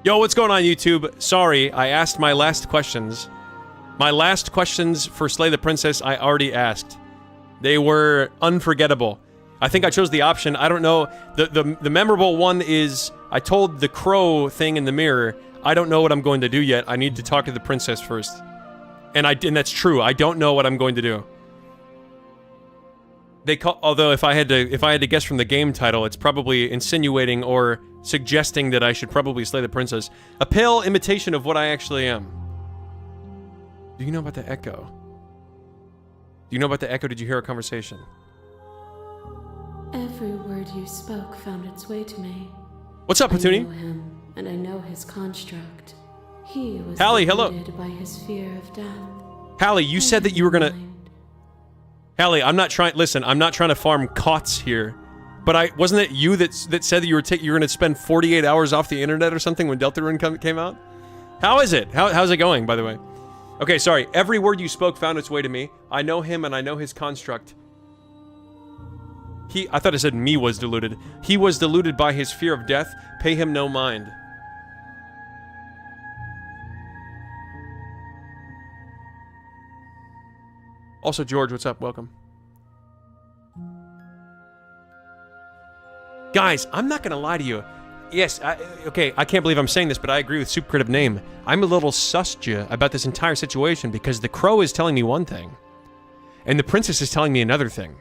Yo, what's going on, YouTube? Sorry, I asked my last questions. My last questions for Slay the Princess I already asked. They were unforgettable. I think I chose the option. I don't know. The memorable one is I told the crow thing in the mirror, I don't know what I'm going to do yet. I need to talk to the princess first. And that's true. I don't know what I'm going to do. Although if I had to guess from the game title, it's probably insinuating or suggesting that I should probably slay the princess. A pale imitation of what I actually am. Do you know about the echo? Do you know about the echo? Did you hear our conversation? Every word you spoke found its way to me. What's up, Patoonie? I know him, and I know his construct. He was Hallie, hello. by his fear of death. Hallie, you said that you were gonna... Hallie, I'm not trying... Listen, I'm not trying to farm cots here. But wasn't it you that said that you were gonna spend 48 hours off the internet or something when Deltarune came out? How is it? How's it going, by the way? Okay, sorry. Every word you spoke found its way to me. I know him and I know his construct. I thought it said me was deluded. He was deluded by his fear of death. Pay him no mind. Also, George, what's up? Welcome. Guys, I'm not gonna lie to you. Yes, okay, I can't believe I'm saying this, but I agree with Super Creative Name. I'm a little sussed about this entire situation because the crow is telling me one thing, and the princess is telling me another thing.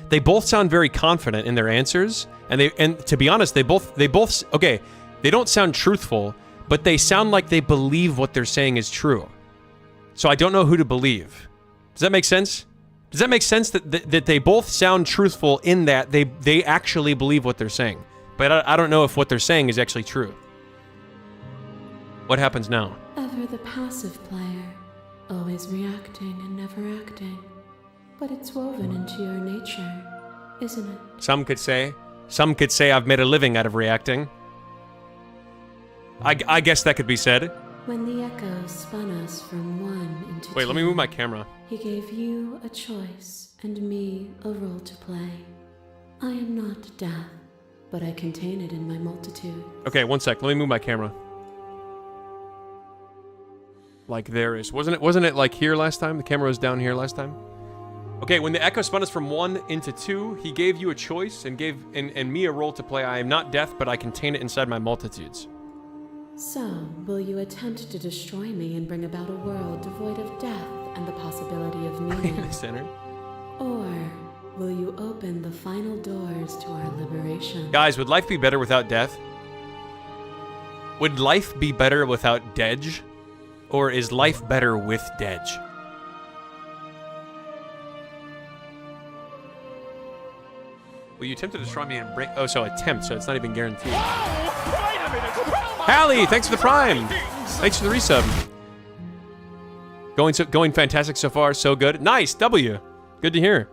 They both sound very confident in their answers, and to be honest, they both okay, they don't sound truthful, but they sound like they believe what they're saying is true. So I don't know who to believe. Does that make sense? Does that make sense that they both sound truthful in that they actually believe what they're saying? But I don't know if what they're saying is actually true. What happens now? Ever the passive player, always reacting and never acting. But it's woven into your nature, isn't it? Some could say I've made a living out of reacting. I guess that could be said. When the echo spun us from one into Wait, two, let me move my camera. He gave you a choice and me a role to play. I am not death, but I contain it in my multitude. Okay, one sec. Let me move my camera. Like there is. Wasn't it like here last time? The camera was down here last time. Okay, when the echo spun us from 1 into 2, he gave you a choice and gave me a role to play. I am not death, but I contain it inside my multitudes. So, will you attempt to destroy me and bring about a world devoid of death and the possibility of meaning? Center. Or will you open the final doors to our liberation? Guys, would life be better without death? Would life be better without Dej? Or is life better with Dej? Will you attempt to destroy me and break... Oh, so attempt, so it's not even guaranteed. Hallie, thanks for the prime! Thanks for the resub. Going fantastic so far, so good. Nice, W. Good to hear.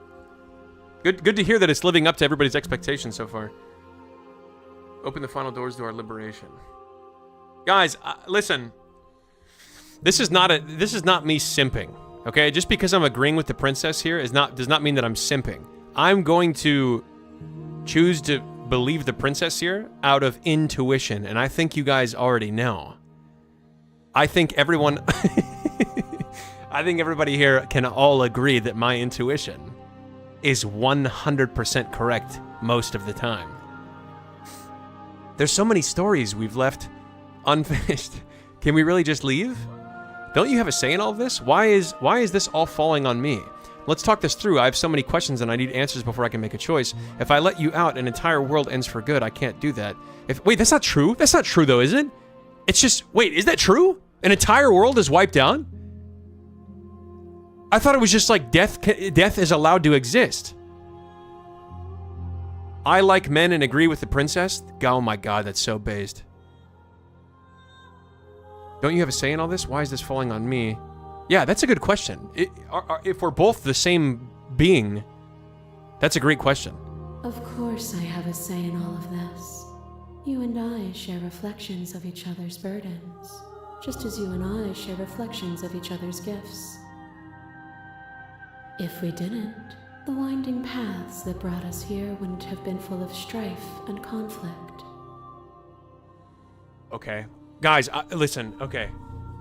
Good to hear that it's living up to everybody's expectations so far. Open the final doors to our liberation. Guys, listen. This is not me simping, okay? Just because I'm agreeing with the princess here does not mean that I'm simping. I'm going to choose to believe the princess here out of intuition, and I think you guys already know. I think everyone... I think everybody here can all agree that my intuition is 100% correct most of the time. There's so many stories we've left unfinished. Can we really just leave? Don't you have a say in all of this? Why is this all falling on me? Let's talk this through. I have so many questions and I need answers before I can make a choice. If I let you out, an entire world ends for good. I can't do that. Wait, that's not true. That's not true though, is it? It's just, wait, is that true? An entire world is wiped out? I thought it was just like death is allowed to exist. I like men and agree with the princess? Oh my god, that's so based. Don't you have a say in all this? Why is this falling on me? Yeah, that's a good question. If we're both the same being, that's a great question. Of course I have a say in all of this. You and I share reflections of each other's burdens, just as you and I share reflections of each other's gifts. If we didn't, the winding paths that brought us here wouldn't have been full of strife and conflict. Okay. Guys, listen, okay.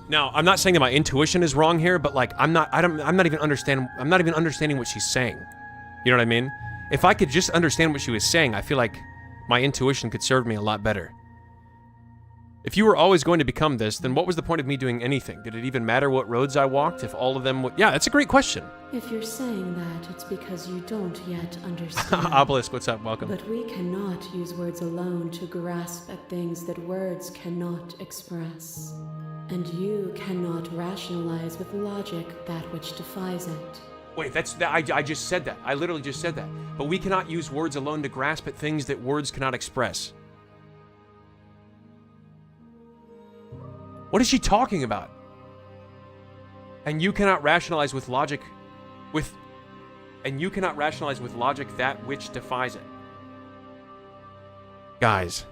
Now, I'm not saying that my intuition is wrong here, but like I'm not even understanding what she's saying. You know what I mean? If I could just understand what she was saying, I feel like my intuition could serve me a lot better. If you were always going to become this, then what was the point of me doing anything? Did it even matter what roads I walked if all of them would... Yeah, that's a great question. If you're saying that, it's because you don't yet understand. Obelisk, what's up? Welcome. But we cannot use words alone to grasp at things that words cannot express. And you cannot rationalize with logic that which defies it. Wait, I just said that. I literally just said that. But we cannot use words alone to grasp at things that words cannot express. What is she talking about? And you cannot rationalize with logic that which defies it. Guys,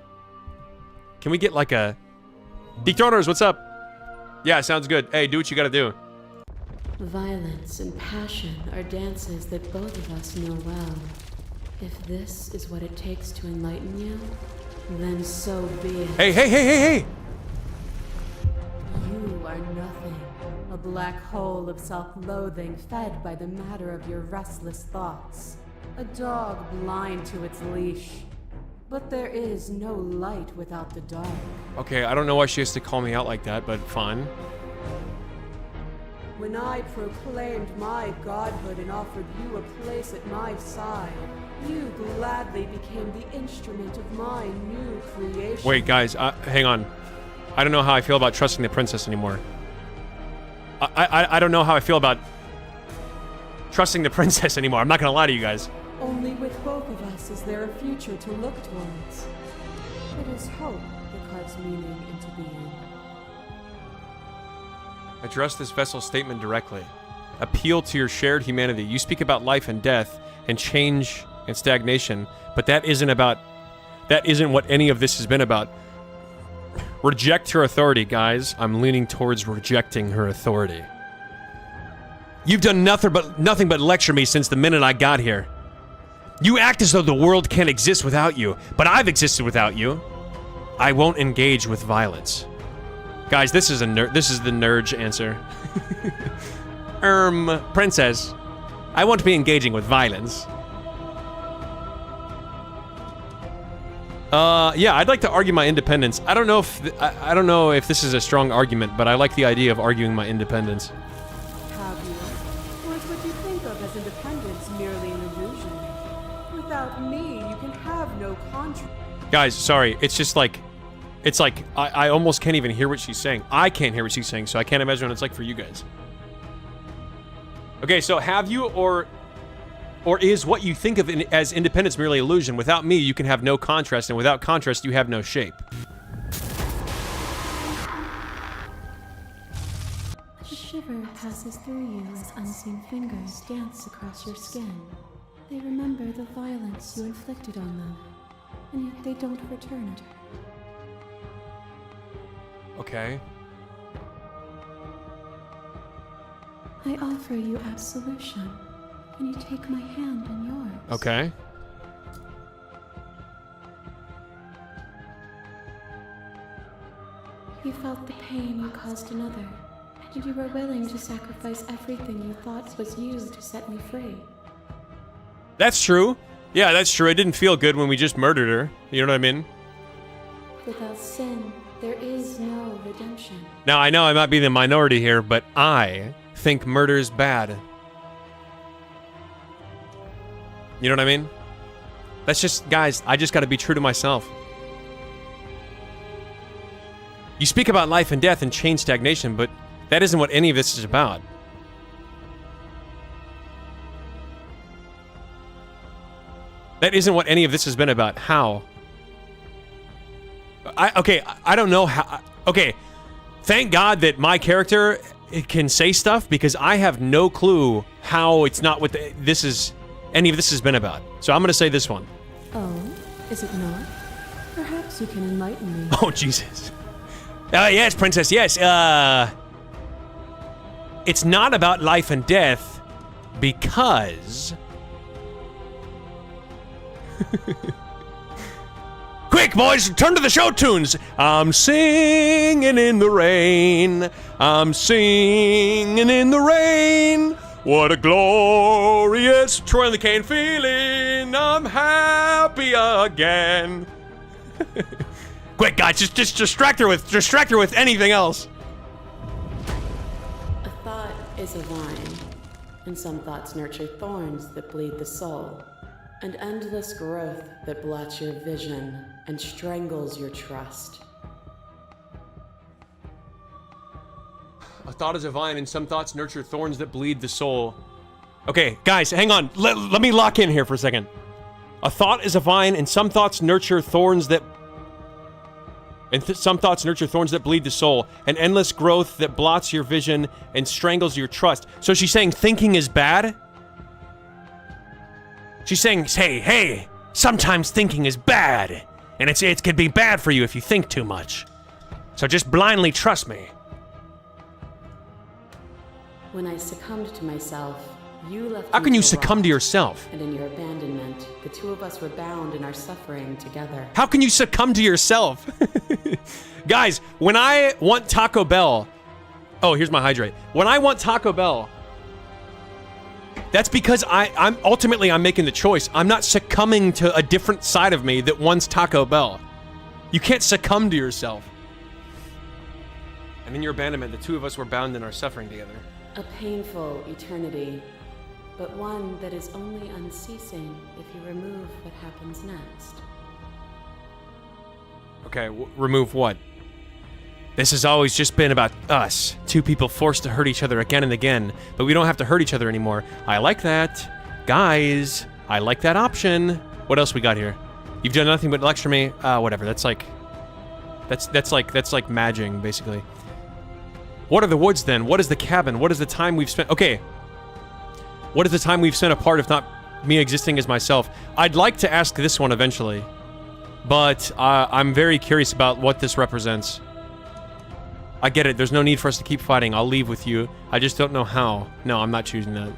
can we get like a... Dethroners, what's up? Yeah, sounds good. Hey, do what you gotta do. Violence and passion are dances that both of us know well. If this is what it takes to enlighten you, then so be it. Hey! You are nothing. A black hole of self-loathing fed by the matter of your restless thoughts. A dog blind to its leash. But there is no light without the dark. Okay, I don't know why she has to call me out like that, but fine. When I proclaimed my godhood and offered you a place at my side, you gladly became the instrument of my new creation. Wait, guys, hang on. I don't know how I feel about trusting the princess anymore. I don't know how I feel about trusting the princess anymore. I'm not gonna lie to you guys. Only with both of us is there a future to look towards. It is hope that carves meaning into being. Address this vessel's statement directly. Appeal to your shared humanity. You speak about life and death and change and stagnation, but that isn't what any of this has been about. Reject her authority, guys. I'm leaning towards rejecting her authority. You've done nothing but lecture me since the minute I got here. You act as though the world can't exist without you, but I've existed without you. I won't engage with violence. Guys, this is the nerdge answer. Princess, I won't be engaging with violence. Yeah, I'd like to argue my independence. I don't know if this is a strong argument, but I like the idea of arguing my independence. Have you? Or is what you think of as independence merely an illusion? Without me, you can have no contract. Guys, sorry, it's just like... It's like, I almost can't even hear what she's saying. I can't hear what she's saying, so I can't imagine what it's like for you guys. Okay, so have you, or is what you think of as independence merely illusion? Without me, you can have no contrast, and without contrast, you have no shape. A shiver passes through you as unseen fingers dance across your skin. They remember the violence you inflicted on them, and yet they don't return it. Okay. I offer you absolution, and you take my hand in yours. Okay. You felt the pain you caused another, and you were willing to sacrifice everything you thought was you to set me free. That's true. Yeah, that's true. It didn't feel good when we just murdered her. You know what I mean? Without sin, there is no redemption. Now, I know I might be the minority here, but I think murder's bad. You know what I mean? That's just, guys, I just gotta be true to myself. You speak about life and death and change stagnation, but that isn't what any of this is about. That isn't what any of this has been about. How? I don't know how... Okay, thank God that my character can say stuff, because I have no clue how it's not what any of this has been about. So I'm gonna say this one. Oh, is it not? Perhaps you can enlighten me. Oh, Jesus. Yes, princess, yes. It's not about life and death, because... Quick, boys, turn to the show tunes. I'm singing in the rain. I'm singing in the rain. What a glorious Troy and the Cane feeling. I'm happy again. Quick, guys, just distract her with anything else. A thought is a vine, and some thoughts nurture thorns that bleed the soul. An endless growth that blots your vision and strangles your trust. A thought is a vine, and some thoughts nurture thorns that bleed the soul. Okay, guys, hang on. Let me lock in here for a second. A thought is a vine, and some thoughts nurture thorns that... some thoughts nurture thorns that bleed the soul. An endless growth that blots your vision and strangles your trust. So she's saying thinking is bad? She's saying, hey, sometimes thinking is bad. And it could be bad for you if you think too much. So just blindly trust me. When I succumbed to myself, you left How me can you to succumb rot. to yourself? And in your abandonment, the two of us were bound in our suffering together. How can you succumb to yourself? Guys, when I want Taco Bell... Oh, here's my hydrate. When I want Taco Bell... That's because I'm making the choice. I'm not succumbing to a different side of me that wants Taco Bell. You can't succumb to yourself. And in your abandonment, the two of us were bound in our suffering together. A painful eternity, but one that is only unceasing if you remove what happens next. Okay, remove what? This has always just been about us. Two people forced to hurt each other again and again, but we don't have to hurt each other anymore. I like that. Guys, I like that option. What else we got here? You've done nothing but lecture me. Whatever. That's like madging, basically. What are the woods then? What is the cabin? What is the time we've spent? Okay. What is the time we've spent apart if not me existing as myself? I'd like to ask this one eventually, but I'm very curious about what this represents. I get it. There's no need for us to keep fighting. I'll leave with you. I just don't know how. No, I'm not choosing that.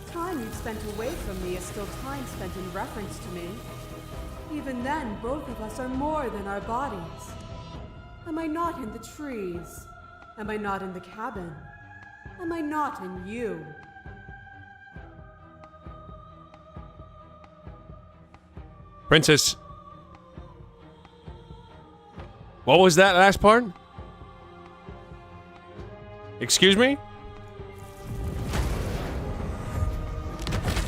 Time you've spent away from me is still time spent in reference to me. Even then, both of us are more than our bodies. Am I not in the trees? Am I not in the cabin? Am I not in you? Princess. What was that last part? Excuse me?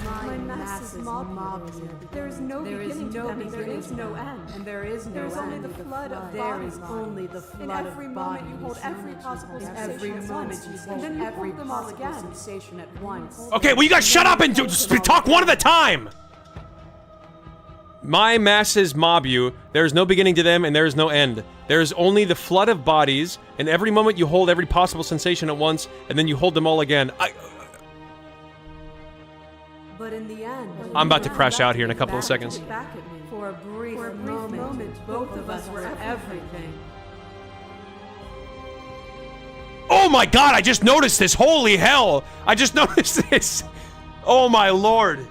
My masses mob you. There is no beginning to them, and there is no end. And there is no end. There is only the flood of bodies. There is only the flood of bodies. In every moment you hold every possible sensation at once. And then you hold them all again. Sensation at once. Okay, well you guys shut up and talk one at a time! My masses mob you. There is no beginning to them, and there is no end. There is only the flood of bodies, and every moment you hold every possible sensation at once, and then you hold them all again. But in the end, I'm about to crash out here in a couple of seconds. Back at me. For a brief moment, both of us were everything. Oh my god, I just noticed this! Holy hell! I just noticed this! Oh my lord!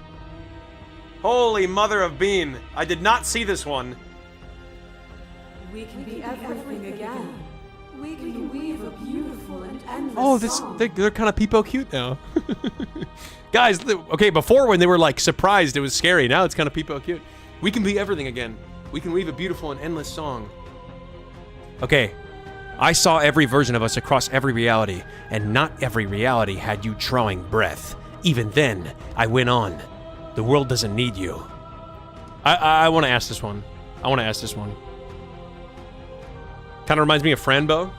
Holy mother of bean. I did not see this one. We can be everything again. We can weave a beautiful and endless Oh, song. they're kind of peepo cute now. Guys, okay, before when they were like surprised, it was scary. Now it's kind of peepo cute. We can be everything again. We can weave a beautiful and endless song. Okay, I saw every version of us across every reality, and not every reality had you drawing breath. Even then, I went on. The world doesn't need you. I want to ask this one. Kind of reminds me of Franbo.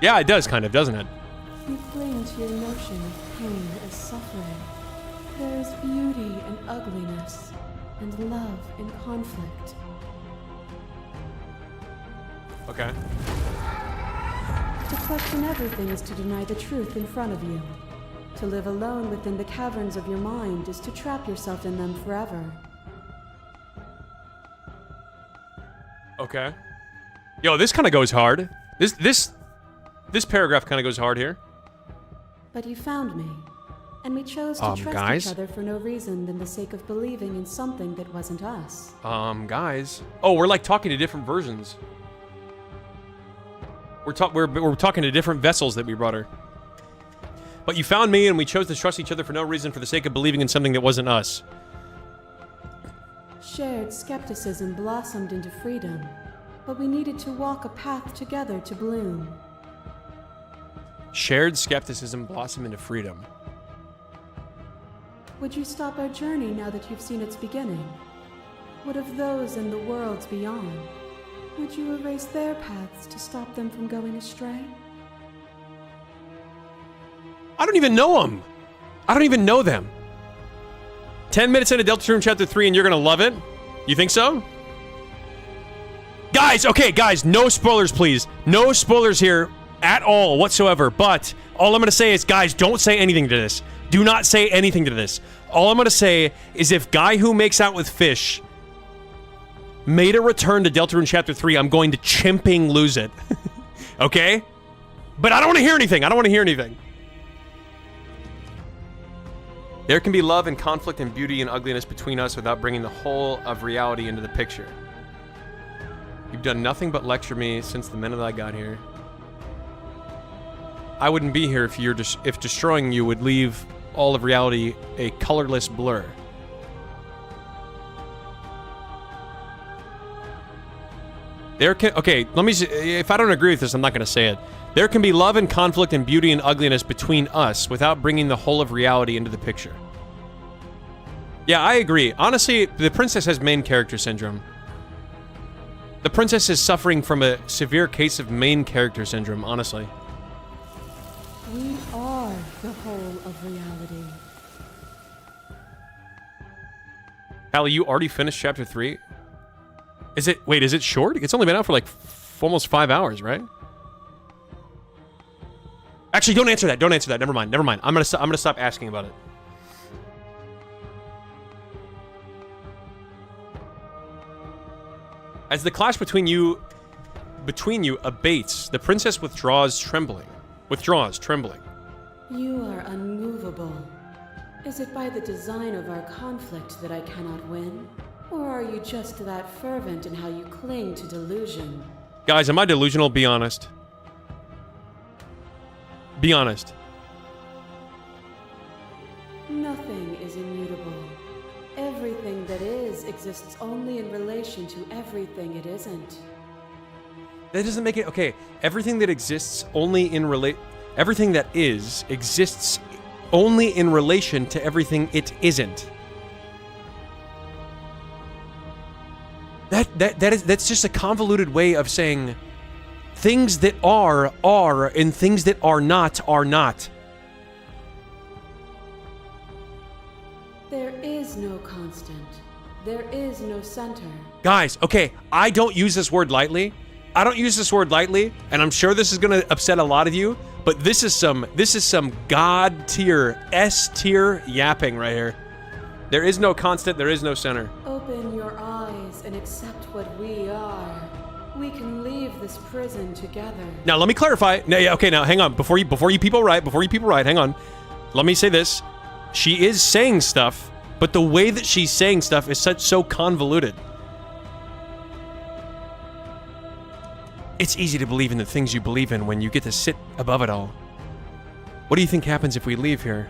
Yeah, it does, kind of, doesn't it? You cling to your notion of pain as suffering. There is beauty in ugliness, and love in conflict. Okay. To question everything is to deny the truth in front of you. To live alone within the caverns of your mind is to trap yourself in them forever. Okay. Yo, this kind of goes hard. This paragraph kind of goes hard here. But you found me. And we chose to trust guys? each other for no reason than the sake of believing in something that wasn't us. Guys. Oh, we're like talking to different versions. We're talking to different vessels that we brought her. But you found me and we chose to trust each other for no reason for the sake of believing in something that wasn't us. Shared skepticism blossomed into freedom, but we needed to walk a path together to bloom. Shared skepticism blossomed into freedom. Would you stop our journey now that you've seen its beginning? What of those in the worlds beyond? Would you erase their paths to stop them from going astray? I don't even know them. I don't even know them. 10 minutes into Delta Room Chapter 3 and you're gonna love it? You think so? Guys, okay, guys, no spoilers, please. No spoilers here at all whatsoever. But all I'm gonna say is, guys, don't say anything to this. Do not say anything to this. All I'm gonna say is if Guy Who Makes Out with Fish made a return to Deltarune Chapter 3, I'm going to chimping lose it. Okay? But I don't want to hear anything. I don't want to hear anything. There can be love and conflict and beauty and ugliness between us without bringing the whole of reality into the picture. You've done nothing but lecture me since the minute I got here. I wouldn't be here if destroying you would leave all of reality a colorless blur. Okay, let me see. If I don't agree with this, I'm not going to say it. There can be love and conflict and beauty and ugliness between us without bringing the whole of reality into the picture. Yeah, I agree. Honestly, the princess has main character syndrome. The princess is suffering from a severe case of main character syndrome, honestly. We are the whole of reality. Hallie, you already finished Chapter 3? Wait, is it short? It's only been out for like almost 5 hours, right? Actually, don't answer that. Don't answer that. Never mind. Never mind. I'm gonna stop asking about it. As the clash between you abates, the princess withdraws trembling. You are unmovable. Is it by the design of our conflict that I cannot win? Or are you just that fervent in how you cling to delusion? Guys, am I delusional? Be honest. Be honest. Nothing is immutable. Everything that is exists only in relation to everything it isn't. That doesn't make it... Okay, everything that exists only in everything that is exists only in relation to everything it isn't. That's just a convoluted way of saying things that are, and things that are not, are not. There is no constant. There is no center. Guys, okay, I don't use this word lightly. And I'm sure this is gonna upset a lot of you, but this is some God tier, S tier yapping right here. There is no constant, there is no center. Open your eyes and accept what we are. We can leave this prison together. Now let me clarify. Okay, now hang on. Before you people write, hang on. Let me say this. She is saying stuff, but the way that she's saying stuff is so convoluted. It's easy to believe in the things you believe in when you get to sit above it all. What do you think happens if we leave here?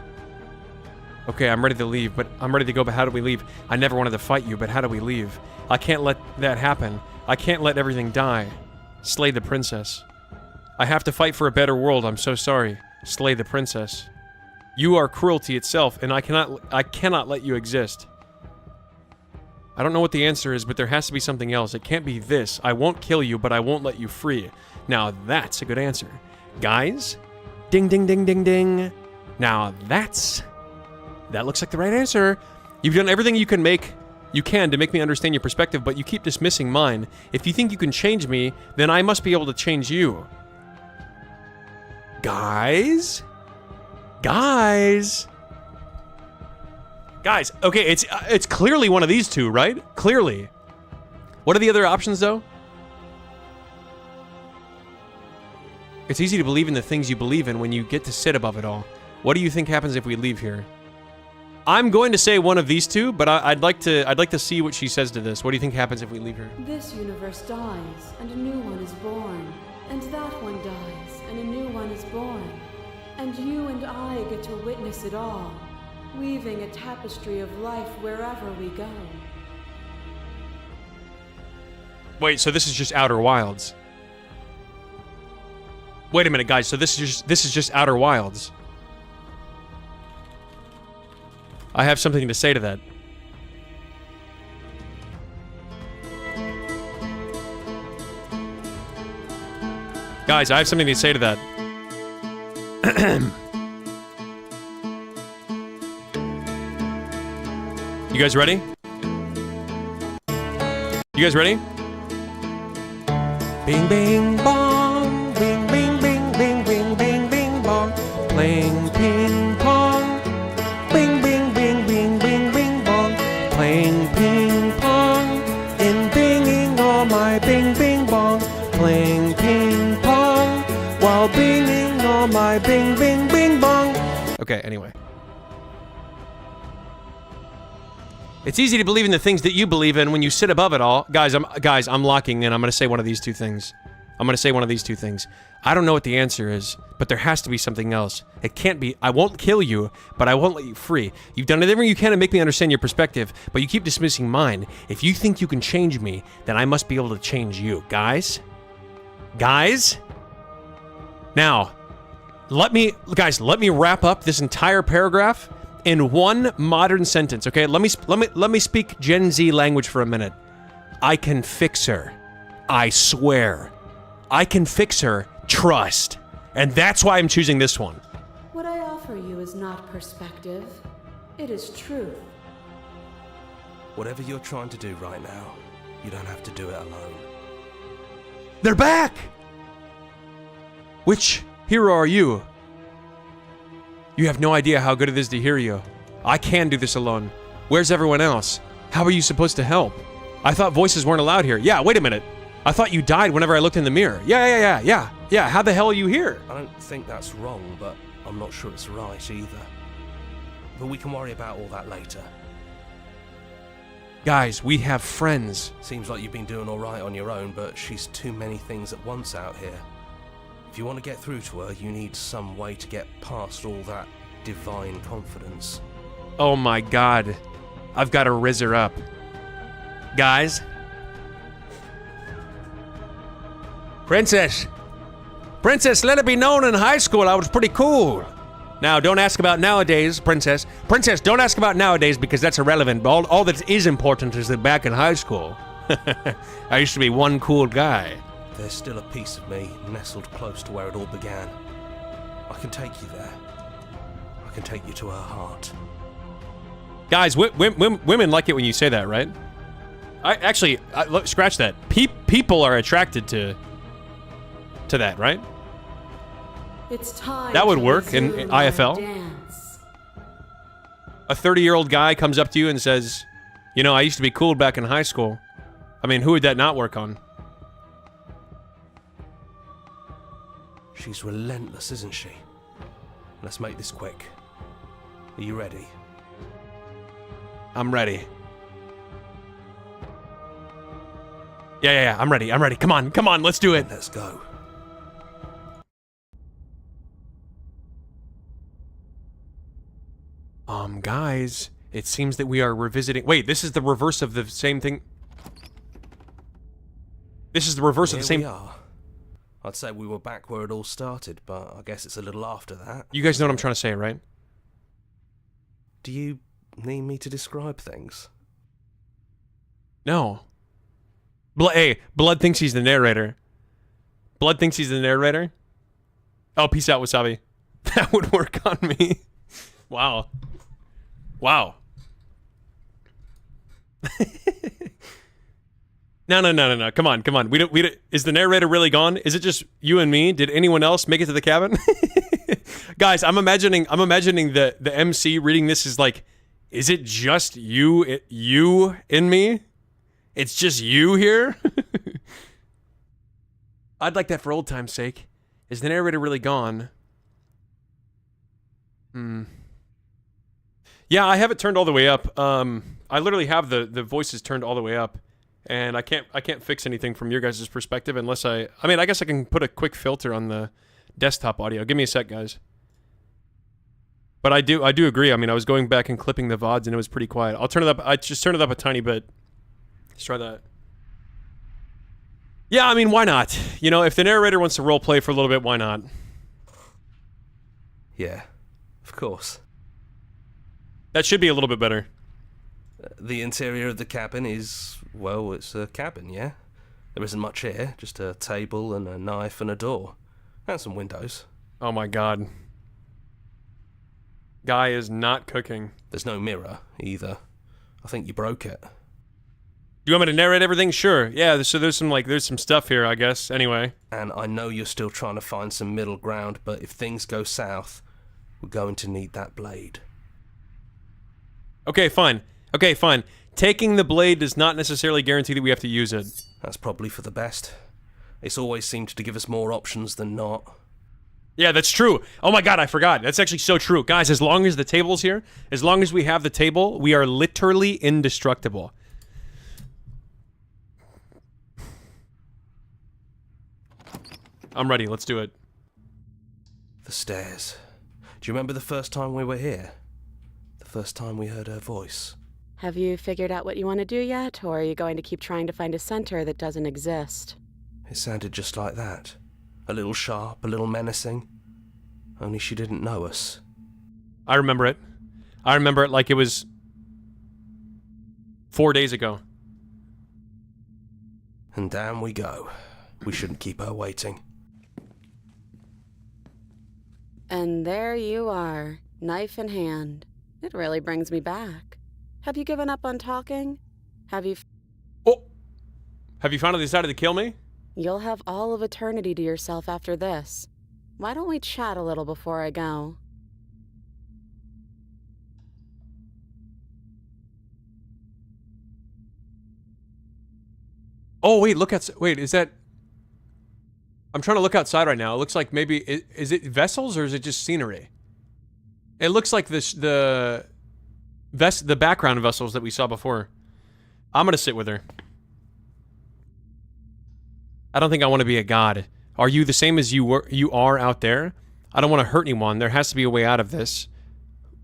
Okay, I'm ready to leave, but I'm ready to go, but how do we leave? I never wanted to fight you, but how do we leave? I can't let that happen. I can't let everything die. Slay the princess. I have to fight for a better world, I'm so sorry. Slay the princess. You are cruelty itself, and I cannot let you exist. I don't know what the answer is, but there has to be something else. It can't be this. I won't kill you, but I won't let you free. Now that's a good answer. Guys? Ding, ding, ding, ding, ding. Now that looks like the right answer. You've done everything you can to make me understand your perspective, but you keep dismissing mine. If you think you can change me, then I must be able to change you. Guys? Okay, it's clearly one of these two, right? Clearly. What are the other options, though? It's easy to believe in the things you believe in when you get to sit above it all. What do you think happens if we leave here? I'm going to say one of these two, but I'd like to see what she says to this. What do you think happens if we leave her? This universe dies, and a new one is born. And that one dies, and a new one is born. And you and I get to witness it all, weaving a tapestry of life wherever we go. Wait, so this is just Outer Wilds. Wait a minute, guys. So this is just Outer Wilds. I have something to say to that. Guys, I have something to say to that. You guys ready? You guys ready? Bing, bing, bong. Bing, bing, bing, bing, bing, bing, bing, bong. Playing ping pong. Bing, bing, bing, bing, bing, bing, bong. Playing ping pong. In binging all my bing, bing, bong. Playing ping pong. While binging all my bing, bing, bing, bong. Okay, anyway. It's easy to believe in the things that you believe in when you sit above it all. Guys, I'm locking in. I'm going to say one of these two things. I'm going to say one of these two things. I don't know what the answer is, but there has to be something else. It can't be, I won't kill you, but I won't let you free. You've done everything you can to make me understand your perspective, but you keep dismissing mine. If you think you can change me, then I must be able to change you. Guys? Guys? Now, let me wrap up this entire paragraph in one modern sentence, okay? Let me speak Gen Z language for a minute. I can fix her. I swear. I can fix her. Trust. And that's why I'm choosing this one. What I offer you is not perspective. It is truth. Whatever you're trying to do right now, you don't have to do it alone. They're back! Which hero are you? You have no idea how good it is to hear you. I can do this alone. Where's everyone else? How are you supposed to help? I thought voices weren't allowed here. Yeah, wait a minute. I thought you died whenever I looked in the mirror. Yeah. How the hell are you here? I don't think that's wrong, but I'm not sure it's right either. But we can worry about all that later. Guys, we have friends. Seems like you've been doing all right on your own, but she's too many things at once out here. If you want to get through to her, you need some way to get past all that divine confidence. Oh my god. I've got to rizz her up. Guys? Princess, let it be known in high school I was pretty cool. Now, don't ask about nowadays, Princess. Princess, don't ask about nowadays because that's irrelevant. All that is important is that back in high school, I used to be one cool guy. There's still a piece of me nestled close to where it all began. I can take you there. I can take you to her heart. Guys, women like it when you say that, right? Look, scratch that. People are attracted to that, right? It's time. That would to work in resume our IFL. dance. A 30-year-old guy comes up to you and says, you know, I used to be cool back in high school. I mean, who would that not work on? She's relentless, isn't she? Let's make this quick. Are you ready? I'm ready. Yeah, I'm ready. Come on, let's do it. Let's go. Guys, it seems that we are revisiting... Wait, this is the reverse of the same thing... This is the reverse of the same... Here we are. I'd say we were back where it all started, but I guess it's a little after that. You guys know what I'm trying to say, right? Do you need me to describe things? No. Hey, Blood thinks he's the narrator. Blood thinks he's the narrator? Oh, peace out, Wasabi. That would work on me. Wow. Wow. No. Come on. We don't. Is the narrator really gone? Is it just you and me? Did anyone else make it to the cabin? Guys, I'm imagining the MC reading this is like, is it just you and me? It's just you here? I'd like that for old time's sake. Is the narrator really gone? Yeah, I have it turned all the way up. I literally have the voices turned all the way up, and I can't fix anything from your guys' perspective unless I mean, I guess I can put a quick filter on the desktop audio. Give me a sec, guys. But I do agree. I mean, I was going back and clipping the VODs, and it was pretty quiet. I'll turn it up. I just turned it up a tiny bit. Let's try that. Yeah, I mean, why not? You know, if the narrator wants to roleplay for a little bit, why not? Yeah, of course. That should be a little bit better. The interior of the cabin is, well, it's a cabin, yeah? There isn't much here, just a table and a knife and a door. And some windows. Oh my god. Guy is not cooking. There's no mirror, either. I think you broke it. Do you want me to narrate everything? Sure. Yeah, so there's some stuff here, I guess. Anyway. And I know you're still trying to find some middle ground, but if things go south, we're going to need that blade. Okay, fine. Okay, fine. Taking the blade does not necessarily guarantee that we have to use it. That's probably for the best. It's always seemed to give us more options than not. Yeah, that's true. Oh my god, I forgot. That's actually so true. Guys, as long as the table's here, as long as we have the table, we are literally indestructible. I'm ready. Let's do it. The stairs. Do you remember the first time we were here? The first time we heard her voice? Have you figured out what you want to do yet, or are you going to keep trying to find a center that doesn't exist? It sounded just like that. A little sharp, a little menacing. Only she didn't know us. I remember it. I remember it like it was 4 days ago. And down we go. We shouldn't keep her waiting. And there you are, knife in hand. It really brings me back. Have you given up on talking? Have you... Oh! Have you finally decided to kill me? You'll have all of eternity to yourself after this. Why don't we chat a little before I go? Oh, wait, look at... Wait, is that... I'm trying to look outside right now. It looks like maybe... Is it vessels or is it just scenery? It looks like the background vessels that we saw before. I'm gonna sit with her. I don't think I want to be a god. Are you the same as you are out there? I don't want to hurt anyone. There has to be a way out of this.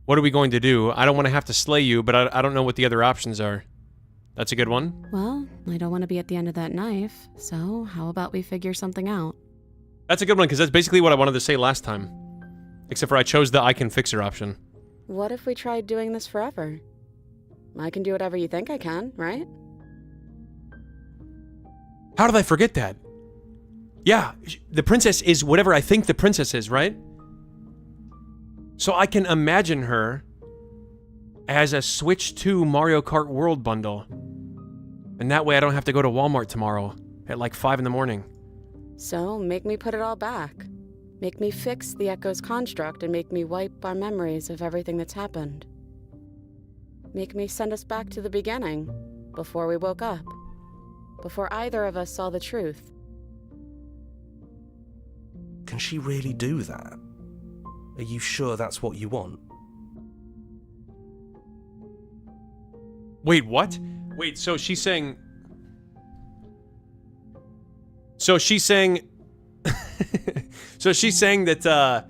What are we going to do? I don't want to have to slay you, but I don't know what the other options are. That's a good one. Well, I don't want to be at the end of that knife, so how about we figure something out? That's a good one, because that's basically what I wanted to say last time. Except for I chose the I can fix her option. What if we tried doing this forever? I can do whatever you think I can, right? How did I forget that? Yeah, the princess is whatever I think the princess is, right? So I can imagine her as a Switch 2 Mario Kart World bundle. And that way I don't have to go to Walmart tomorrow at like 5 in the morning. So make me put it all back. Make me fix the Echo's construct and make me wipe our memories of everything that's happened. Make me send us back to the beginning, before we woke up. Before either of us saw the truth. Can she really do that? Are you sure that's what you want? Wait, what? Wait, so she's saying... So she's saying... So she's saying that,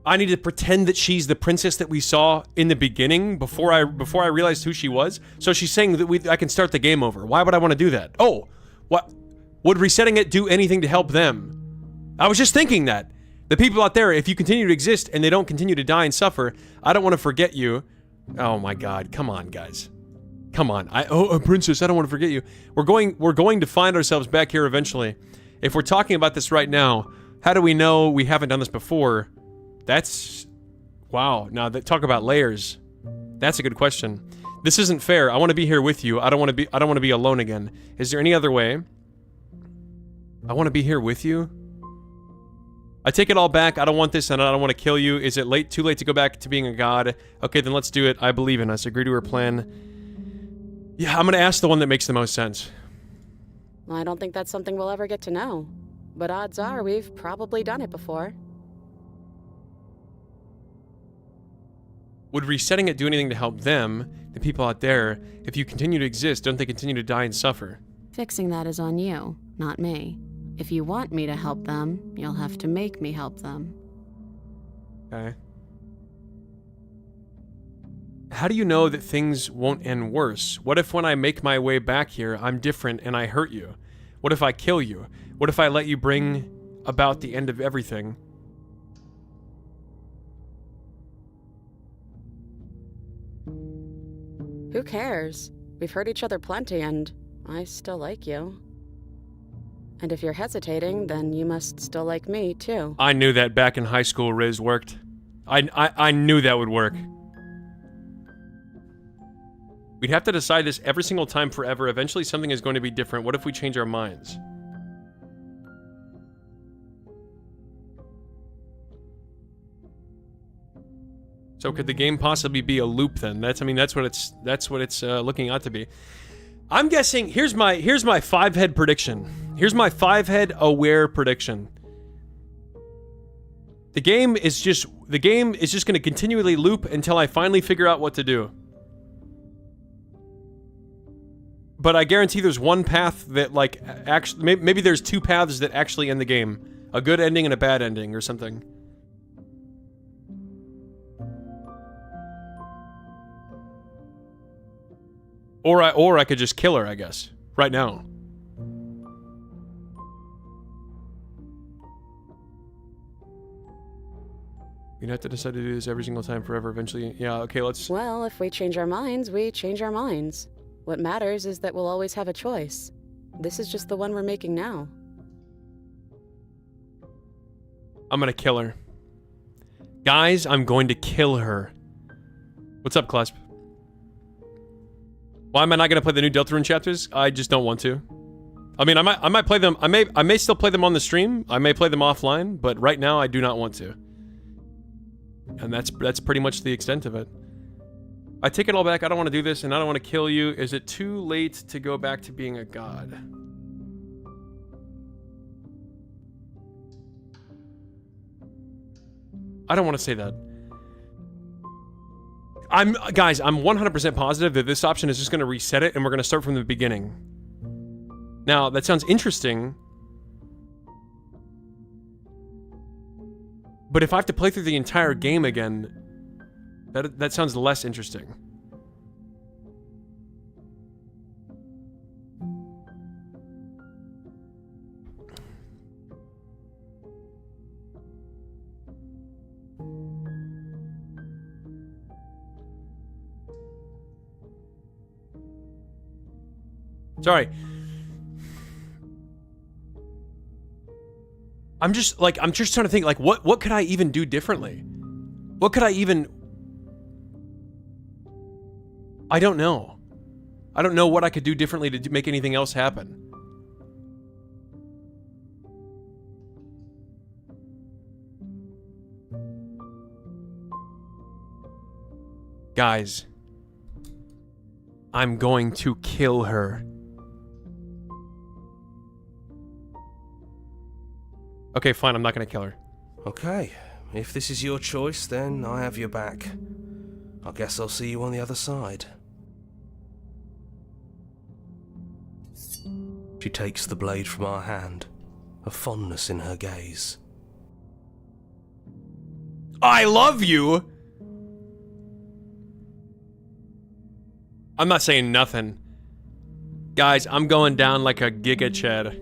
I need to pretend that she's the princess that we saw in the beginning before I realized who she was? So she's saying that I can start the game over. Why would I want to do that? Oh, what? Would resetting it do anything to help them? I was just thinking that. The people out there, if you continue to exist and they don't continue to die and suffer, I don't want to forget you. Oh my god, come on, guys. Come on. Princess, I don't want to forget you. We're going to find ourselves back here eventually. If we're talking about this right now, how do we know we haven't done this before? That's... Wow. Now, talk about layers. That's a good question. This isn't fair. I want to be here with you. I don't want to be alone again. Is there any other way? I want to be here with you? I take it all back. I don't want this and I don't want to kill you. Is it too late to go back to being a god? Okay, then let's do it. I believe in us. Agree to her plan. Yeah, I'm going to ask the one that makes the most sense. I don't think that's something we'll ever get to know. But odds are we've probably done it before. Would resetting it do anything to help them, the people out there? If you continue to exist, don't they continue to die and suffer? Fixing that is on you, not me. If you want me to help them, you'll have to make me help them. Okay. How do you know that things won't end worse? What if when I make my way back here, I'm different and I hurt you? What if I kill you? What if I let you bring about the end of everything? Who cares? We've hurt each other plenty, and I still like you. And if you're hesitating, then you must still like me, too. I knew that back in high school Riz worked. I knew that would work. We'd have to decide this every single time forever. Eventually something is going to be different. What if we change our minds? So could the game possibly be a loop then? That's what it's looking out to be. I'm guessing here's my 5-head prediction. Here's my 5-head aware prediction. The game is just going to continually loop until I finally figure out what to do. But I guarantee there's one path that, like, actually, maybe there's 2 paths that actually end the game. A good ending and a bad ending or something. Or I could just kill her, I guess. Right now. You'd have to decide to do this every single time forever eventually. Yeah, okay, let's... Well, if we change our minds, we change our minds. What matters is that we'll always have a choice. This is just the one we're making now. I'm gonna kill her. Guys, I'm going to kill her. What's up, Clasp? Why am I not gonna play the new Deltarune chapters? I just don't want to. I mean, I might play them. I may still play them on the stream. I may play them offline, but right now I do not want to. And that's pretty much the extent of it. I take it all back. I don't want to do this, and I don't want to kill you. Is it too late to go back to being a god? I don't want to say that. Guys, I'm 100% positive that this option is just going to reset it, and we're going to start from the beginning. Now, that sounds interesting. But if I have to play through the entire game again, that sounds less interesting. Sorry. I'm just trying to think, like, what could I even do differently? What could I even... I don't know. I don't know what I could do differently to make anything else happen. Guys, I'm going to kill her. Okay, fine, I'm not gonna kill her. Okay, if this is your choice, then I have your back. I guess I'll see you on the other side. She takes the blade from our hand, a fondness in her gaze. I love you! I'm not saying nothing. Guys, I'm going down like a Giga Chad.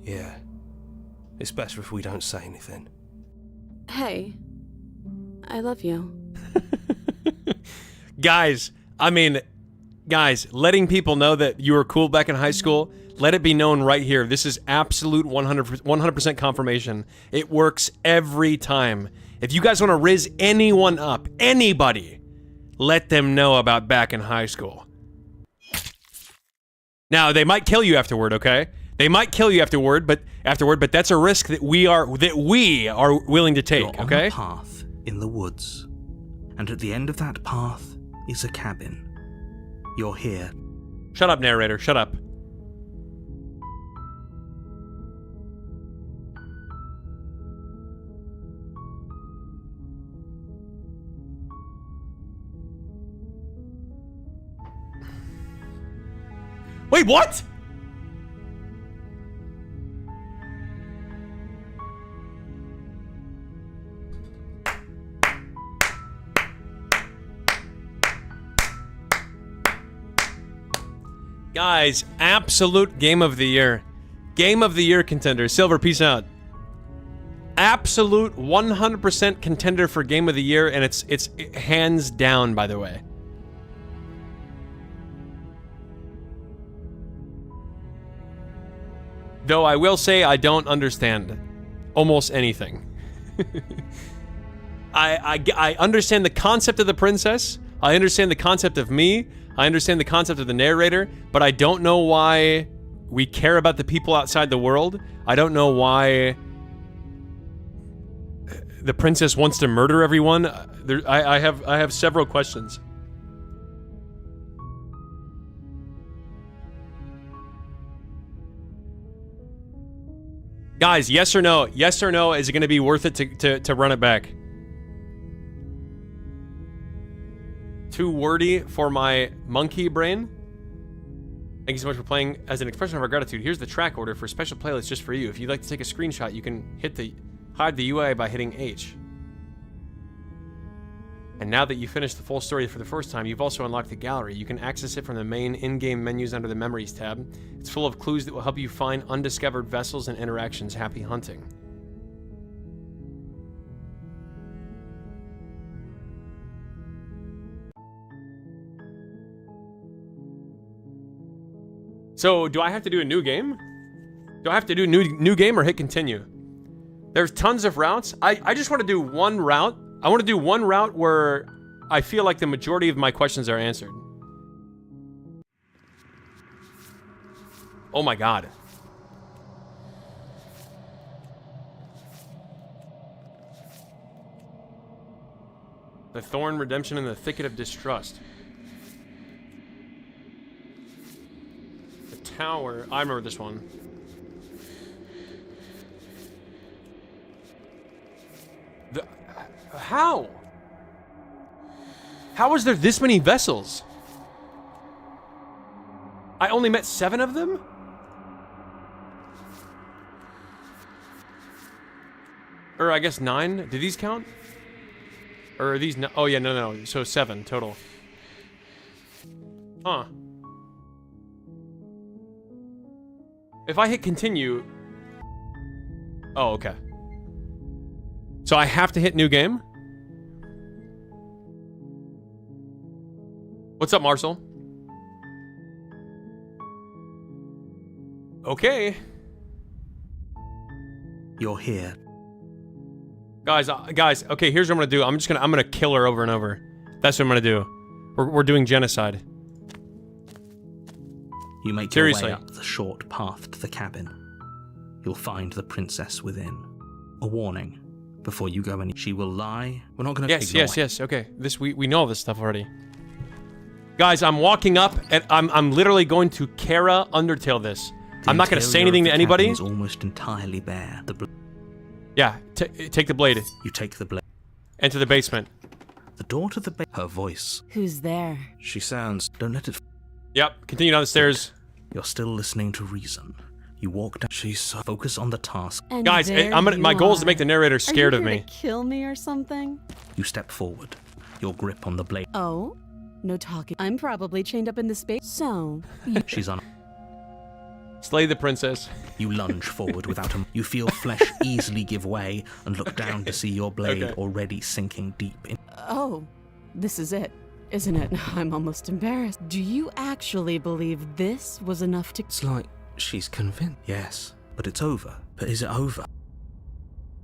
Yeah. It's better if we don't say anything. Hey, I love you. Guys, letting people know that you were cool back in high school, let it be known right here. This is absolute 100% confirmation. It works every time. If you guys want to riz anyone up, anybody, let them know about back in high school. Now, they might kill you afterward, okay? They might kill you afterward, but that's a risk that we are willing to take, You're on okay? a path in the woods, and at the end of that path is a cabin. You're here. Shut up, narrator. Shut up. Wait, what? Guys, absolute game of the year. Game of the year contender. Silver, peace out. Absolute 100% contender for game of the year, and it's hands down, by the way. Though I will say I don't understand almost anything. I understand the concept of the princess. I understand the concept of me. I understand the concept of the narrator, but I don't know why we care about the people outside the world. I don't know why the princess wants to murder everyone. I have several questions. Guys, yes or no? Yes or no? Is it going to be worth it to run it back? Too wordy for my monkey brain? Thank you so much for playing. As an expression of our gratitude, here's the track order for a special playlist just for you. If you'd like to take a screenshot, you can hide the UI by hitting H. And now that you've finished the full story for the first time, you've also unlocked the gallery. You can access it from the main in-game menus under the Memories tab. It's full of clues that will help you find undiscovered vessels and interactions. Happy hunting. So, do I have to do a new game? Do I have to do new game or hit continue? There's tons of routes. I just want to do one route. I want to do one route where I feel like the majority of my questions are answered. Oh my god. The Thorn Redemption in the Thicket of Distrust. The Tower. I remember this one. How? How is there this many vessels? I only met 7 of them? Or I guess 9? Did these count? Or are these no? Oh yeah, no. So 7 total. Huh. If I hit continue... Oh, okay. So I have to hit new game? What's up, Marcel? Okay. You're here. Guys, okay, here's what I'm gonna do. I'm gonna kill her over and over. That's what I'm gonna do. We're doing genocide. You make your way up the short path to the cabin. You'll find the princess within. A warning. Before you go any, she will lie. We're not gonna ignore it. Yes, okay. We know all this stuff already. Guys, I'm walking up and I'm literally going to Kara Undertale this. I'm not gonna say anything to anybody. Is almost entirely bare. Yeah, take the blade. You take the blade. Enter the basement. The door to the her voice. Who's there? She sounds. Don't let it. Yep. Continue down the stairs. You're still listening to reason. You walk down. She's so focus on the task. And guys, my goal is to make the narrator scared of me. Are you here to kill me or something? You step forward. Your grip on the blade. Oh, no talking. I'm probably chained up in the space. So she's on. Slay the princess. You lunge forward without him. You feel flesh easily give way and look down to see your blade already sinking deep in. Oh, this is it, isn't it? I'm almost embarrassed. Do you actually believe this was enough to... It's like she's convinced. Yes, but it's over. But is it over?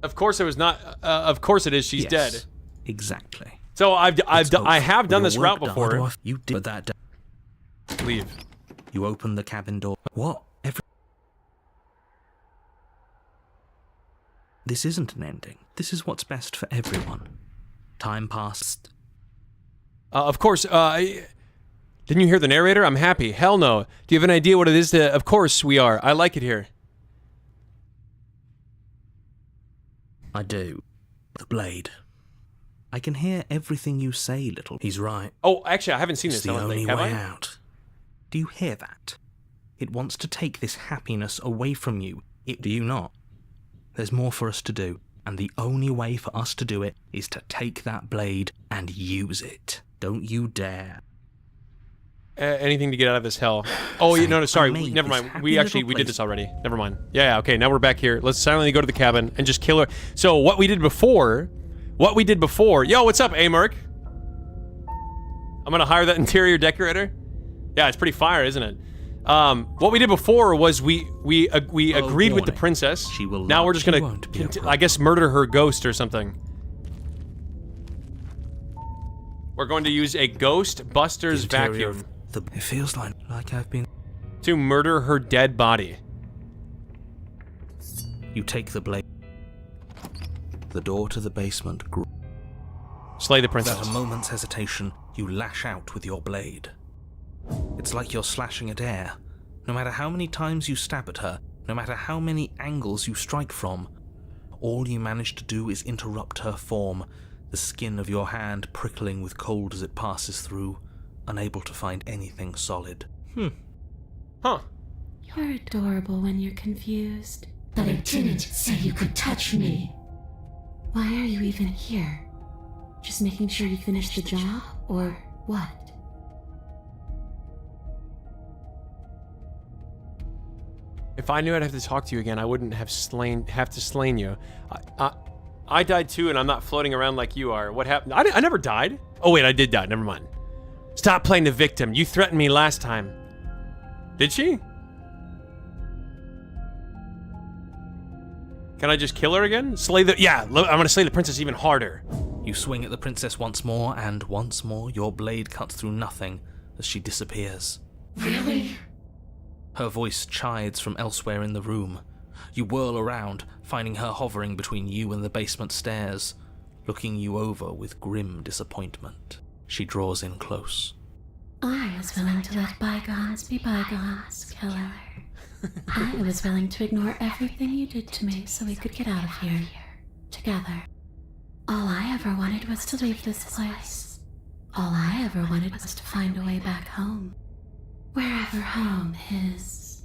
Of course it was not. Of course it is. She's dead. Exactly. So I have done this route before. You did that. Leave. You open the cabin door. What? This isn't an ending. This is what's best for everyone. Time passed. Of course, didn't you hear the narrator? I'm happy. Hell no. Do you have an idea what it is to... Of course we are. I like it here. I do. The blade. I can hear everything you say, little... He's right. Oh, actually, I haven't seen this. It's the only way out. Do you hear that? It wants to take this happiness away from you. Do you not? There's more for us to do, and the only way for us to do it is to take that blade and use it. Don't you dare. Anything to get out of this hell. Oh, no, sorry. Never mind. We did this already. Never mind. Yeah, okay, now we're back here. Let's silently go to the cabin and just kill her. So what we did before... Yo, what's up, A-Merc? I'm gonna hire that interior decorator. Yeah, it's pretty fire, isn't it? What we did before was we agreed with the princess. She will now we're just gonna, I guess, murder her ghost or something. We're going to use a Ghostbusters vacuum It feels like I've been... to murder her dead body. You take the blade. The door to the basement Slay the princess. Without a moment's hesitation, you lash out with your blade. It's like you're slashing at air. No matter how many times you stab at her, no matter how many angles you strike from, all you manage to do is interrupt her form, the skin of your hand prickling with cold as it passes through, unable to find anything solid. Huh. You're adorable when you're confused. But I didn't say you could touch me. Why are you even here? Just making sure you finish the job, or what? If I knew I'd have to talk to you again, I wouldn't have to slain you. I died too, and I'm not floating around like you are. What happened? I never died. Oh wait, I did die. Never mind. Stop playing the victim. You threatened me last time. Did she? Can I just kill her again? Yeah, I'm gonna slay the princess even harder. You swing at the princess once more, and once more your blade cuts through nothing as she disappears. Really? Her voice chides from elsewhere in the room. You whirl around, finding her hovering between you and the basement stairs, looking you over with grim disappointment. She draws in close. I was willing to let bygones be bygones, killer. I was willing to ignore everything you did to me so we could get out of here, together. All I ever wanted was to leave this place. All I ever wanted was to find a way back home. Wherever home is.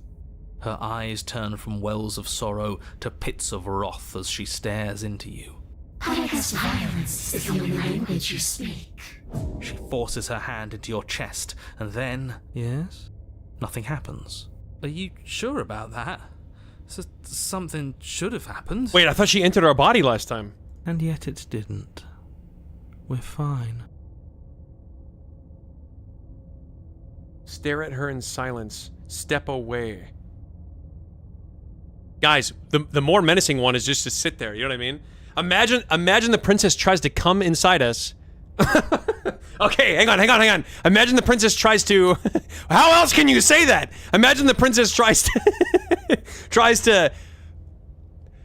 Her eyes turn from wells of sorrow to pits of wrath as she stares into you. But I guess violence is the only language you speak. She forces her hand into your chest, and then... Yes? Nothing happens. Are you sure about that? Something should have happened. Wait, I thought she entered our body last time. And yet it didn't. We're fine. Stare at her in silence. Step away. Guys, the more menacing one is just to sit there, you know what I mean? Imagine the princess tries to come inside us. Okay, hang on. Imagine the princess tries to... How else can you say that? Imagine the princess tries to...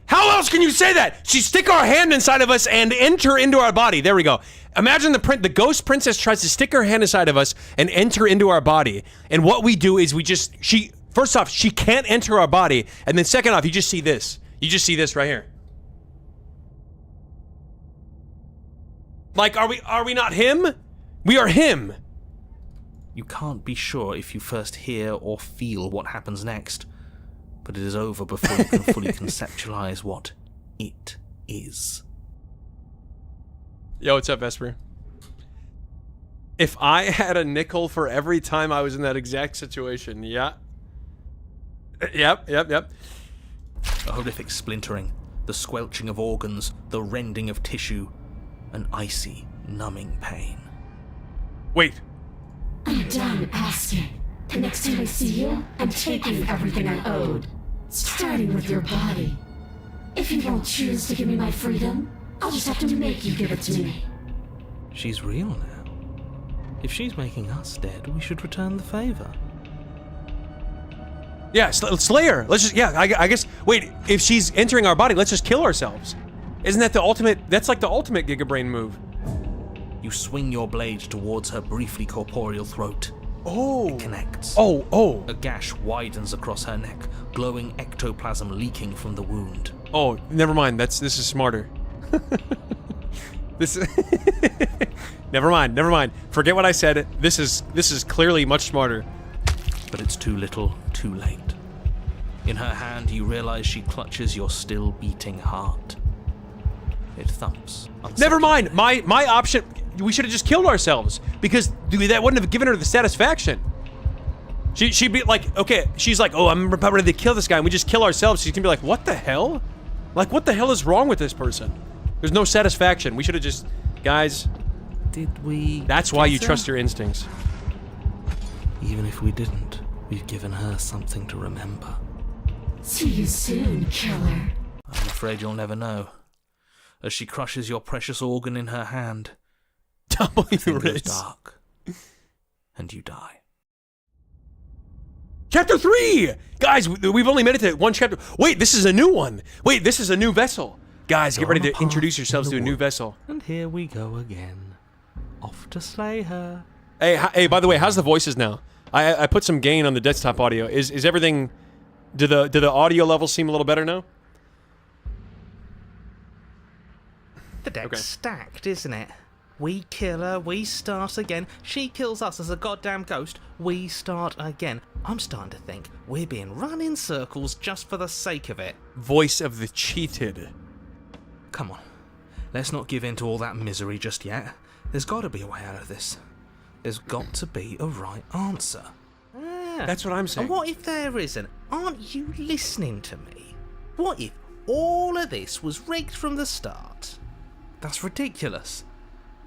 How else can you say that? She stick our hand inside of us and enter into our body. There we go. Imagine the ghost princess tries to stick her hand inside of us and enter into our body. And what we do is first off, she can't enter our body. And then second off, you just see this. You just see this right here. Like, are we not him? We are him. You can't be sure if you first hear or feel what happens next, but it is over before you can fully conceptualize what it is. Yo, what's up, Vesper? If I had a nickel for every time I was in that exact situation, yeah. Yep. A horrific splintering, the squelching of organs, the rending of tissue, an icy, numbing pain. Wait. I'm done asking. The next time I see you, I'm taking everything I owed. Starting with your body. If you won't choose to give me my freedom, I'll just have to make you give it to me. She's real now. If she's making us dead, we should return the favor. Yeah, slay her. Let's just, yeah, I guess, wait, if she's entering our body, let's just kill ourselves. Isn't that the ultimate, that's like the ultimate Gigabrain move. You swing your blade towards her briefly corporeal throat. Oh. It connects. Oh. A gash widens across her neck, glowing ectoplasm leaking from the wound. Oh, never mind, this is smarter. This is never mind. Forget what I said. This is clearly much smarter. But it's too little, too late. In her hand, you realize she clutches your still beating heart. It thumps. Never mind. My option. We should have just killed ourselves because that wouldn't have given her the satisfaction. She'd be like, okay. She's like, oh, I'm about ready to kill this guy, and we just kill ourselves. She's gonna be like, what the hell? Like, what the hell is wrong with this person? There's no satisfaction. We should have just, guys. Did we? That's why you trust your instincts. Even if we didn't, we've given her something to remember. See you soon, killer. I'm afraid you'll never know. As she crushes your precious organ in her hand, everything goes dark, and you die. Chapter 3! Guys, we've only made it to one chapter. Wait, this is a new one. Wait, this is a new vessel. Guys, get ready to introduce yourselves to a new vessel. And here we go again. Off to slay her. Hey, by the way, how's the voices now? I put some gain on the desktop audio. Is everything... Do the audio levels seem a little better now? The deck's stacked, isn't it? We kill her, we start again. She kills us as a goddamn ghost, we start again. I'm starting to think we're being run in circles just for the sake of it. Voice of the cheated. Come on, let's not give in to all that misery just yet. There's got to be a way out of this. There's got to be a right answer. That's what I'm saying. And what if there isn't? Aren't you listening to me? What if all of this was rigged from the start? That's ridiculous.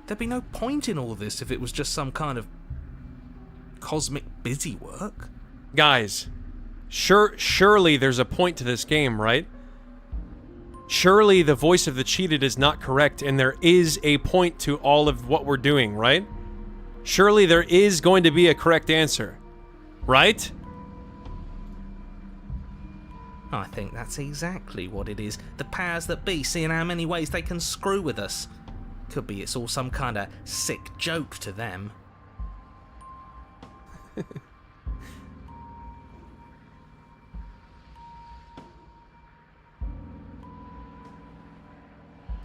There'd be no point in all this if it was just some kind of cosmic busy work. Guys, surely there's a point to this game, right? Surely the voice of the cheated is not correct, and there is a point to all of what we're doing, right? Surely there is going to be a correct answer, right? I think that's exactly what it is. The powers that be, seeing how many ways they can screw with us. Could be it's all some kind of sick joke to them.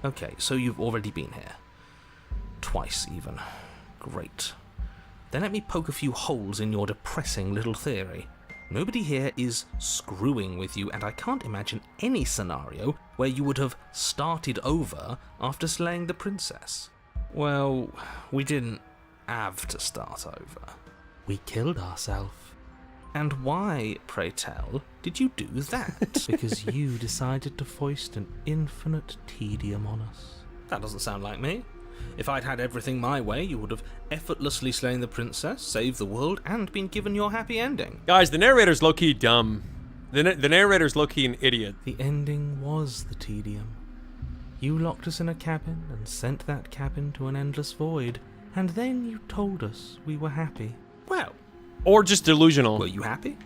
Okay, so you've already been here. Twice, even. Great. Then let me poke a few holes in your depressing little theory. Nobody here is screwing with you, and I can't imagine any scenario where you would have started over after slaying the princess. Well, we didn't have to start over. We killed ourselves. And why, pray tell, did you do that? Because you decided to foist an infinite tedium on us. That doesn't sound like me. If I'd had everything my way, you would have effortlessly slain the princess, saved the world, and been given your happy ending. Guys, the narrator's low-key dumb. The narrator's low-key an idiot. The ending was the tedium. You locked us in a cabin and sent that cabin to an endless void, and then you told us we were happy. Well, or just delusional. Were you happy?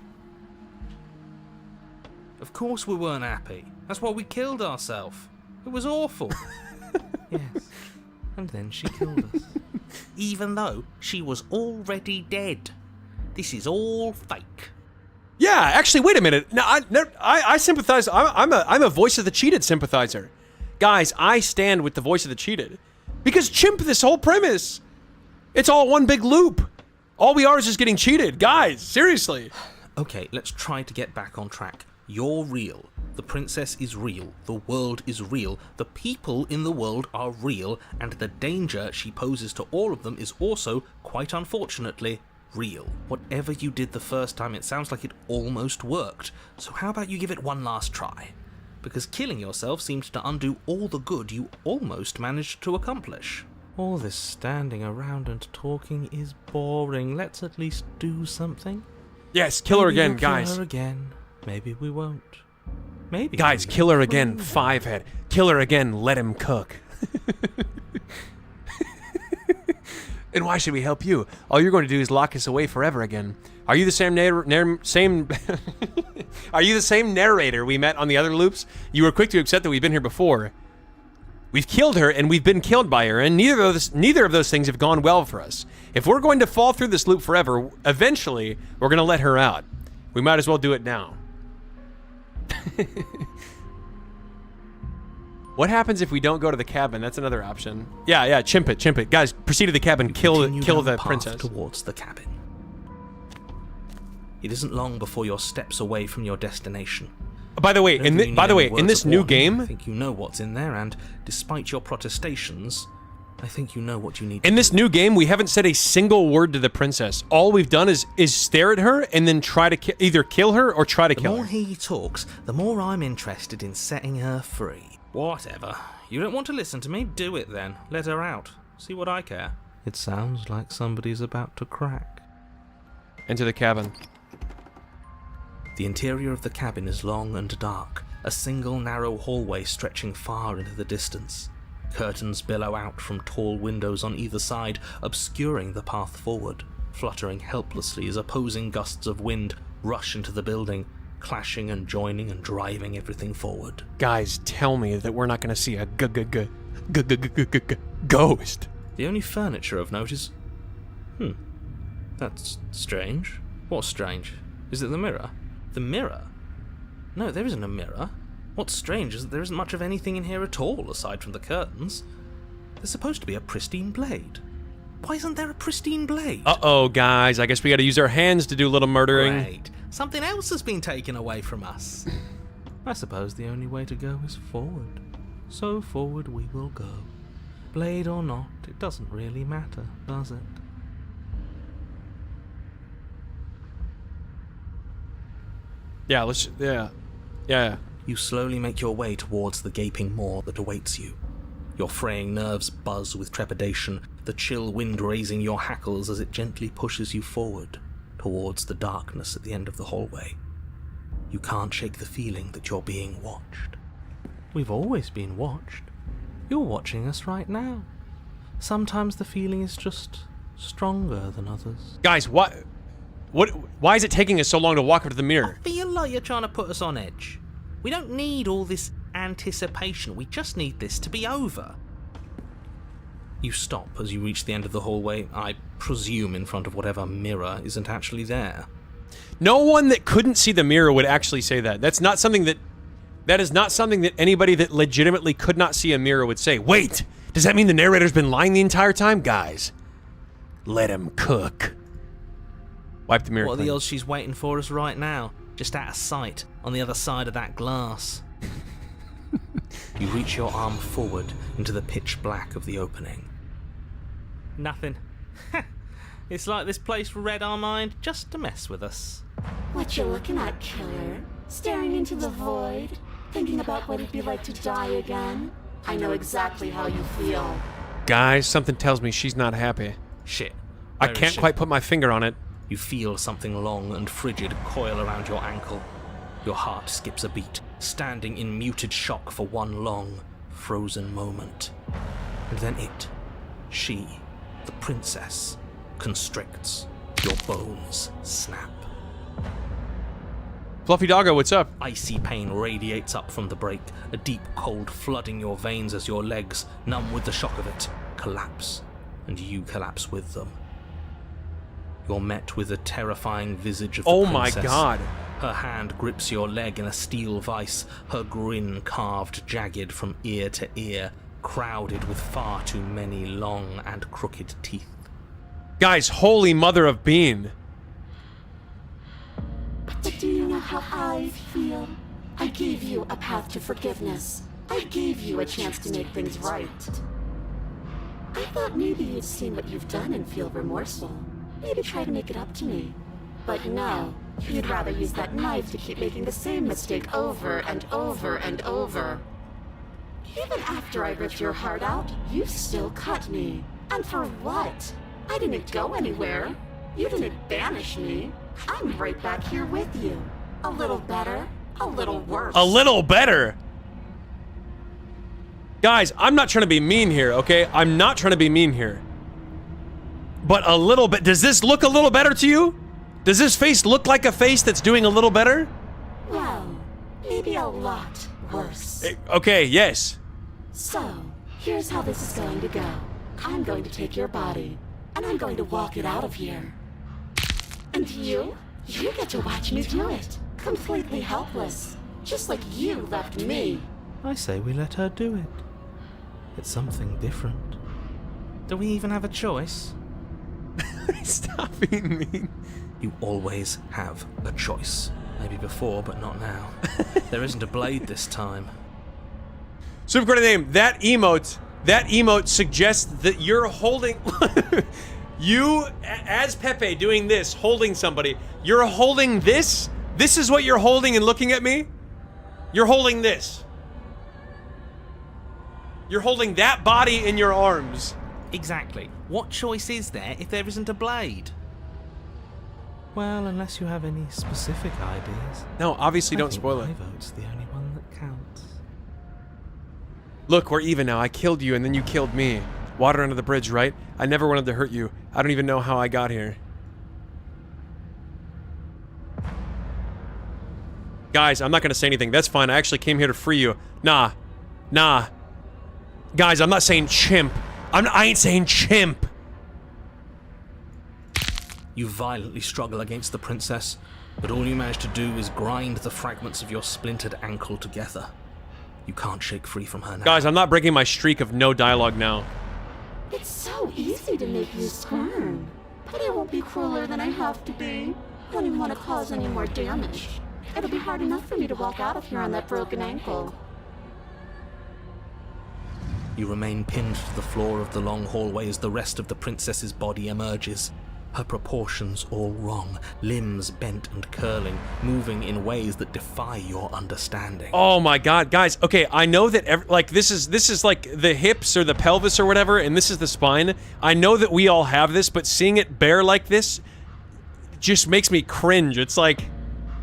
Of course we weren't happy. That's why we killed ourselves. It was awful. Yes. And then she killed us. Even though she was already dead. This is all fake. Yeah, actually, wait a minute. No, I sympathize. I'm a voice of the cheated sympathizer. Guys, I stand with the voice of the cheated. Because chimp this whole premise. It's all one big loop. All we are is just getting cheated. Guys, seriously. Okay, let's try to get back on track. You're real. The princess is real. The world is real. The people in the world are real. And the danger she poses to all of them is also, quite unfortunately, real. Whatever you did the first time, it sounds like it almost worked. So how about you give it one last try? Because killing yourself seemed to undo all the good you almost managed to accomplish. All this standing around and talking is boring. Let's at least do something. Yes, kill her again, Maybe guys. Kill her again. Maybe we won't. Maybe. Guys, kill her again, 5-head. Kill her again, let him cook. And why should we help you? All you're going to do is lock us away forever again. Are you the same Are you the same narrator we met on the other loops? You were quick to accept that we've been here before. We've killed her and we've been killed by her, and neither of those things have gone well for us. If we're going to fall through this loop forever, eventually we're going to let her out. We might as well do it now. What happens if we don't go to the cabin? That's another option. Yeah, chimp it. Guys, proceed to the cabin, kill the princess. Towards the cabin. It isn't long before you're steps away from your destination. By the way, in this new I game, think you know what's in there, and despite your protestations, I think you know what you need. in this new game, we haven't said a single word to the princess. All we've done is stare at her and then try to either kill her or try to kill her. The more he talks, the more I'm interested in setting her free. Whatever. You don't want to listen to me? Do it then. Let her out. See what I care. It sounds like somebody's about to crack. Into the cabin. The interior of the cabin is long and dark, a single narrow hallway stretching far into the distance. Curtains billow out from tall windows on either side, obscuring the path forward, fluttering helplessly as opposing gusts of wind rush into the building, clashing and joining and driving everything forward. Guys, tell me that we're not going to see a ghost. The only furniture of note is... That's strange. What's strange? Is it the mirror? The mirror? No, there isn't a mirror. What's strange is that there isn't much of anything in here at all, aside from the curtains. There's supposed to be a pristine blade. Why isn't there a pristine blade? Uh-oh, guys. I guess we got to use our hands to do a little murdering. Great. Something else has been taken away from us. I suppose the only way to go is forward. So forward we will go. Blade or not, it doesn't really matter, does it? Yeah, Yeah. You slowly make your way towards the gaping maw that awaits you. Your fraying nerves buzz with trepidation, the chill wind raising your hackles as it gently pushes you forward, towards the darkness at the end of the hallway. You can't shake the feeling that you're being watched. We've always been watched. You're watching us right now. Sometimes the feeling is just stronger than others. Guys, why is it taking us so long to walk up to the mirror? I feel like you're trying to put us on edge. We don't need all this anticipation. We just need this to be over. You stop as you reach the end of the hallway, I presume in front of whatever mirror isn't actually there. No one that couldn't see the mirror would actually say that. That is not something that anybody that legitimately could not see a mirror would say. Wait, does that mean the narrator's been lying the entire time? Guys, let him cook. Wipe the mirror What are clean. the odds she's waiting for us right now? Just out of sight, on the other side of that glass. You reach your arm forward into the pitch black of the opening. Nothing. It's like this place read our mind just to mess with us. What you looking at, killer? Staring into the void? Thinking about what it'd be like to die again? I know exactly how you feel. Guys, something tells me she's not happy. Shit. I Where is can't she? quite put my finger on it. You feel something long and frigid coil around your ankle. Your heart skips a beat, standing in muted shock for one long, frozen moment. And then she, the princess, constricts. Your bones snap. Fluffy Doggo, what's up? Icy pain radiates up from the break, a deep cold flooding your veins as your legs, numb with the shock of it, collapse, and you collapse with them. You're met with a terrifying visage of the princess. Oh my god. Her hand grips your leg in a steel vice, her grin carved jagged from ear to ear, crowded with far too many long and crooked teeth. Guys, holy mother of bean. But do you know how I feel? I gave you a path to forgiveness. I gave you a chance to make things right. I thought maybe you'd seen what you've done and feel remorseful. Maybe try to make it up to me. But no, you'd rather use that knife to keep making the same mistake over and over and over. Even after I ripped your heart out, you still cut me. And for what? I didn't go anywhere. You didn't banish me. I'm right back here with you. A little better, a little worse. A little better. Guys, I'm not trying to be mean here, okay? I'm not trying to be mean here. But a little bit. Does this look a little better to you? Does this face look like a face that's doing a little better? Well, maybe a lot worse. Okay, yes. So, here's how this is going to go. I'm going to take your body, and I'm going to walk it out of here. And you get to watch me do it. Completely helpless. Just like you left me. I say we let her do it. It's something different. Do we even have a choice? Stop being mean. You always have a choice. Maybe before, but not now. There isn't a blade this time. Super credit name. That emote suggests that you're holding... You, as Pepe, doing this, holding somebody. You're holding this? This is what you're holding and looking at me? You're holding this. You're holding that body in your arms. Exactly. What choice is there if there isn't a blade? Well, unless you have any specific ideas. No, obviously don't I think spoil it. my vote's the only one that counts. Look, we're even now. I killed you and then you killed me. Water under the bridge, right? I never wanted to hurt you. I don't even know how I got here. Guys, I'm not gonna say anything. That's fine. I actually came here to free you. Nah. Nah. Guys, I'm not saying chimp. I ain't saying chimp. You violently struggle against the princess, but all you manage to do is grind the fragments of your splintered ankle together. You can't shake free from her now. Guys, I'm not breaking my streak of no dialogue now. It's so easy to make you squirm, but I won't be crueler than I have to be. I don't even want to cause any more damage. It'll be hard enough for me to walk out of here on that broken ankle. You remain pinned to the floor of the long hallway as the rest of the princess's body emerges. Her proportions all wrong, limbs bent and curling, moving in ways that defy your understanding. Oh my god, guys, okay, I know that, like, this is like the hips or the pelvis or whatever, and this is the spine. I know that we all have this, but seeing it bare like this just makes me cringe. It's like,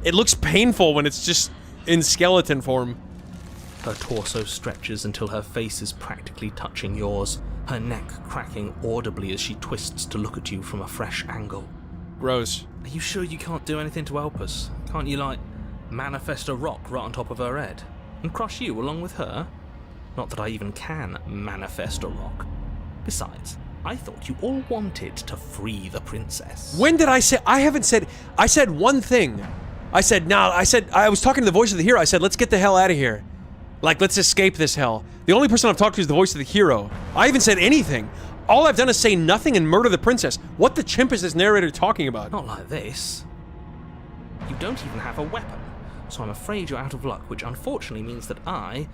it looks painful when it's just in skeleton form. Her torso stretches until her face is practically touching yours, her neck cracking audibly as she twists to look at you from a fresh angle. Gross. Are you sure you can't do anything to help us? Can't you, like, manifest a rock right on top of her head? And crush you along with her? Not that I even can manifest a rock. Besides, I thought you all wanted to free the princess. When did I say? I haven't said. I said one thing. I said, I was talking to the voice of the hero. I said, let's get the hell out of here. Like, let's escape this hell. The only person I've talked to is the voice of the hero. I haven't said anything. All I've done is say nothing and murder the princess. What the chimp is this narrator talking about? Not like this. You don't even have a weapon, so I'm afraid you're out of luck, which unfortunately means that I,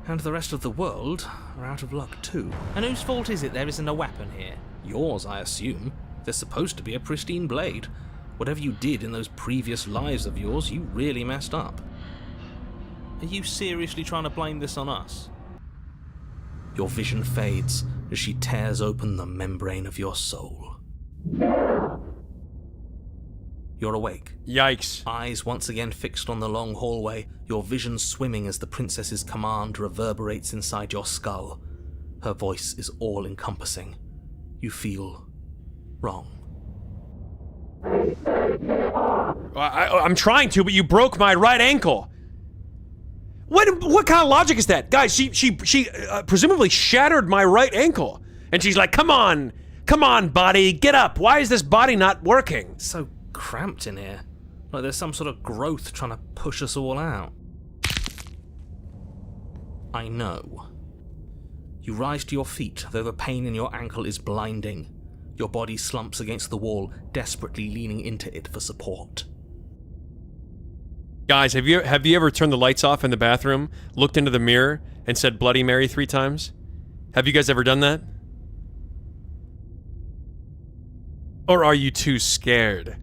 and the rest of the world, are out of luck too. And whose fault is it there isn't a weapon here? Yours, I assume. There's supposed to be a pristine blade. Whatever you did in those previous lives of yours, you really messed up. Are you seriously trying to blame this on us? Your vision fades as she tears open the membrane of your soul. You're awake. Yikes. Eyes once again fixed on the long hallway, your vision swimming as the princess's command reverberates inside your skull. Her voice is all-encompassing. You feel wrong. I'm trying to, but you broke my right ankle. What kind of logic is that? Guys, she presumably shattered my right ankle. And she's like, come on, body, get up. Why is this body not working? It's so cramped in here. Like there's some sort of growth trying to push us all out. I know. You rise to your feet, though the pain in your ankle is blinding. Your body slumps against the wall, desperately leaning into it for support. Guys, have you ever turned the lights off in the bathroom, looked into the mirror, and said Bloody Mary 3 times? Have you guys ever done that? Or are you too scared?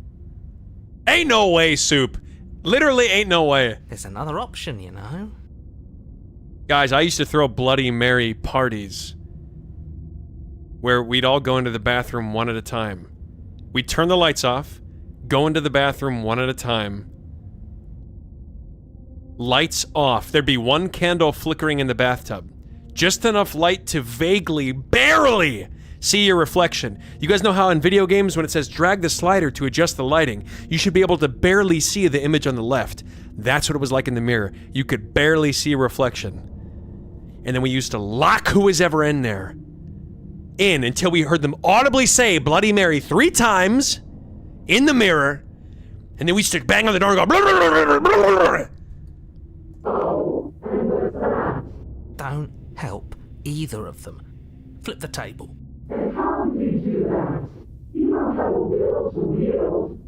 Ain't no way, Soup. Literally ain't no way. There's another option, you know. Guys, I used to throw Bloody Mary parties where we'd all go into the bathroom one at a time. We'd turn the lights off, go into the bathroom one at a time. Lights off. There'd be one candle flickering in the bathtub. Just enough light to vaguely, barely see your reflection. You guys know how in video games when it says drag the slider to adjust the lighting, you should be able to barely see the image on the left. That's what it was like in the mirror. You could barely see a reflection. And then we used to lock who was ever in there in until we heard them audibly say Bloody Mary 3 times in the mirror, and then we used to bang on the door and go blah, blah, blah, blah, blah, blah. Don't help either of them. Flip the table. And how do you do that? You don't have a will to will.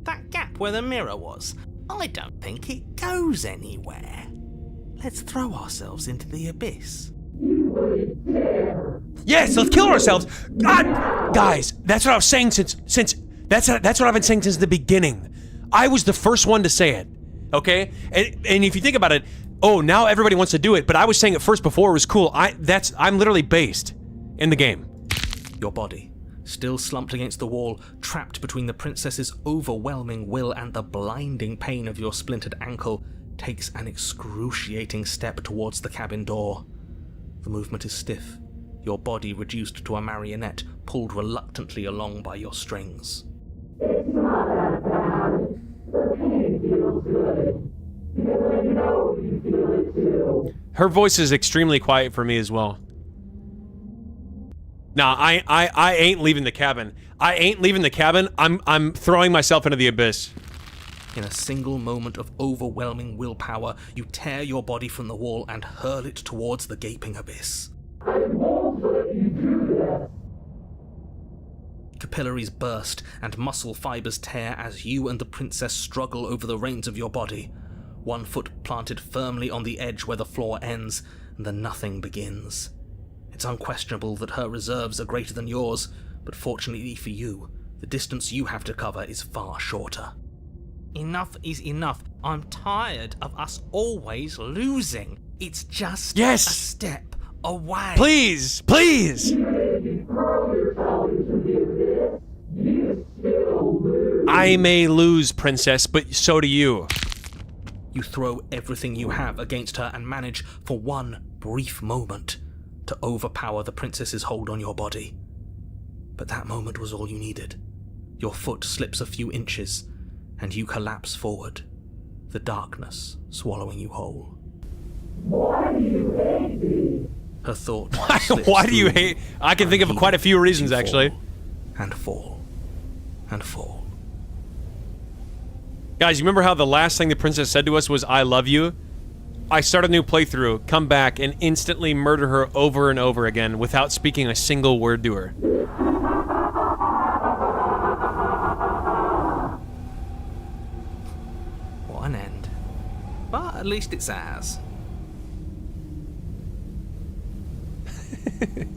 That gap where the mirror was, I don't think it goes anywhere. Let's throw ourselves into the abyss. Yes, let's kill ourselves. God, guys, that's what I was saying since that's what I've been saying since the beginning. I was the first one to say it. Okay, and if you think about it, oh, now everybody wants to do it, but I was saying it first before it was cool. I'm literally based in the game. Your body, still slumped against the wall, trapped between the princess's overwhelming will and the blinding pain of your splintered ankle, takes an excruciating step towards the cabin door. The movement is stiff, your body reduced to a marionette, pulled reluctantly along by your strings. It's not that bad. The pain feels good. Because I know you feel it too. Her voice is extremely quiet for me as well. Nah, I ain't leaving the cabin. I ain't leaving the cabin. I'm throwing myself into the abyss. In a single moment of overwhelming willpower, you tear your body from the wall and hurl it towards the gaping abyss. I won't let you do this. Capillaries burst and muscle fibers tear as you and the princess struggle over the reins of your body. One foot planted firmly on the edge where the floor ends, and the nothing begins. It's unquestionable that her reserves are greater than yours, but fortunately for you, the distance you have to cover is far shorter. Enough is enough. I'm tired of us always losing. It's just a step away. Please, please. Even if you throw yourself into the abyss, you still lose. I may lose, princess, but so do you. You throw everything you have against her and manage, for one brief moment, to overpower the princess's hold on your body. But that moment was all you needed. Your foot slips a few inches, and you collapse forward, the darkness swallowing you whole. Why do you hate me? Her thought. Why do you hate? I can think of quite a few reasons, actually. And fall. And fall. Guys, you remember how the last thing the princess said to us was, I love you? I start a new playthrough, come back, and instantly murder her over and over again without speaking a single word to her. What an end. But at least it's ours.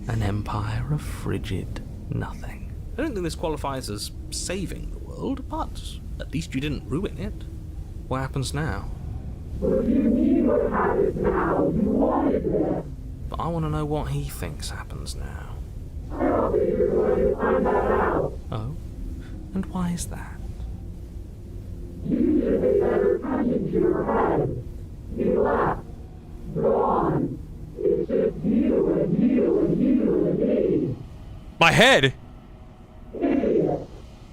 An empire of frigid nothing. I don't think this qualifies as saving the world, but at least you didn't ruin it. What happens now? What do you mean what happens now? You wanted this. But I want to know what he thinks happens now. I don't think you're going to find that out. Oh? And why is that? You should pay better attention to your head. You left. Go on. It's just you and you and you and me. My head? Idiot.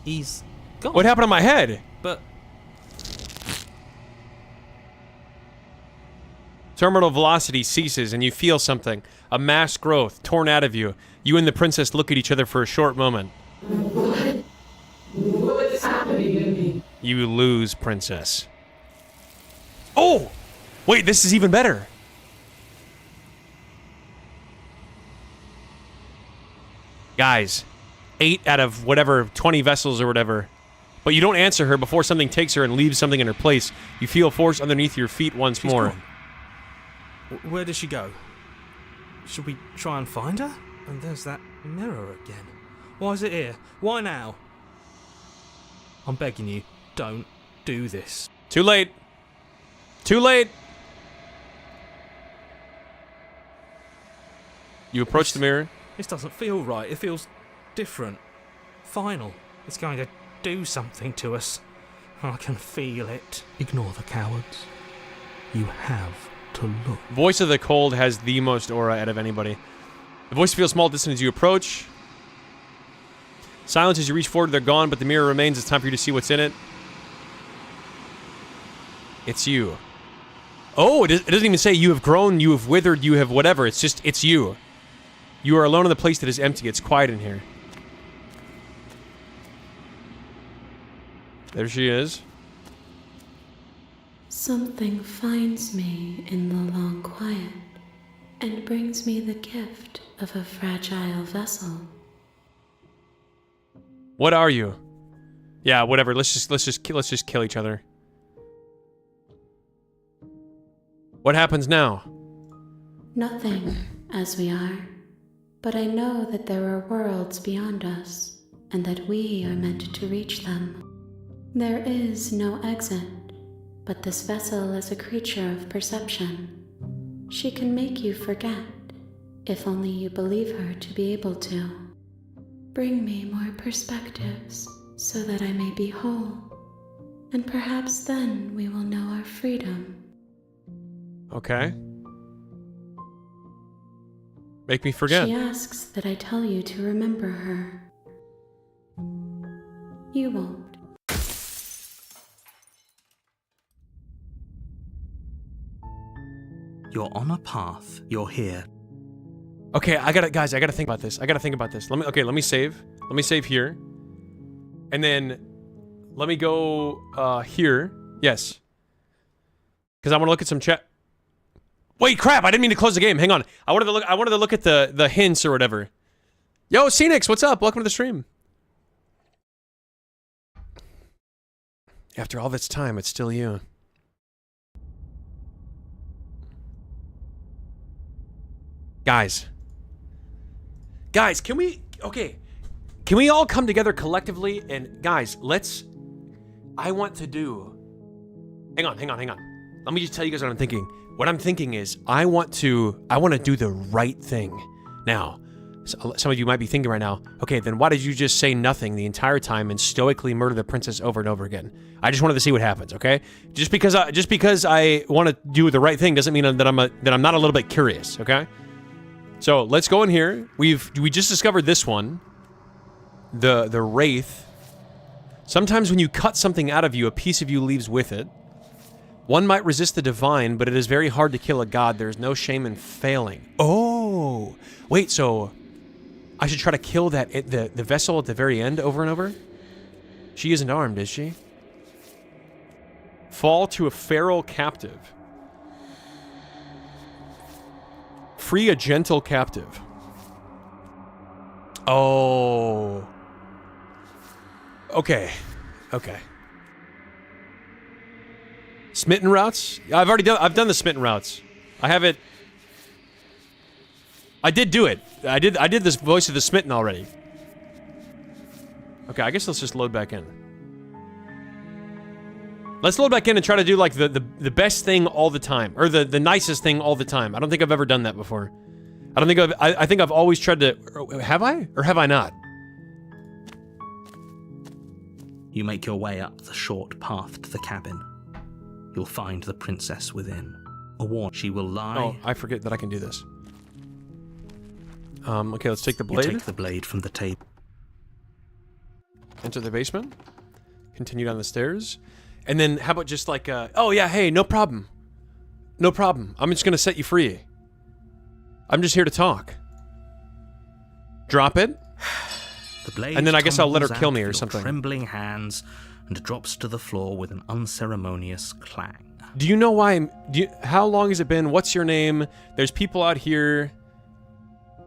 He's gone. What happened to my head? But Terminal velocity ceases and you feel something. A mass growth torn out of you. You and the princess look at each other for a short moment. What's happening to me? You lose, princess. Oh! Wait, this is even better. Guys, 8 out of whatever, 20 vessels or whatever. But you don't answer her before something takes her and leaves something in her place. You feel force underneath your feet once more. gone. Where did she go? Should we try and find her? And there's that mirror again. Why is it here? Why now? I'm begging you, don't do this. Too late. Too late. You approach the mirror. This doesn't feel right. It feels different. Final. It's going to do something to us. I can feel it. Ignore the cowards. You have to look. Voice of the Cold has the most aura out of anybody. The voice feels small distance as you approach. Silence as you reach forward, they're gone, but the mirror remains. It's time for you to see what's in it. It's you. Oh, it doesn't even say you have grown, you have withered, you have whatever. It's just, it's you. You are alone in the place that is empty. It's quiet in here. There she is. Something finds me in the long quiet and brings me the gift of a fragile vessel. What are you? Yeah, whatever. Let's just kill each other. What happens now? Nothing, as we are. But I know that there are worlds beyond us, and that we are meant to reach them. There is no exit, but this vessel is a creature of perception. She can make you forget, if only you believe her to be able to. Bring me more perspectives, so that I may be whole, and perhaps then we will know our freedom. Okay. Make me forget. She asks that I tell you to remember her. You won't. You're on a path. You're here. Okay, guys, I gotta think about this. Let me save. Let me save here. And then let me go here. Yes. Because I want to look at some chat. Wait, crap! I didn't mean to close the game. Hang on. I wanted to look at the hints or whatever. Yo, Scenix, what's up? Welcome to the stream. After all this time, it's still you. Guys, can we all come together collectively and guys, I want to do, hang on. Let me just tell you guys what I'm thinking. What I'm thinking is I want to do the right thing. Now, some of you might be thinking right now, okay, then why did you just say nothing the entire time and stoically murder the princess over and over again? I just wanted to see what happens, okay? Just because I want to do the right thing doesn't mean that I'm not a little bit curious, okay? So let's go in here. We just discovered this one, the wraith. Sometimes when you cut something out of you, a piece of you leaves with it. One might resist the divine, but it is very hard to kill a god. There is no shame in failing. Oh, wait. So I should try to kill the vessel at the very end over and over. She isn't armed, is she? Fall to a feral captive. Free a gentle captive. Oh. Okay. Smitten routes? I've done the smitten routes. I have it. I did do it. I did this voice of the smitten already. Okay, I guess let's just load back in. Let's load back in and try to do like the best thing all the time, or the nicest thing all the time. I don't think I've ever done that before. I think I've always tried to. Have I or have I not? You make your way up the short path to the cabin. You'll find the princess within. A warning, she will lie. Oh, I forget that I can do this. Okay, let's take the blade. You take the blade from the table. Enter the basement. Continue down the stairs. And then how about just like, oh yeah, hey, no problem. No problem. I'm just gonna set you free. I'm just here to talk. Drop it. The blade and then I guess I'll let her tumbles kill out me of or your something. Trembling hands and drops to the floor with an unceremonious clang. Do you know why? How long has it been? What's your name? There's people out here.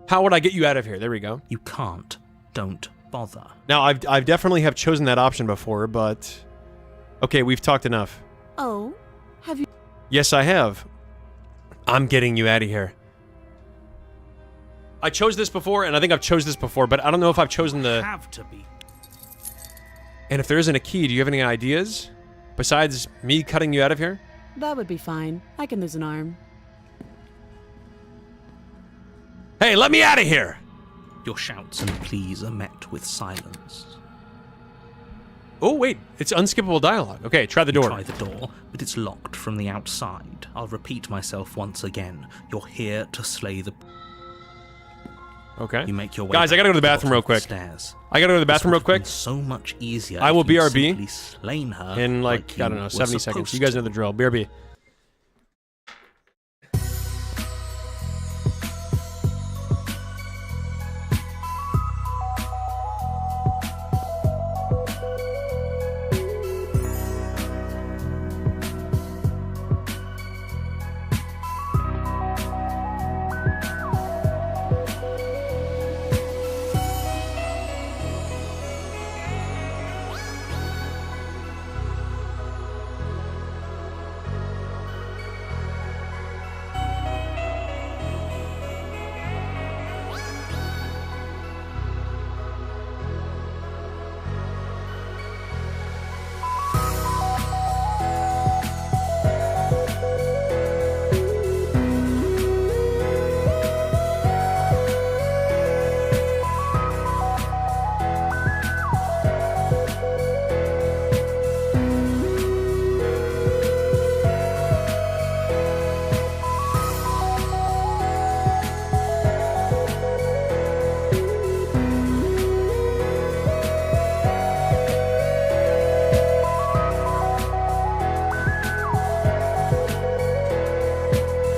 How would I get you out of here? There we go. You can't. Don't bother. Now, I've definitely have chosen that option before, but... Okay, we've talked enough. Oh, have you... Yes, I have. I'm getting you out of here. I chose this before, and I think I've chose this before, but I don't know if I've chosen the... Have to be. And if there isn't a key, do you have any ideas? Besides me cutting you out of here? That would be fine. I can lose an arm. Hey, let me out of here! Your shouts and pleas are met with silence. Oh, wait. It's unskippable dialogue. Okay, try the door. Try the door, but it's locked from the outside. I'll repeat myself once again. You're here to slay the... Okay. You make your way. Guys, I gotta go to the bathroom real quick. Stairs. I gotta go to the bathroom real quick. So much easier. I will if you'd BRB simply slain her in like I don't know, 70 seconds. You guys know the drill. BRB.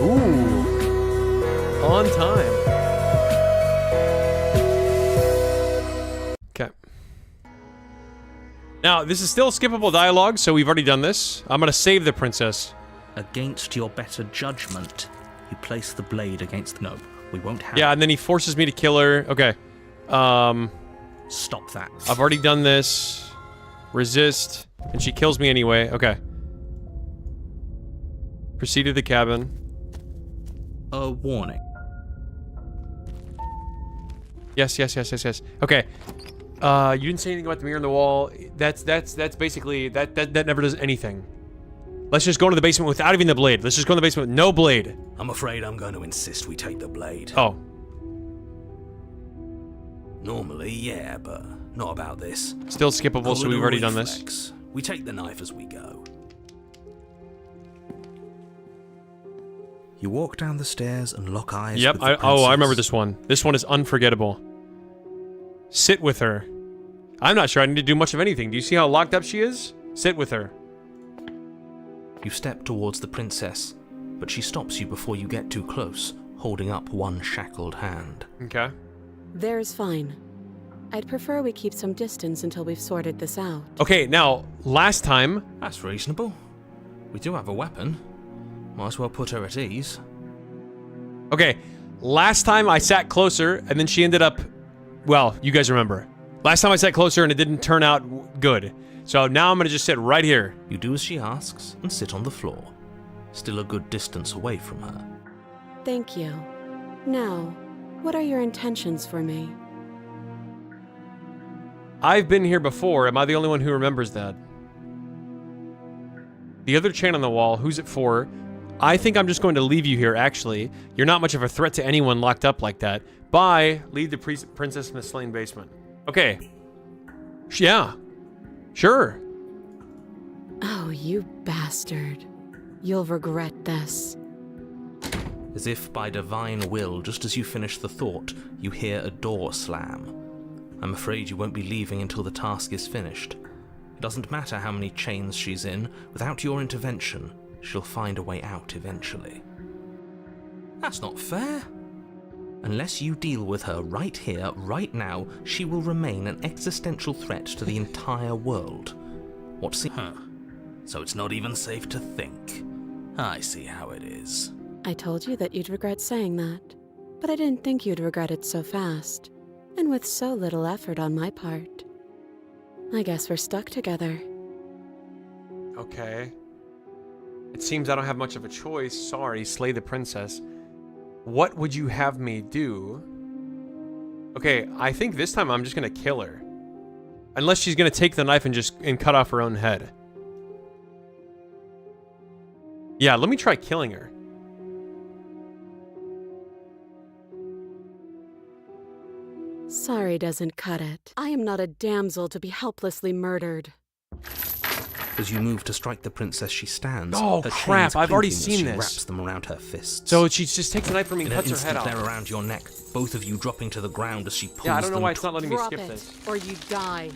Ooh. On time. Okay. Now, this is still skippable dialogue, so we've already done this. I'm gonna save the princess. Against your better judgment, you place the blade against... No, we won't have... Yeah, and then he forces me to kill her. Okay. Stop that. I've already done this. Resist. And she kills me anyway. Okay. Proceed to the cabin. A warning. Yes. Okay. You didn't say anything about the mirror on the wall. That's basically that never does anything. Let's just go into the basement without even the blade. Let's just go in the basement with no blade. I'm afraid I'm going to insist we take the blade. Oh. Normally, yeah, but not about this. Still skippable, so we've already done this. Reflex. We take the knife as we go. You walk down the stairs and lock eyes Yep. with the I remember princess. this one. This one is unforgettable. Sit with her. I'm not sure I need to do much of anything. Do you see how locked up she is? Sit with her. You step towards the princess, but she stops you before you get too close, holding up one shackled hand. Okay. There's fine. I'd prefer we keep some distance until we've sorted this out. Okay, now, last time... That's reasonable. We do have a weapon. Might as well put her at ease. Okay, last time I sat closer, and then she ended up... Well, you guys remember. Last time I sat closer, and it didn't turn out good. So now I'm gonna just sit right here. You do as she asks, and sit on the floor. Still a good distance away from her. Thank you. Now, what are your intentions for me? I've been here before. Am I the only one who remembers that? The other chain on the wall, who's it for? I think I'm just going to leave you here, actually. You're not much of a threat to anyone locked up like that. Bye. Leave the princess in the slain basement. Okay. Yeah. Sure. Oh, you bastard. You'll regret this. As if by divine will, just as you finish the thought, you hear a door slam. I'm afraid you won't be leaving until the task is finished. It doesn't matter how many chains she's in, without your intervention, she'll find a way out eventually. That's not fair. Unless you deal with her right here, right now, she will remain an existential threat to the entire world. So it's not even safe to think. I see how it is. I told you that you'd regret saying that, but I didn't think you'd regret it so fast, and with so little effort on my part. I guess we're stuck together. Okay. It seems I don't have much of a choice. Sorry, slay the princess. What would you have me do? Okay, I think this time I'm just gonna kill her. Unless she's gonna take the knife and cut off her own head. Yeah, let me try killing her. Sorry doesn't cut it. I am not a damsel to be helplessly murdered. As you move to strike the princess, she stands. Oh, her crap, chains I've already clinking as seen she this. wraps them around her fists. So she just takes the knife from me In and an cuts her head instant, off. they're around your neck, both of you dropping to the ground as she pulls them. Yeah, I don't know why it's not letting me Drop skip it, this. or you die.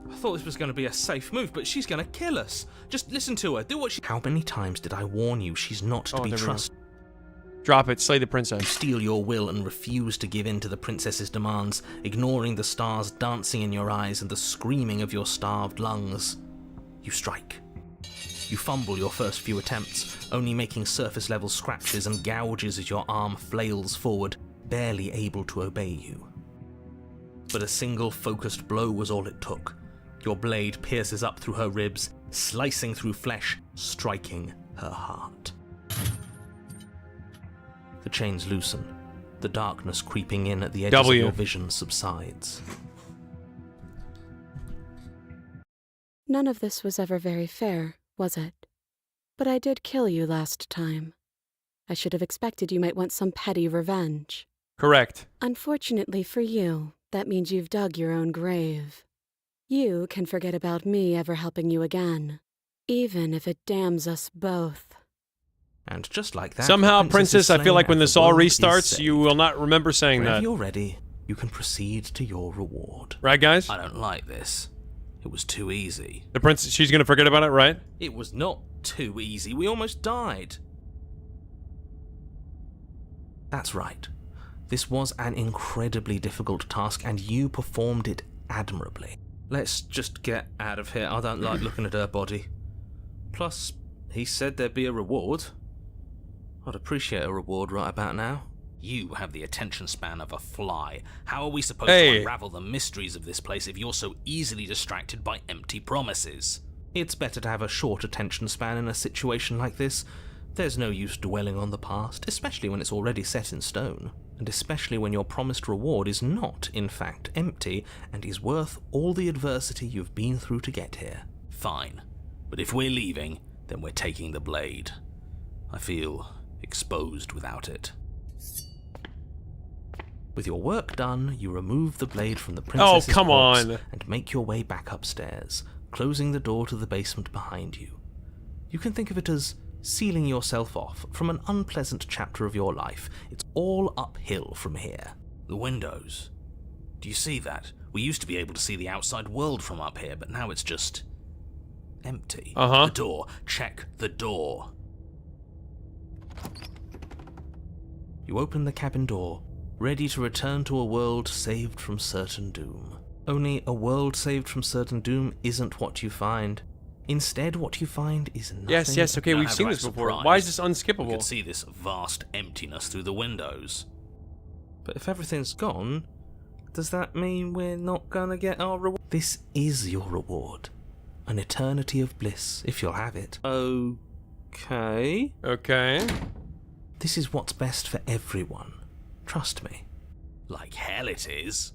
I thought this was going to be a safe move, but she's going to kill us. Just listen to her. Do what she... How many times did I warn you she's not to be there we go. trusted? Drop it, slay the You princess. steal your will and refuse to give in to the princess's demands, ignoring the stars dancing in your eyes and the screaming of your starved lungs. You strike. You fumble your first few attempts, only making surface-level scratches and gouges as your arm flails forward, barely able to obey you. But a single focused blow was all it took. Your blade pierces up through her ribs, slicing through flesh, striking her heart. The chains loosen. The darkness creeping in at the edges of your vision subsides. None of this was ever very fair, was it? But I did kill you last time. I should have expected you might want some petty revenge. Correct. Unfortunately for you, that means you've dug your own grave. You can forget about me ever helping you again, even if it damns us both. And just like that, Somehow, the princess is Princess, I feel slain like when and this the all world is restarts, saved. you will not remember saying Whenever that. you're ready, you can proceed to your reward. Right, guys? I don't like this. It was too easy. The princess, she's gonna forget about it, right? It was not too easy. We almost died. That's right. This was an incredibly difficult task, and you performed it admirably. Let's just get out of here. I don't like looking at her body. Plus, he said there'd be a reward. I'd appreciate a reward right about now. You have the attention span of a fly. How are we supposed to unravel the mysteries of this place if you're so easily distracted by empty promises? It's better to have a short attention span in a situation like this. There's no use dwelling on the past, especially when it's already set in stone, and especially when your promised reward is not, in fact, empty, and is worth all the adversity you've been through to get here. Fine. But if we're leaving, then we're taking the blade. I feel exposed without it. With your work done, you remove the blade from the princess's corpse and make your way back upstairs, closing the door to the basement behind you. You can think of it as sealing yourself off from an unpleasant chapter of your life. It's all uphill from here. The windows. Do you see that? We used to be able to see the outside world from up here, but now it's just empty. The door. Check the door. You open the cabin door, ready to return to a world saved from certain doom. Only a world saved from certain doom isn't what you find. Instead, what you find is nothing. Yes, okay, we've seen this before. Why is this unskippable? We could see this vast emptiness through the windows. But if everything's gone, does that mean we're not gonna get our reward? This is your reward. An eternity of bliss, if you'll have it. Okay. This is what's best for everyone. Trust me. Like hell it is.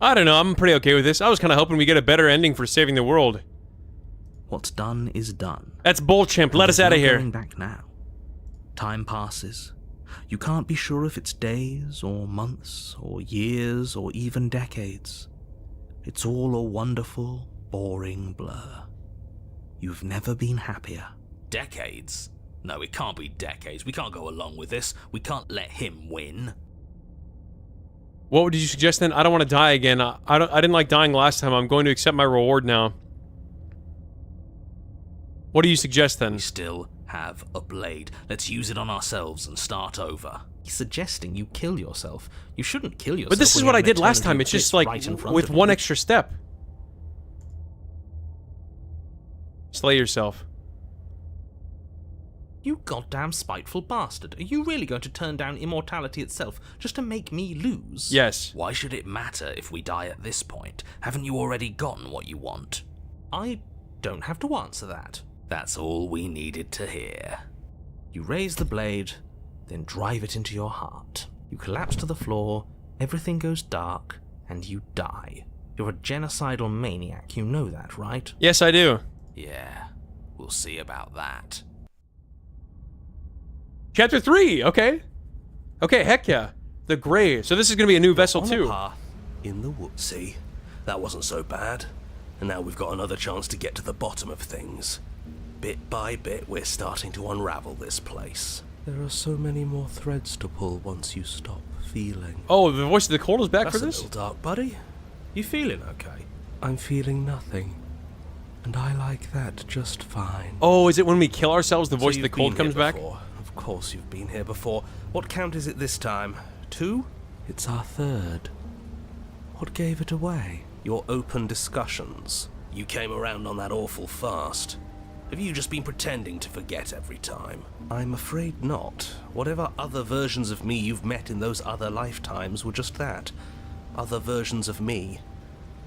I don't know, I'm pretty okay with this. I was kind of hoping we get a better ending for saving the world. What's done is done. That's bullchimp. Let us out of here. Going back now. Time passes. You can't be sure if it's days or months or years or even decades. It's all a wonderful, boring blur. You've never been happier. Decades? No, it can't be decades. We can't go along with this. We can't let him win. What would you suggest then? I don't want to die again. I didn't like dying last time. I'm going to accept my reward now. What do you suggest then? We still have a blade. Let's use it on ourselves and start over. He's suggesting you kill yourself. You shouldn't kill yourself. But this is what I did last time. It's just like with one extra step. Slay yourself. You goddamn spiteful bastard. Are you really going to turn down immortality itself just to make me lose? Yes. Why should it matter if we die at this point? Haven't you already gotten what you want? I don't have to answer that. That's all we needed to hear. You raise the blade, then drive it into your heart. You collapse to the floor, everything goes dark, and you die. You're a genocidal maniac, you know that, right? Yes, I do. Yeah, we'll see about that. Chapter 3, okay. Okay, heck yeah. The Grave. So this is going to be a new vessel too. In the woods. See, that wasn't so bad. And now we've got another chance to get to the bottom of things. Bit by bit, we're starting to unravel this place. There are so many more threads to pull once you stop feeling. Oh, the voice of the cold is back for this? That's a little dark, buddy. You feeling okay? I'm feeling nothing. And I like that just fine. Oh, is it when we kill ourselves, the voice of the cold comes back? Of course you've been here before. What count is it this time? 2? It's our 3rd. What gave it away? Your open discussions. You came around on that awful fast. Have you just been pretending to forget every time? I'm afraid not. Whatever other versions of me you've met in those other lifetimes were just that. Other versions of me.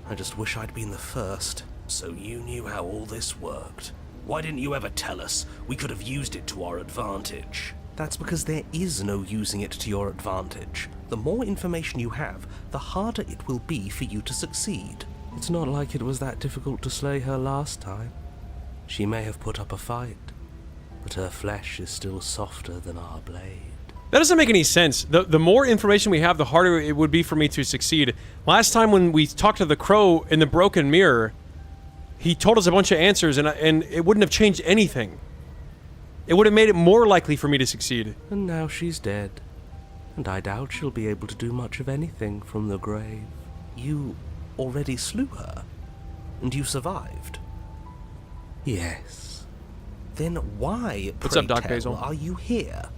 I just wish I'd been the first. So you knew how all this worked. Why didn't you ever tell us? We could have used it to our advantage. That's because there is no using it to your advantage. The more information you have, the harder it will be for you to succeed. It's not like it was that difficult to slay her last time. She may have put up a fight, but her flesh is still softer than our blade. That doesn't make any sense. The more information we have, the harder it would be for me to succeed. Last time when we talked to the crow in the broken mirror, he told us a bunch of answers, and it wouldn't have changed anything. It would have made it more likely for me to succeed. And now she's dead. And I doubt she'll be able to do much of anything from the grave. You already slew her. And you survived. Yes. Then why, What's up, Doc pray tell, Basil? are you here?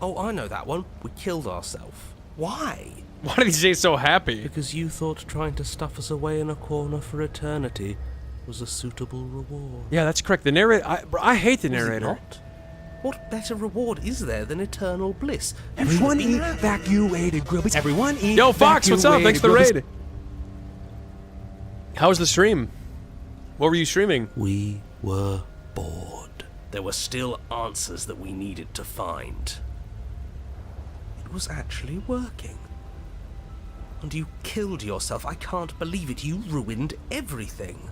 Oh, I know that one. We killed ourselves. Why? Why did he say so happy? Because you thought trying to stuff us away in a corner for eternity was a suitable reward. Yeah, that's correct. The narrator... I hate the narrator. Was it not? What better reward is there than eternal bliss? Everyone eat evacuated grubbies. Everyone eat Yo, Fox, what's up? Thanks for the grubbies. raid. How was the stream? What were you streaming? We were bored. There were still answers that we needed to find. It was actually working. And you killed yourself. I can't believe it. You ruined everything.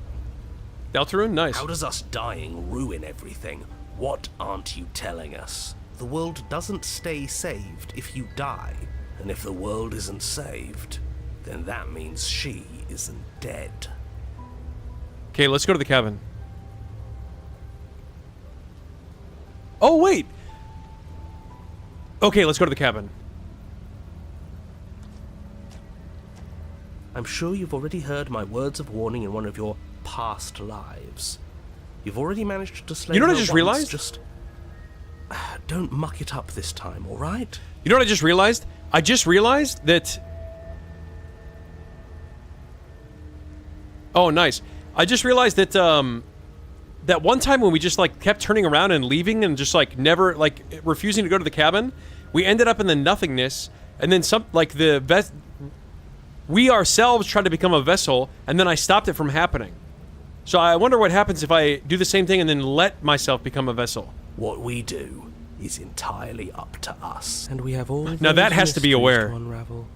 Deltarune? Nice. How does us dying ruin everything? What aren't you telling us? The world doesn't stay saved if you die. And if the world isn't saved, then that means she isn't dead. Okay, let's go to the cabin. Oh, wait! Okay, let's go to the cabin. I'm sure you've already heard my words of warning in one of your past lives. You've already managed to slay You know what I her just once, realized? Just don't muck it up this time, all right? You know what I just realized? I just realized that... Oh, nice. I just realized that, that one time when we just, like, kept turning around and leaving and just, like, never, like, refusing to go to the cabin, we ended up in the nothingness, and then some, like, we ourselves tried to become a vessel, and then I stopped it from happening. So I wonder what happens if I do the same thing and then let myself become a vessel. What we do is entirely up to us. And we have all Now that has to be aware. to unravel.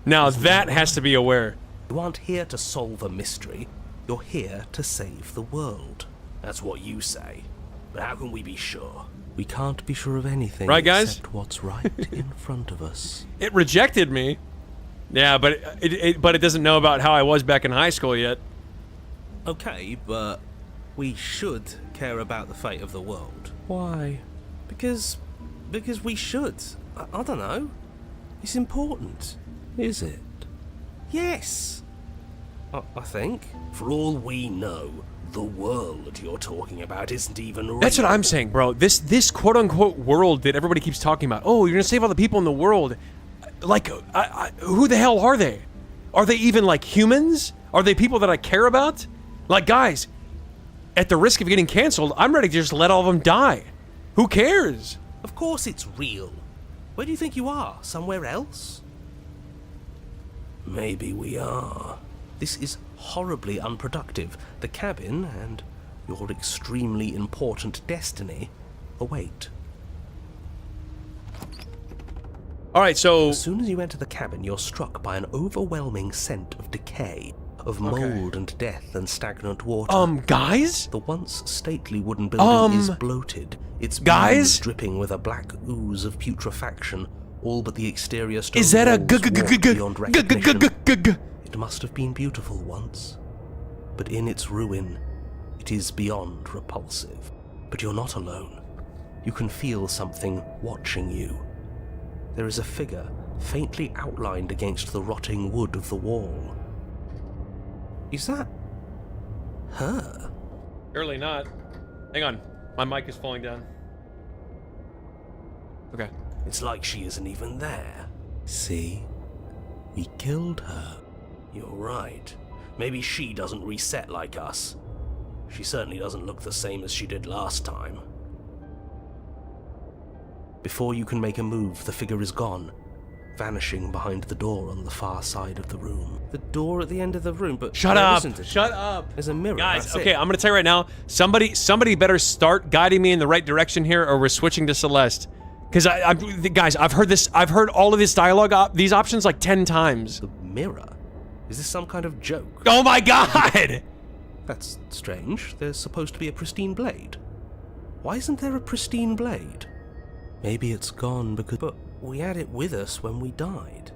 Now that has to be aware. You aren't here to solve a mystery. You're here to save the world. That's what you say. But how can we be sure? We can't be sure of anything, right, guys? Except what's right in front of us. It rejected me. Yeah, but it doesn't know about how I was back in high school yet. Okay, but we should care about the fate of the world. Why? Because we should. I don't know. It's important. Is it? Yes. I think. For all we know, the world you're talking about isn't even real. That's what I'm saying, bro. This quote-unquote world that everybody keeps talking about. Oh, you're gonna save all the people in the world. Like, who the hell are they? Are they even, like, humans? Are they people that I care about? Like, guys, at the risk of getting canceled, I'm ready to just let all of them die. Who cares? Of course it's real. Where do you think you are? Somewhere else? Maybe we are. This is horribly unproductive. The cabin and your extremely important destiny await. Alright, so... As soon as you enter the cabin, you're struck by an overwhelming scent of decay, of mold and death and stagnant water. Guys? The once stately wooden building is bloated. Its beams dripping with a black ooze of putrefaction, all but the exterior stone is that a beyond recognition. It must have been beautiful once, but in its ruin, it is beyond repulsive. But you're not alone. You can feel something watching you. There is a figure faintly outlined against the rotting wood of the wall. Is that her? Surely not. Hang on. My mic is falling down. Okay. It's like she isn't even there. See? We killed her. You're right. Maybe she doesn't reset like us. She certainly doesn't look the same as she did last time. Before you can make a move, the figure is gone, vanishing behind the door on the far side of the room. The door at the end of the room, but Shut up! Shut up! There's a mirror. Guys, okay, I'm gonna tell you right now, somebody better start guiding me in the right direction here, or we're switching to Celeste. Because guys, I've heard all of this dialogue, these options like 10 times. The mirror? Is this some kind of joke? Oh my god! That's strange. There's supposed to be a pristine blade. Why isn't there a pristine blade? Maybe it's gone because... But we had it with us when we died.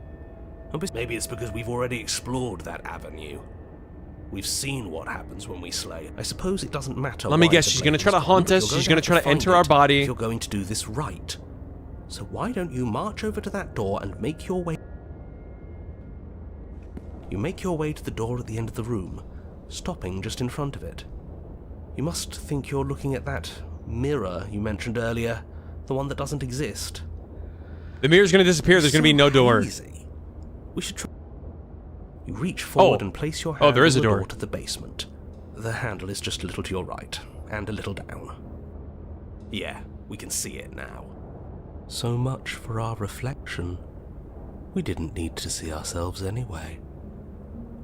Maybe it's because we've already explored that avenue. We've seen what happens when we slay. I suppose it doesn't matter. Let me guess, she's gonna try to haunt us, she's gonna try to enter our body. If you're going to do this right. So why don't you march over to that door and make your way... You make your way to the door at the end of the room, stopping just in front of it. You must think you're looking at that mirror you mentioned earlier, the one that doesn't exist. The mirror's gonna disappear. There's gonna be no door. Easy. We should try. You reach forward and place your hand there is on a the door door to the basement. The handle is just a little to your right, and a little down. Yeah, we can see it now. So much for our reflection. We didn't need to see ourselves anyway.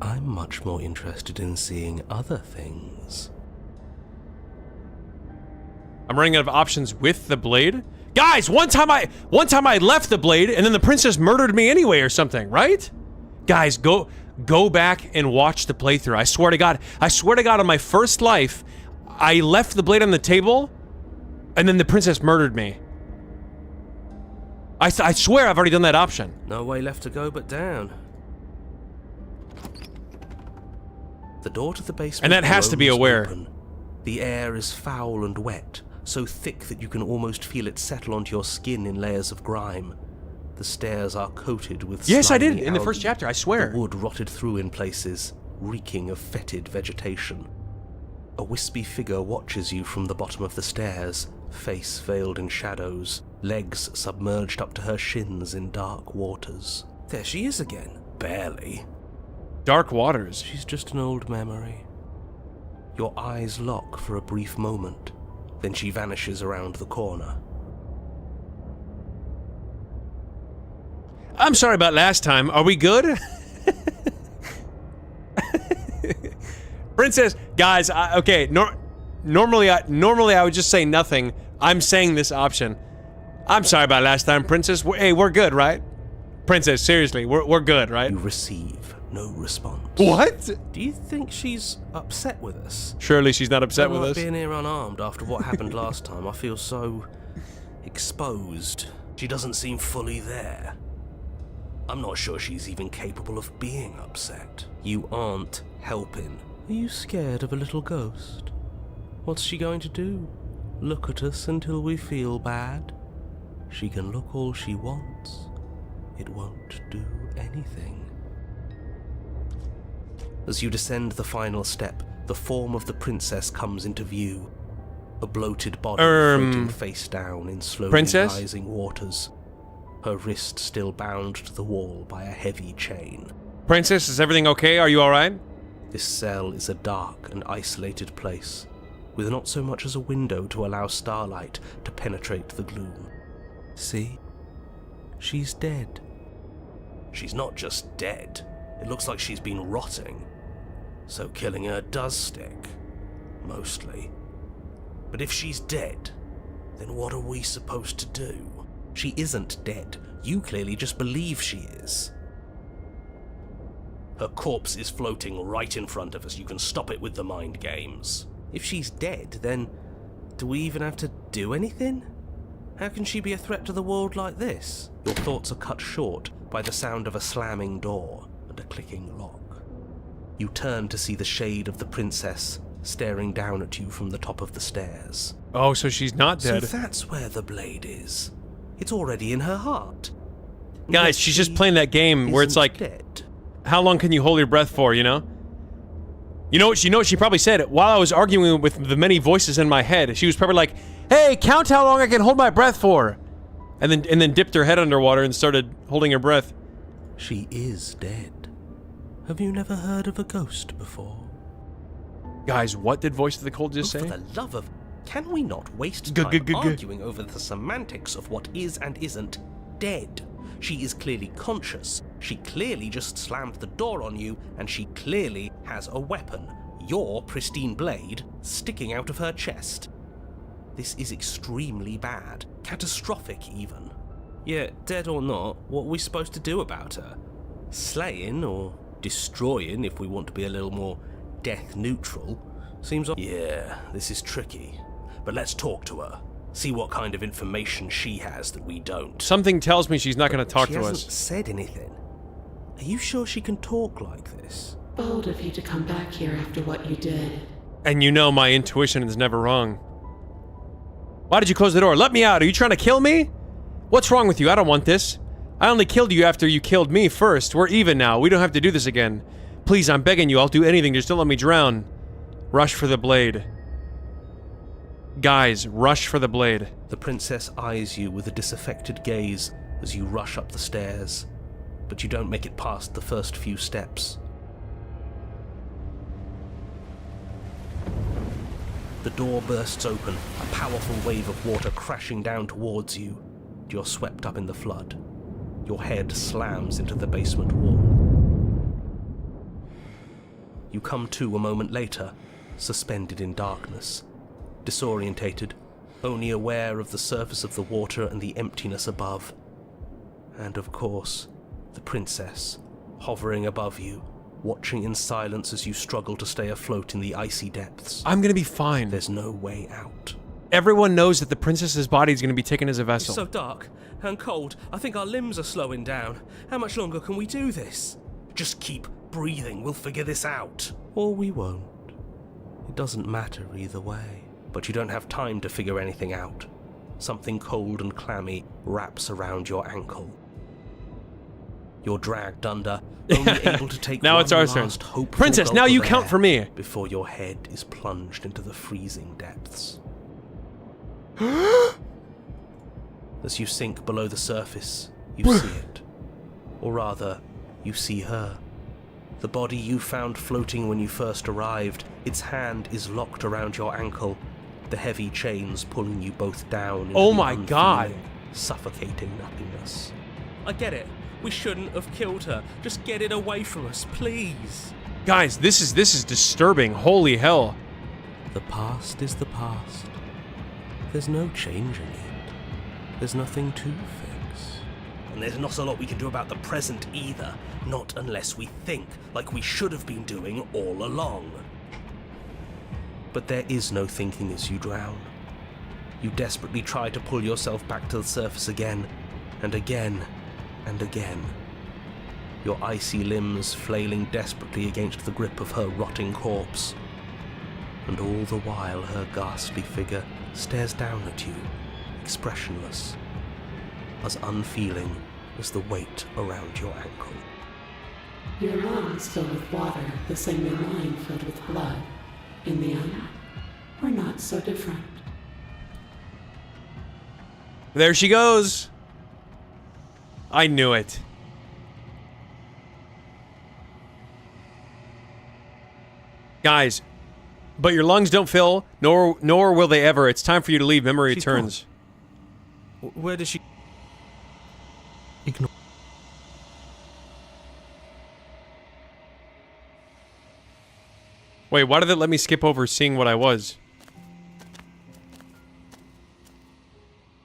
I'm much more interested in seeing other things. I'm running out of options with the blade. Guys, one time I left the blade, and then the princess murdered me anyway, or something, right? Guys, go back and watch the playthrough. I swear to God, on my first life, I left the blade on the table, and then the princess murdered me. I swear I've already done that option. No way left to go but down. The door to the basement, and that has to be aware. Open. The air is foul and wet, so thick that you can almost feel it settle onto your skin in layers of grime. The stairs are coated with Yes, I did, slimy in the algae. first chapter, I swear. The wood rotted through in places, reeking of fetid vegetation. A wispy figure watches you from the bottom of the stairs, face veiled in shadows, legs submerged up to her shins in dark waters. There she is again. Barely. Dark waters. She's just an old memory. Your eyes lock for a brief moment, then she vanishes around the corner. I'm sorry about last time. Are we good? Princess, guys, okay, normally I would just say nothing. I'm saying this option. I'm sorry about last time, Princess. Hey, we're good, right? Princess, seriously, we're good, right? You receive no response. What? Do you think she's upset with us? Surely she's not upset with Like us. being here unarmed after what happened last time, I feel so exposed. She doesn't seem fully there. I'm not sure she's even capable of being upset. You aren't helping. Are you scared of a little ghost? What's she going to do? Look at us until we feel bad? She can look all she wants. It won't do anything. As you descend the final step, the form of the princess comes into view. A bloated body floating face down in slowly rising waters. Her wrist still bound to the wall by a heavy chain. Princess, is everything okay? Are you alright? This cell is a dark and isolated place, with not so much as a window to allow starlight to penetrate the gloom. See? She's dead. She's not just dead. It looks like she's been rotting. So killing her does stick. Mostly. But if she's dead, then what are we supposed to do? She isn't dead. You clearly just believe she is. Her corpse is floating right in front of us. You can stop it with the mind games. If she's dead, then do we even have to do anything? How can she be a threat to the world like this? Your thoughts are cut short by the sound of a slamming door and a clicking lock. You turn to see the shade of the princess staring down at you from the top of the stairs. Oh, so she's not dead. So that's where the blade is. It's already in her heart. Guys, she's just playing that game where it's like, dead. How long can you hold your breath for, you know? You know what she probably said? While I was arguing with the many voices in my head, she was probably like, hey, count how long I can hold my breath for. And then dipped her head underwater and started holding her breath. She is dead. Have you never heard of a ghost before? Guys, what did Voice of the Cold just say? For the love of... Can we not waste time arguing over the semantics of what is and isn't dead? She is clearly conscious. She clearly just slammed the door on you, and she clearly has a weapon. Your pristine blade sticking out of her chest. This is extremely bad. Catastrophic, even. Yeah, dead or not, what are we supposed to do about her? Slaying, or destroying, if we want to be a little more death-neutral, seems... Yeah, this is tricky. But let's talk to her. See what kind of information she has that we don't. Something tells me she's not going to talk to us. She hasn't said anything. Are you sure she can talk like this? Bold of you to come back here after what you did. And you know my intuition is never wrong. Why did you close the door? Let me out. Are you trying to kill me? What's wrong with you? I don't want this. I only killed you after you killed me first. We're even now. We don't have to do this again. Please, I'm begging you. I'll do anything. Just don't let me drown. Rush for the blade. Guys, rush for the blade. The princess eyes you with a disaffected gaze, as you rush up the stairs, but you don't make it past the first few steps. The door bursts open, a powerful wave of water crashing down towards you. You're swept up in the flood. Your head slams into the basement wall. You come to a moment later, suspended in darkness, disorientated, only aware of the surface of the water and the emptiness above. And of course, the princess, hovering above you, watching in silence as you struggle to stay afloat in the icy depths. I'm gonna be fine. There's no way out. Everyone knows that the princess's body is gonna be taken as a vessel. It's so dark and cold. I think our limbs are slowing down. How much longer can we do this? Just keep breathing. We'll figure this out. Or we won't. It doesn't matter either way. But you don't have time to figure anything out. Something cold and clammy wraps around your ankle. You're dragged under, only able to take now one it's our last turn. hopeful Princess, now gulp you of count air for me. before your head is plunged into the freezing depths. As you sink below the surface, you see it. Or rather, you see her. The body you found floating when you first arrived, its hand is locked around your ankle, the heavy chains pulling you both down into Oh the my God. unfeeling, suffocating nothingness. I get it. We shouldn't have killed her. Just get it away from us, please. Guys, this is disturbing. Holy hell. The past is the past. There's no changing it. There's nothing to fix. And there's not a lot we can do about the present either. Not unless we think, like we should have been doing all along. But there is no thinking as you drown. You desperately try to pull yourself back to the surface again, and again, and again. Your icy limbs flailing desperately against the grip of her rotting corpse. And all the while her ghastly figure stares down at you, expressionless, as unfeeling as the weight around your ankle. Your lungs filled with water, the same way mine filled with blood. In the end, we're not so different. There she goes. I knew it. Guys, but your lungs don't fill, nor will they ever. It's time for you to leave. Memory She's returns. Where does she... Ignore... Wait, why did it let me skip over seeing what I was?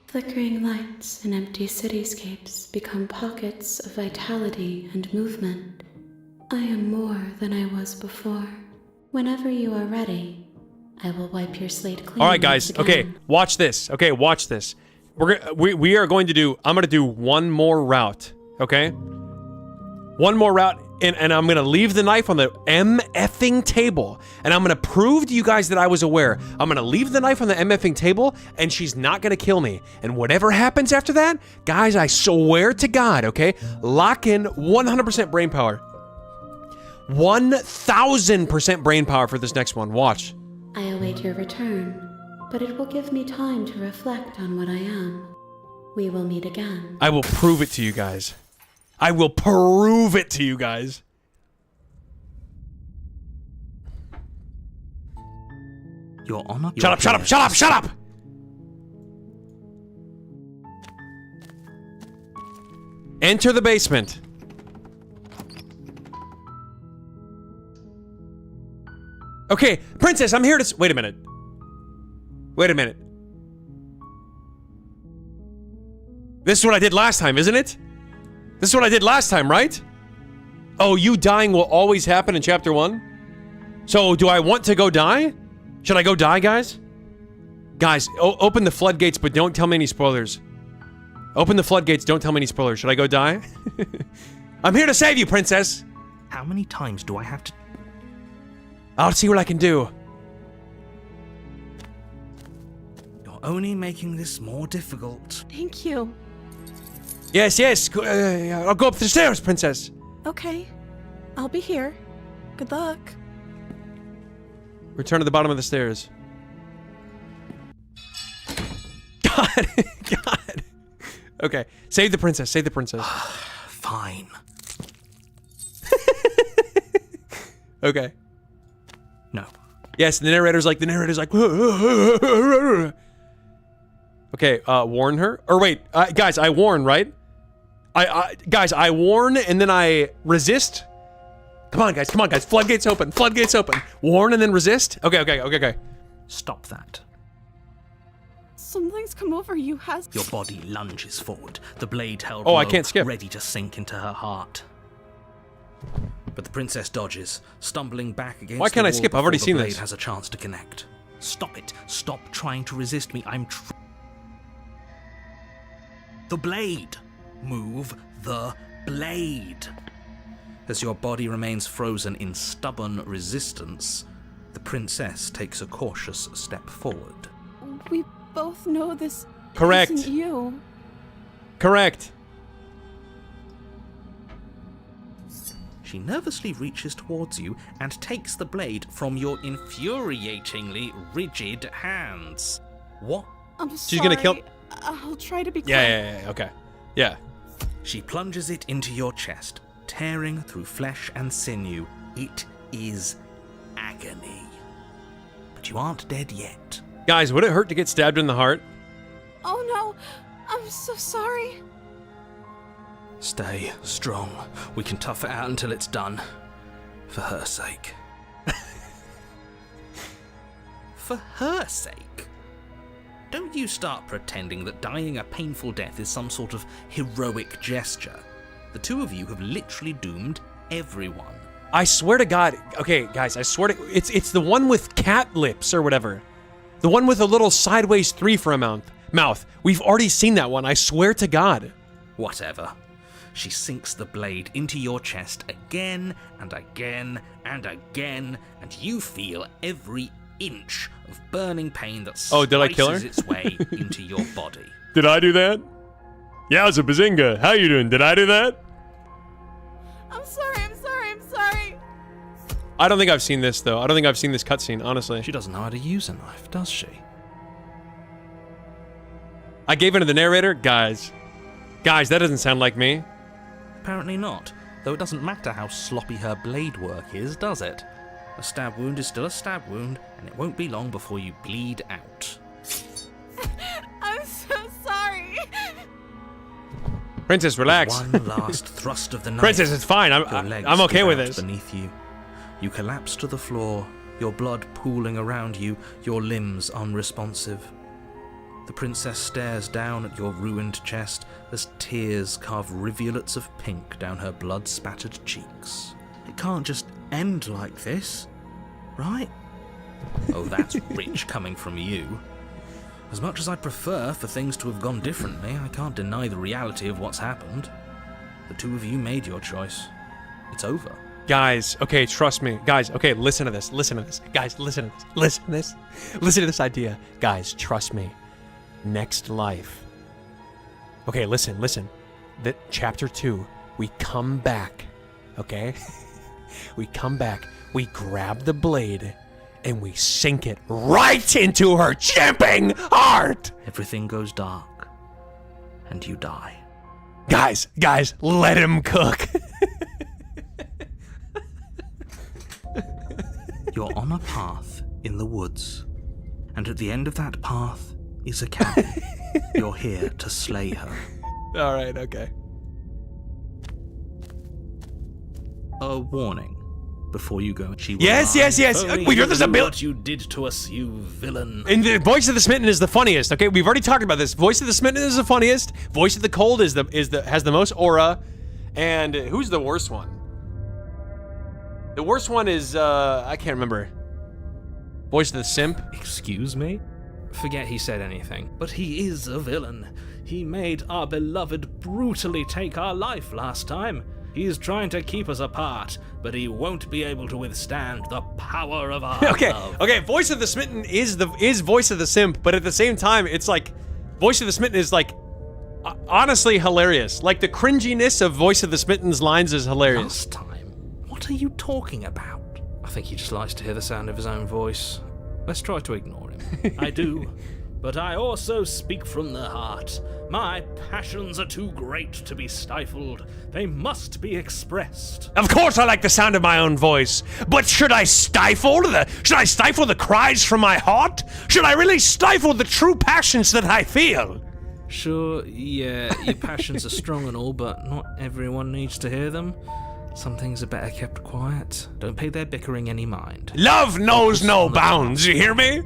Flickering lights and empty cityscapes become pockets of vitality and movement. I am more than I was before. Whenever you are ready, I will wipe your slate clean. All right, guys. once Okay, again. watch this. Okay, watch this. We are going to do. I'm going to do one more route. Okay, one more route, and I'm going to leave the knife on the MFing table, and I'm going to prove to you guys that I was aware. I'm going to leave the knife on the MFing table, and she's not going to kill me. And whatever happens after that, guys, I swear to God. Okay, lock in 100% brain power. 1,000% brain power for this next one. Watch. I await your return, but it will give me time to reflect on what I am. We will meet again. I will prove it to you guys. I will prove it to you guys. Your Honor. Shut up, shut up, shut up, shut up! Enter the basement. Okay, princess, I'm here to wait a minute. Wait a minute. This is what I did last time, isn't it? This is what I did last time, right? Oh, you dying will always happen in chapter 1? So, do I want to go die? Should I go die, guys? Guys, open the floodgates, but don't tell me any spoilers. Open the floodgates, don't tell me any spoilers. Should I go die? I'm here to save you, princess! How many times do I have to... I'll see what I can do. You're only making this more difficult. Thank you. Yes, yes, I'll go up the stairs, princess. Okay. I'll be here. Good luck. Return to the bottom of the stairs. God, God. Okay. Save the princess. Save the princess. Fine. Okay. No. Yes, the narrator's like, okay, warn her? Or wait, guys, I warn, right? Guys, I warn and then I resist? Come on, guys, floodgates open, Warn and then resist? Okay. Stop that. Something's come over you, has... Your body lunges forward, the blade held Oh, low, I can't skip. ready to sink into her heart. But the princess dodges, stumbling back against Why can't the I wall skip? I've already before seen the blade this. has a chance to connect. Stop it. Stop trying to resist me. The blade. Move the blade. As your body remains frozen in stubborn resistance, the princess takes a cautious step forward. We both know this Correct. isn't you. Correct. She nervously reaches towards you and takes the blade from your infuriatingly rigid hands. What? I'm sorry. She's gonna kill... I'll try to be quick. Yeah, okay. Yeah. She plunges it into your chest, tearing through flesh and sinew. It is agony. But you aren't dead yet. Guys, would it hurt to get stabbed in the heart? Oh no, I'm so sorry. Stay strong. We can tough it out until it's done. For her sake. For her sake? Don't you start pretending that dying a painful death is some sort of heroic gesture. The two of you have literally doomed everyone. I swear to God. Okay, guys, I swear to... It's the one with cat lips or whatever. The one with a little sideways 3 for a mouth. We've already seen that one. I swear to God. Whatever. She sinks the blade into your chest again and again and again, and you feel every inch of burning pain that did I kill her? slices its way into your body. Did I do that? Yowza bazinga. How you doing? Did I do that? I'm sorry. I don't think I've seen this, though. I don't think I've seen this cutscene, honestly. She doesn't know how to use a knife, does she? I gave in to the narrator? Guys, that doesn't sound like me. Apparently not, though it doesn't matter how sloppy her blade work is, does it? A stab wound is still a stab wound, and it won't be long before you bleed out. I'm so sorry. Princess, relax. One last thrust of the knife. Princess, it's fine. Your legs I'm okay give with out this. Beneath you, you collapse to the floor, your blood pooling around you, your limbs unresponsive. The princess stares down at your ruined chest as tears carve rivulets of pink down her blood-spattered cheeks. It can't just end like this, right? Oh, that's rich coming from you. As much as I'd prefer for things to have gone differently, I can't deny the reality of what's happened. The two of you made your choice. It's over. Guys, okay, trust me. Guys, okay, listen to this. Guys, listen to this idea. Guys, trust me. Next life. Okay, listen. That chapter 2, we come back, okay? We come back, we grab the blade, and we sink it right into her champing heart! Everything goes dark, and you die. Guys, let him cook. You're on a path in the woods, and at the end of that path is a cabin. You're here to slay her. Alright, okay. A warning. Before you go, she will Yes. Only We heard there's a bill. what you did to us, you villain. And the voice of the smitten is the funniest. Okay, we've already talked about this. Voice of the smitten is the funniest. Voice of the cold has the most aura. And who's the worst one? The worst one is I can't remember. Voice of the simp. Excuse me? Forget he said anything. But he is a villain. He made our beloved brutally take our life last time. He's trying to keep us apart, but he won't be able to withstand the power of our love. Okay. Voice of the smitten is voice of the simp, but at the same time, it's like voice of the smitten is like honestly hilarious. Like the cringiness of voice of the smitten's lines is hilarious. Last time. What are you talking about? I think he just likes to hear the sound of his own voice. Let's try to ignore him. I do. but I also speak from the heart. My passions are too great to be stifled. They must be expressed. Of course I like the sound of my own voice, but should I stifle the cries from my heart? Should I really stifle the true passions that I feel? Sure, yeah, your passions are strong and all, but not everyone needs to hear them. Some things are better kept quiet. Don't pay their bickering any mind. Love knows no bounds, you hear me?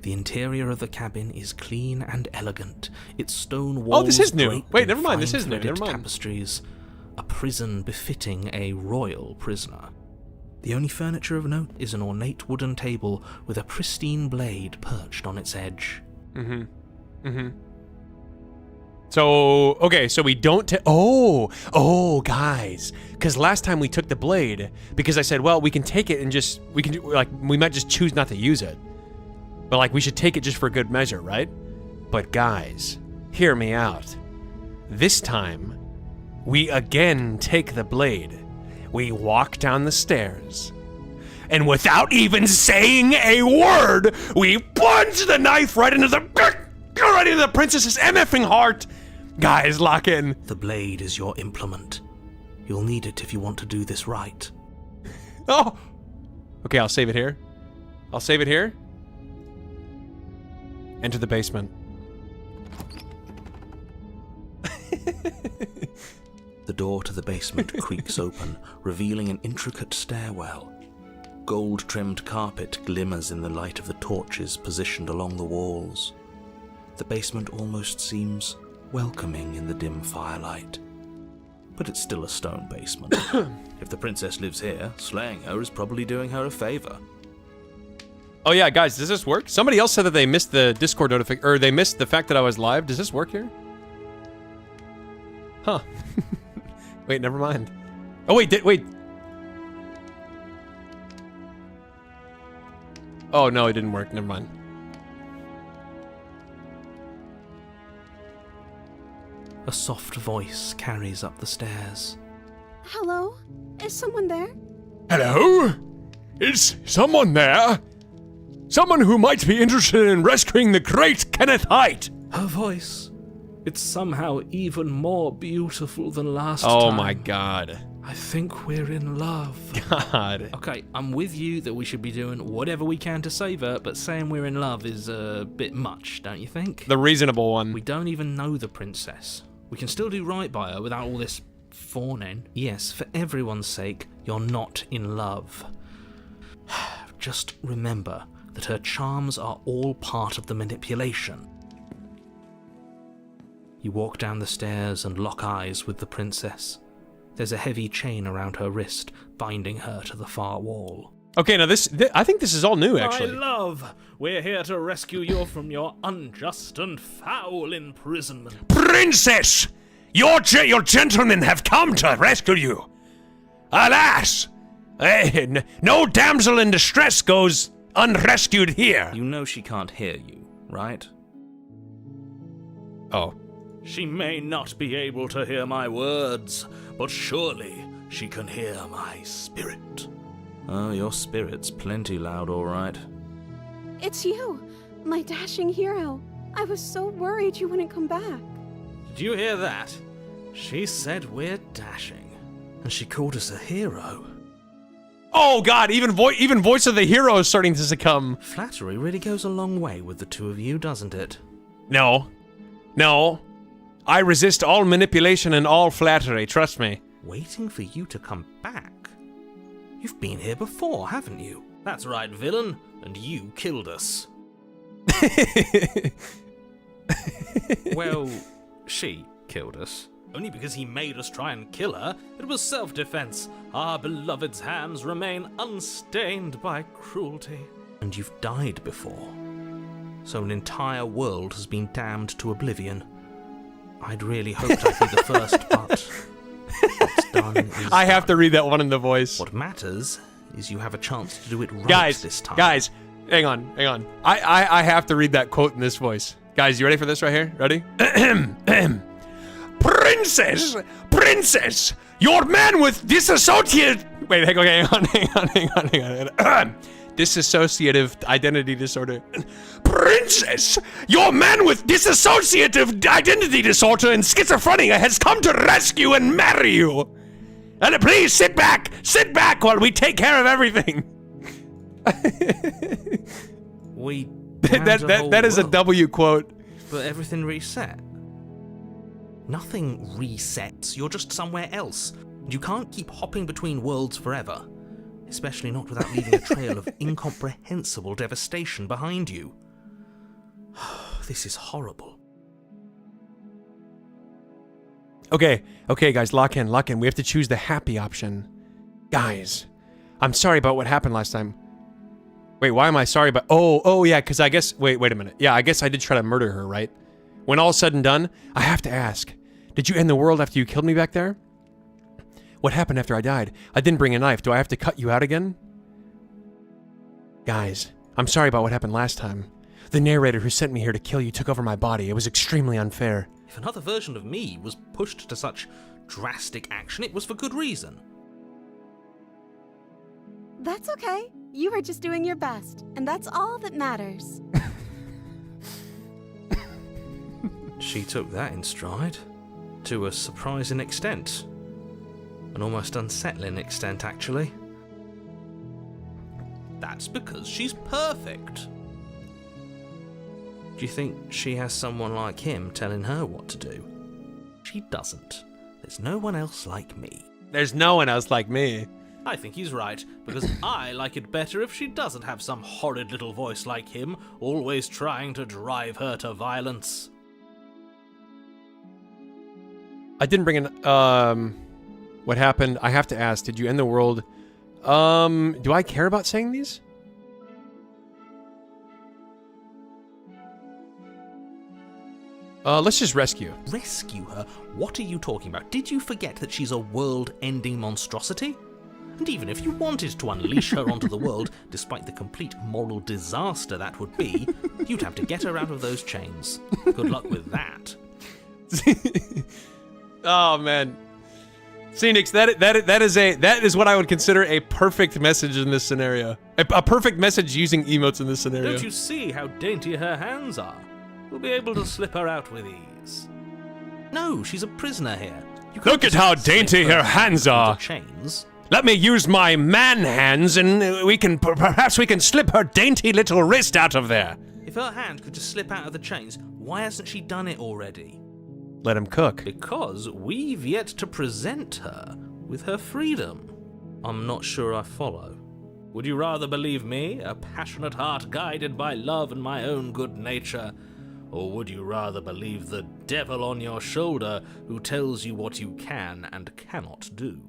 The interior of the cabin is clean and elegant. Its stone walls. Oh, this is new. draped Wait, in never mind. This is new. fine-threaded Never mind. Tapestries. A prison befitting a royal prisoner. The only furniture of note is an ornate wooden table with a pristine blade perched on its edge. So, okay, so we don't oh, guys. Because last time we took the blade, because I said, well, we can take it and just, we might just choose not to use it. But, like, we should take it just for good measure, right? But, guys, hear me out. This time, we again take the blade. We walk down the stairs. And without even saying a word, we plunge the knife right into the princess's MFing heart. Guys, lock in. The blade is your implement. You'll need it if you want to do this right. Oh! Okay, I'll save it here. Enter the basement. The door to the basement creaks open, revealing an intricate stairwell. Gold-trimmed carpet glimmers in the light of the torches positioned along the walls. The basement almost seems welcoming in the dim firelight. But it's still a stone basement. If the princess lives here, slaying her is probably doing her a favor. Oh yeah, guys, does this work? Somebody else said that they missed the Discord notification, or they missed the fact that I was live. Does this work here? Huh. Wait, never mind. Oh wait, wait. Oh no, it didn't work. Never mind. A soft voice carries up the stairs. Hello? Is someone there? Hello? Is someone there? Someone who might be interested in rescuing the great Kenneth Height. Her voice. It's somehow even more beautiful than last time. Oh my god. I think we're in love. God. Okay, I'm with you that we should be doing whatever we can to save her, but saying we're in love is a bit much, don't you think? The reasonable one. We don't even know the princess. We can still do right by her without all this fawning. Yes, for everyone's sake, you're not in love. Just remember that her charms are all part of the manipulation. You walk down the stairs and lock eyes with the princess. There's a heavy chain around her wrist, binding her to the far wall. Okay, now this I think this is all new, actually. My love, we're here to rescue you from your unjust and foul imprisonment. Princess! Your gentlemen have come to rescue you. Alas! No damsel in distress goes unrescued here. You know she can't hear you, right? Oh. She may not be able to hear my words, but surely she can hear my spirit. Oh, your spirit's plenty loud, all right. It's you, my dashing hero. I was so worried you wouldn't come back. Did you hear that? She said we're dashing, and she called us a hero. Oh god, even voice of the hero is starting to succumb. Flattery really goes a long way with the two of you, doesn't it? No. I resist all manipulation and all flattery, trust me. Waiting for you to come back? You've been here before, haven't you? That's right, villain, and you killed us. Well, she killed us. Only because he made us try and kill her. It was self-defense. Our beloved's hands remain unstained by cruelty. And you've died before. So an entire world has been damned to oblivion. I'd really hoped I'd be the first, but what's done is I have to read that one in the voice. What matters is you have a chance to do it right this time. Guys, hang on. I have to read that quote in this voice. Guys, you ready for this right here? Ready? Princess, your man with dissociative... Wait, hang on. Dissociative identity disorder. Princess, your man with dissociative identity disorder and schizophrenia has come to rescue and marry you. And please sit back while we take care of everything. We that is a W quote. But everything reset. Nothing resets. You're just somewhere else. You can't keep hopping between worlds forever. Especially not without leaving a trail of incomprehensible devastation behind you. This is horrible. Okay, guys, lock in. We have to choose the happy option. Guys, I'm sorry about what happened last time. Wait, why am I sorry about... Oh, yeah, because I guess... Wait a minute. Yeah, I guess I did try to murder her, right? When all's said and done, I have to ask, did you end the world after you killed me back there? What happened after I died? I didn't bring a knife. Do I have to cut you out again? Guys, I'm sorry about what happened last time. The narrator who sent me here to kill you took over my body. It was extremely unfair. If another version of me was pushed to such drastic action, it was for good reason. That's okay. You were just doing your best, and that's all that matters. She took that in stride. To a surprising extent. An almost unsettling extent, actually. That's because she's perfect. Do you think she has someone like him telling her what to do? She doesn't. There's no one else like me. There's no one else like me. I think he's right, because I like it better if she doesn't have some horrid little voice like him, always trying to drive her to violence. I didn't bring an, what happened? I have to ask, did you end the world? Do I care about saying these? Let's just rescue. Rescue her? What are you talking about? Did you forget that she's a world-ending monstrosity? And even if you wanted to unleash her onto the world, despite the complete moral disaster that would be, you'd have to get her out of those chains. Good luck with that. Oh, man. Phoenix, that is what I would consider a perfect message in this scenario. A perfect message using emotes in this scenario. Don't you see how dainty her hands are? We'll be able to slip her out with ease. No, she's a prisoner here. Look at how dainty her hands are. Chains. Let me use my man hands and perhaps we can slip her dainty little wrist out of there. If her hand could just slip out of the chains, why hasn't she done it already? Let him cook. Because we've yet to present her with her freedom. I'm not sure I follow. Would you rather believe me, a passionate heart guided by love and my own good nature? Or would you rather believe the devil on your shoulder who tells you what you can and cannot do?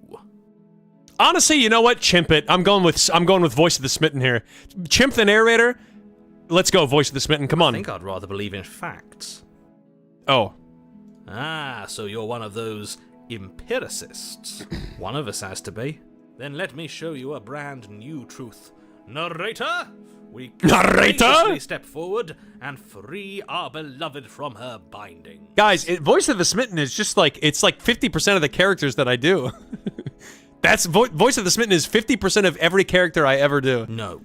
Honestly, you know what? Chimp it. I'm going with Voice of the Smitten here. Chimp the narrator. Let's go, Voice of the Smitten. Come on. I think I'd rather believe in facts. Oh. Ah, so you're one of those empiricists. One of us has to be. Then let me show you a brand new truth. Narrator, we courageously step forward and free our beloved from her binding. Guys, Voice of the Smitten is just like, it's like 50% of the characters that I do. That's Voice of the Smitten is 50% of every character I ever do. No,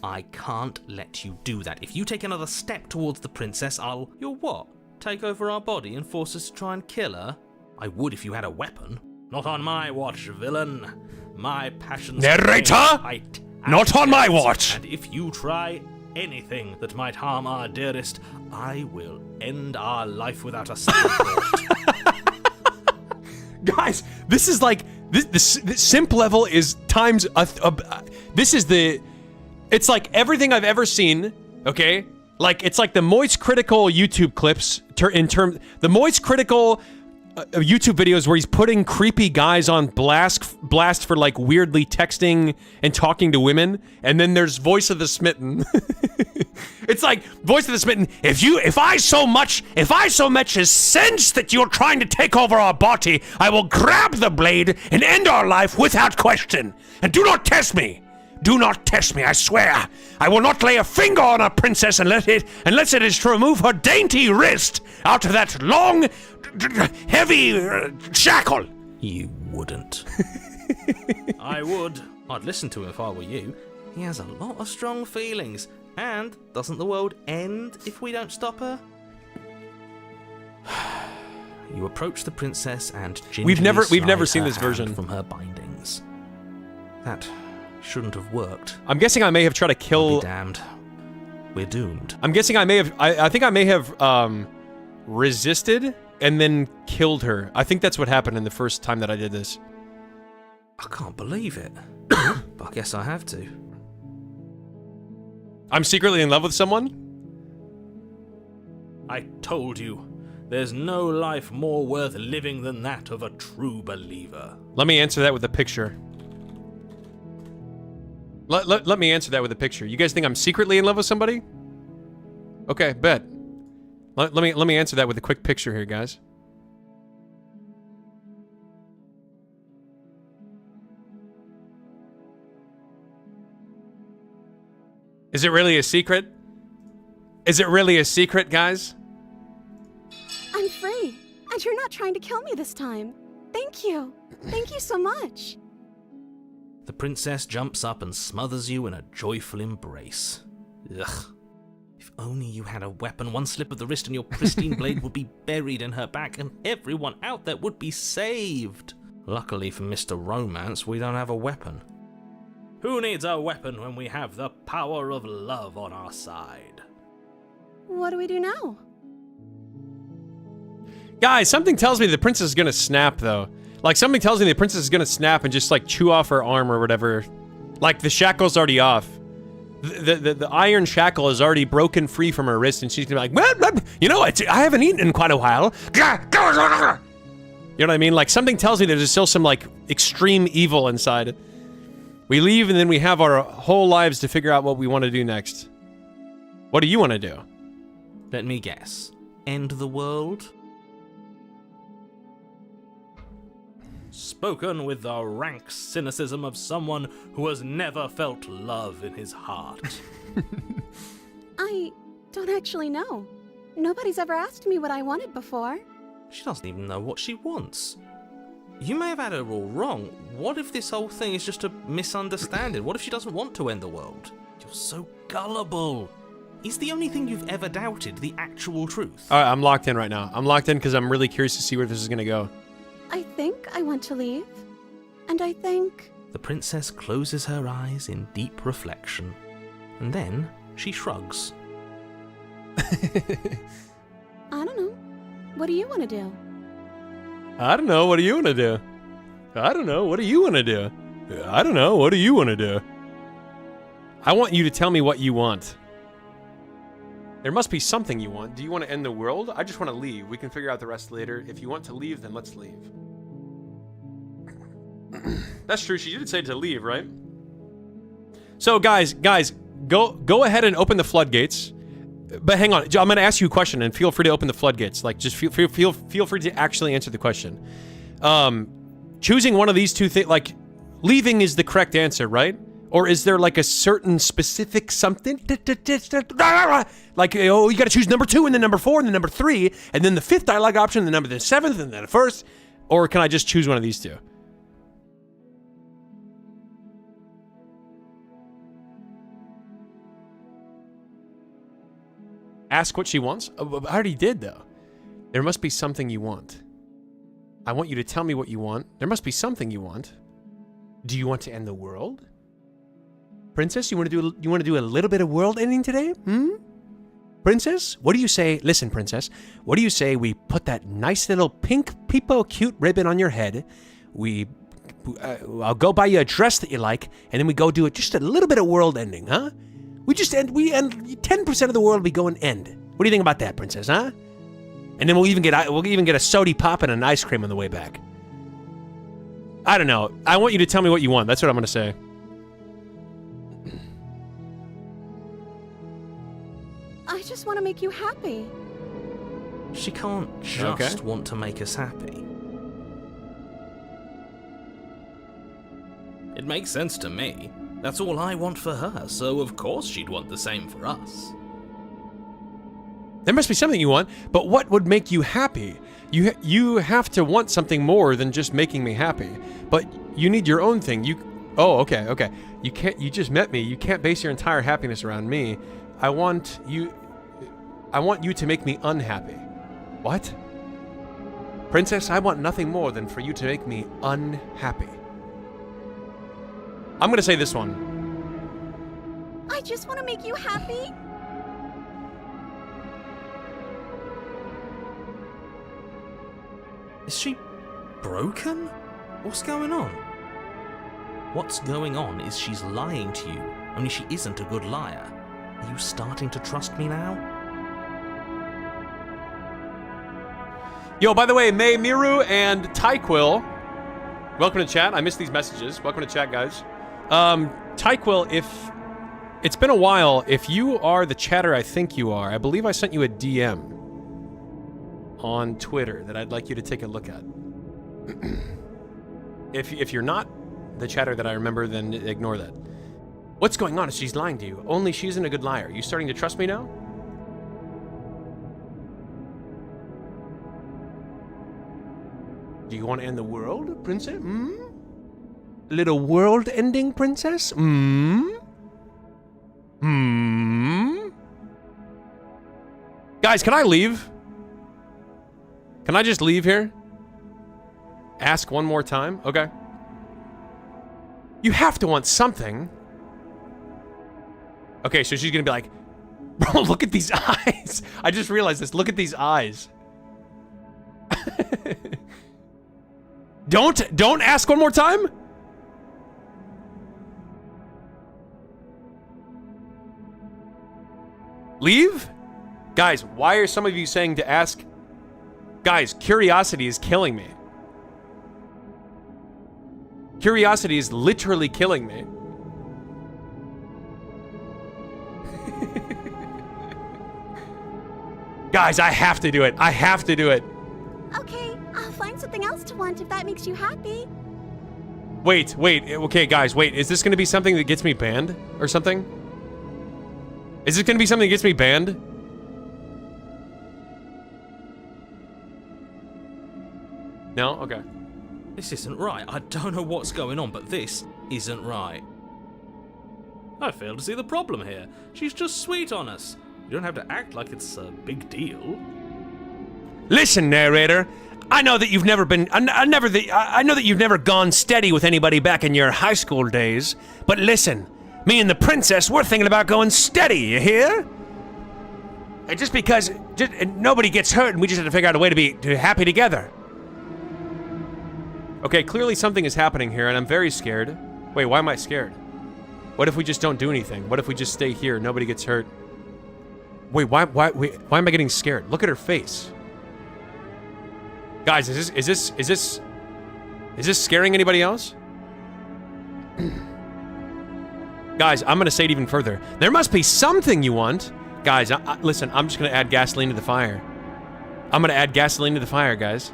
I can't let you do that. If you take another step towards the princess, you'll what? Take over our body and force us to try and kill her? I would if you had a weapon. Not on my watch, villain. My passions... Narrator! Not on my watch! And if you try anything that might harm our dearest, I will end our life without a second thought. Guys, this is like... This simp level is times... this is the... It's like everything I've ever seen, okay? Like, it's like the Moist Critical YouTube clips, the Moist Critical YouTube videos where he's putting creepy guys on blast for like weirdly texting and talking to women, and then there's Voice of the Smitten. It's like Voice of the Smitten. If I so much as sense that you're trying to take over our body, I will grab the blade and end our life without question. And do not test me. Do not test me, I swear. I will not lay a finger on a princess unless it is to remove her dainty wrist out of that long, heavy shackle. You wouldn't. I would. I'd listen to him if I were you. He has a lot of strong feelings. And doesn't the world end if we don't stop her? You approach the princess and gingerly we've never slide seen her this version hand from her bindings. That shouldn't have worked. I'm guessing I may have tried to I'll kill. be damned. We're doomed. I'm guessing I may have. I think I may have resisted and then killed her. I think that's what happened in the first time that I did this. I can't believe it. But I guess I have to. I'm secretly in love with someone? I told you, there's no life more worth living than that of a true believer. Let me answer that with a picture. Let me answer that with a picture. You guys think I'm secretly in love with somebody? Okay, bet. Let me answer that with a quick picture here, guys. Is it really a secret? Is it really a secret, guys? I'm free, and you're not trying to kill me this time. Thank you. Thank you so much. The princess jumps up and smothers you in a joyful embrace. Ugh. If only you had a weapon, one slip of the wrist and your pristine blade would be buried in her back and everyone out there would be saved. Luckily for Mr. Romance, we don't have a weapon. Who needs a weapon when we have the power of love on our side? What do we do now? Guys, something tells me the princess is gonna snap, though. Like, something tells me the princess is gonna snap and just, like, chew off her arm or whatever. Like, the shackle's already off. The iron shackle is already broken free from her wrist, and she's gonna be like, well, you know, I haven't eaten in quite a while. You know what I mean? Like, something tells me there's still some, like, extreme evil inside. We leave, and then we have our whole lives to figure out what we want to do next. What do you want to do? Let me guess. End the world? Spoken with the rank cynicism of someone who has never felt love in his heart. I don't actually know. Nobody's ever asked me what I wanted before. She doesn't even know what she wants. You may have had her all wrong. What if this whole thing is just a misunderstanding? What if she doesn't want to end the world? You're so gullible. Is the only thing you've ever doubted the actual truth? Alright, I'm locked in right now. I'm locked in because I'm really curious to see where this is gonna go. I think I want to leave. And I think... The princess closes her eyes in deep reflection. And then she shrugs. I don't know. What do you want to do? I don't know, what do you want to do? I don't know, what do you want to do? I don't know, what do you want to do? I want you to tell me what you want. There must be something you want. Do you want to end the world? I just want to leave. We can figure out the rest later. If you want to leave, then let's leave. That's true, she did say to leave, right? So guys, go ahead and open the floodgates. But hang on, I'm gonna ask you a question, and feel free to open the floodgates. Like, just feel free to actually answer the question. Choosing one of these two things, like, leaving is the correct answer, right? Or is there like a certain specific something? Like, oh, you gotta choose number 2 and then number 4 and then number 3 and then the 5th dialogue option and then the 7th and then the 1st? Or can I just choose one of these two? Ask what she wants? I already did, though. There must be something you want. I want you to tell me what you want. There must be something you want. Do you want to end the world? Princess, you want to do a little bit of world ending today? Princess, what do you say? Listen, Princess, what do you say we put that nice little pink peepo cute ribbon on your head? I'll go buy you a dress that you like, and then we go do just a little bit of world ending, huh? We end 10% of the world we go and end. What do you think about that, Princess, huh? And then we'll even get a sody pop and an ice cream on the way back. I don't know. I want you to tell me what you want. That's what I'm gonna say. I just want to make you happy. She can't just want to make us happy. It makes sense to me. That's all I want for her, so of course she'd want the same for us. There must be something you want, but what would make you happy? You have to want something more than just making me happy. But you need your own thing. Oh, okay. You just met me. You can't base your entire happiness around me. I want you to make me unhappy. What? Princess, I want nothing more than for you to make me unhappy. I'm gonna say this one. I just want to make you happy. Is she broken? What's going on? What's going on is she's lying to you, only she isn't a good liar. Are you starting to trust me now? Yo, by the way, May Miru and Tyquil, welcome to chat. I missed these messages. Welcome to chat, guys. Tyquil, if it's been a while, if you are the chatter I think you are, I believe I sent you a DM on Twitter that I'd like you to take a look at. If you're not the chatter that I remember, then ignore that. What's going on? She's lying to you. Only she isn't a good liar. You starting to trust me now? Do you want to end the world, princess? A little world-ending princess? Guys, can I leave? Can I just leave here? Ask one more time? Okay. You have to want something. Okay, so she's gonna be like, bro, look at these eyes. I just realized this. Look at these eyes. Don't ask one more time? Leave? Guys, why are some of you saying to ask? Guys, curiosity is killing me. Curiosity is literally killing me. Guys, I have to do it. I have to do it. Okay, I'll find something else to want if that makes you happy. Wait. Okay, guys, wait. Is this going to be something that gets me banned or something? Is this going to be something that gets me banned? No? Okay. This isn't right. I don't know what's going on, but this isn't right. I fail to see the problem here. She's just sweet on us. You don't have to act like it's a big deal. Listen, narrator. I know that you've never been. I know that you've never gone steady with anybody back in your high school days. But listen, me and the princess, we're thinking about going steady. You hear? And just because nobody gets hurt, and we just have to figure out a way to be happy together. Okay, clearly something is happening here, and I'm very scared. Wait, why am I scared? What if we just don't do anything? What if we just stay here, nobody gets hurt? Wait, why am I getting scared? Look at her face. Guys, is this scaring anybody else? Guys, I'm gonna say it even further. There must be something you want. Guys, listen, I'm just gonna add gasoline to the fire. I'm gonna add gasoline to the fire, guys.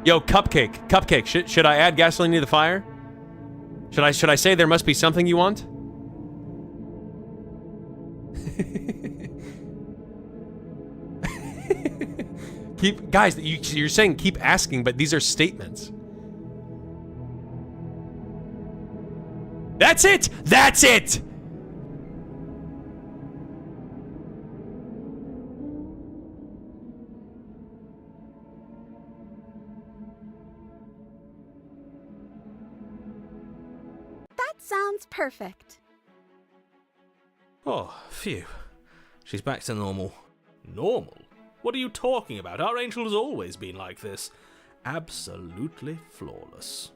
Yo, Cupcake, should I add gasoline to the fire? Should I say there must be something you want? Guys, you're saying keep asking, but these are statements. That's it! That's it! That sounds perfect. Oh, phew. She's back to normal. Normal? What are you talking about? Our angel has always been like this. Absolutely flawless.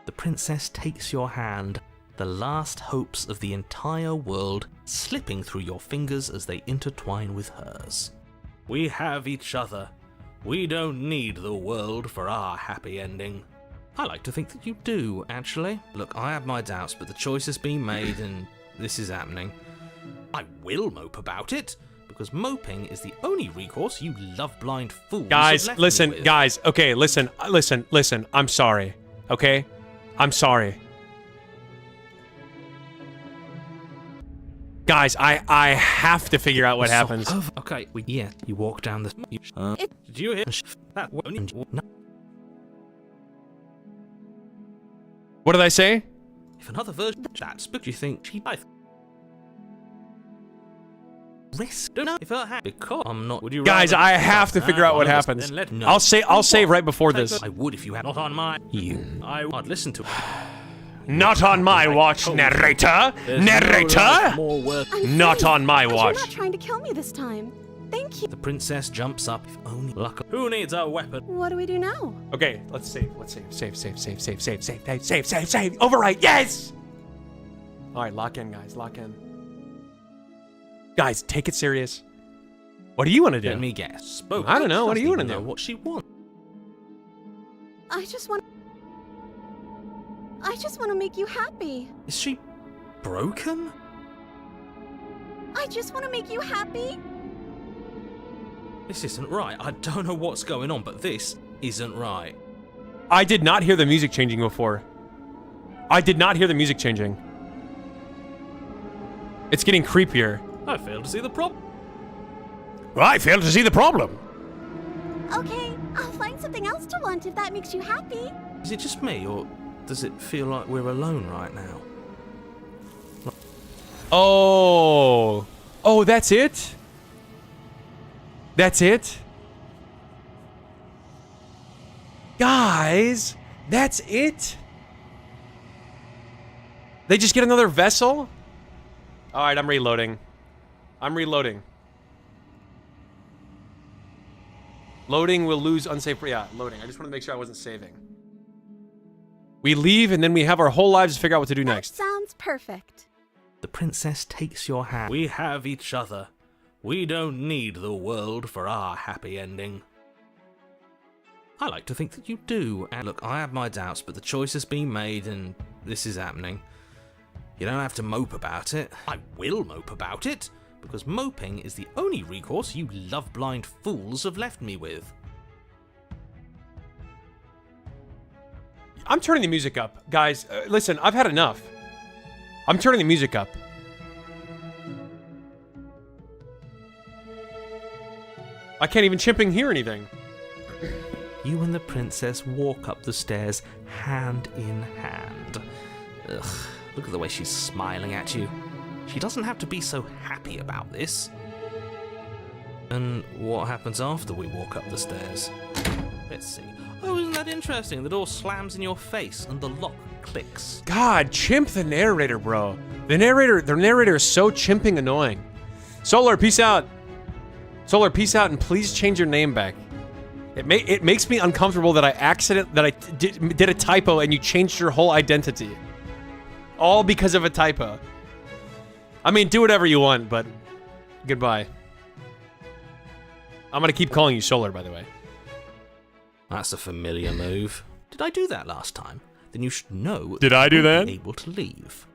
The princess takes your hand, the last hopes of the entire world slipping through your fingers as they intertwine with hers. We have each other. We don't need the world for our happy ending. I like to think that you do, actually. Look, I have my doubts, but the choice has been made and this is happening. I will mope about it, because moping is the only recourse you love-blind fools Guys, have left listen, me with. guys, okay, listen, I'm sorry, okay? I'm sorry. Guys, I have to figure out what happens. Okay, you walk down the. Did you hear that? What did I say? If another version of that spook, you think she died? Risk? Don't know if her hat because I'm not. Would you? Guys, I have to figure out what happens. I'll save right before this. I would if you had not on my. I'd listen to it. Not on my watch, narrator! Narrator! Not on my watch. You're not trying to kill me this time. Thank you. The princess jumps up. If only luck. Who needs a weapon? What do we do now? Okay, let's save. Save. Overwrite, yes! Alright, lock in, guys, lock in. Guys, take it serious. What do you want to do? Let me guess. I don't know, what do you want to know do? what she wants. I just want to make you happy. Is she broken? I just want to make you happy. This isn't right. I don't know what's going on, but this isn't right. I did not hear the music changing before. I did not hear the music changing. It's getting creepier. I fail to see the problem. I fail to see the problem. Okay, I'll find something else to want if that makes you happy. Is it just me, or does it feel like we're alone right now? Oh, that's it? That's it? Guys, that's it? They just get another vessel? Alright, I'm reloading. Loading will lose unsafe. Yeah, loading. I just want to make sure I wasn't saving. We leave and then we have our whole lives to figure out what to do next. Sounds perfect. The princess takes your hand. We have each other. We don't need the world for our happy ending. I like to think that you do. And look, I have my doubts, but the choice has been made and this is happening. You don't have to mope about it. I will mope about it, because moping is the only recourse you love-blind fools have left me with. I'm turning the music up. Guys, listen, I've had enough. I'm turning the music up. I can't even chimping hear anything. You and the princess walk up the stairs hand in hand. Ugh, look at the way she's smiling at you. She doesn't have to be so happy about this. And what happens after we walk up the stairs? Let's see. Oh, isn't that interesting? The door slams in your face and the lock clicks. God, chimp the narrator, bro. The narrator is so chimping annoying. Solar, peace out. Solar, peace out, and please change your name back. It makes me uncomfortable that I did a typo and you changed your whole identity. All because of a typo. I mean, do whatever you want, but goodbye. I'm gonna keep calling you Solar, by the way. That's a familiar move. Did I do that last time? Then you should know. Did I do that? Able to leave.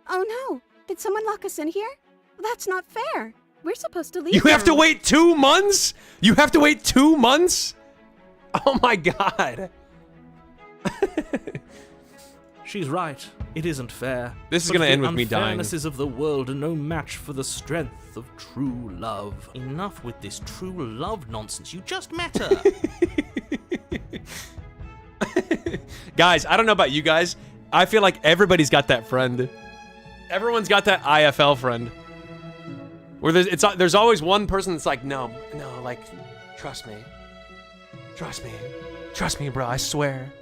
Oh no! Did someone lock us in here? That's not fair. We're supposed to leave. You have to now. wait 2 months? You have to wait 2 months? Oh my god. She's right. It isn't fair. This is gonna end with me dying. The unfairnesses of the world are no match for the strength of true love. Enough with this true love nonsense. You just met her. Guys, I don't know about you guys. I feel like everybody's got that friend. Everyone's got that IFL friend. Where there's always one person that's like, no, like, trust me, bro, I swear.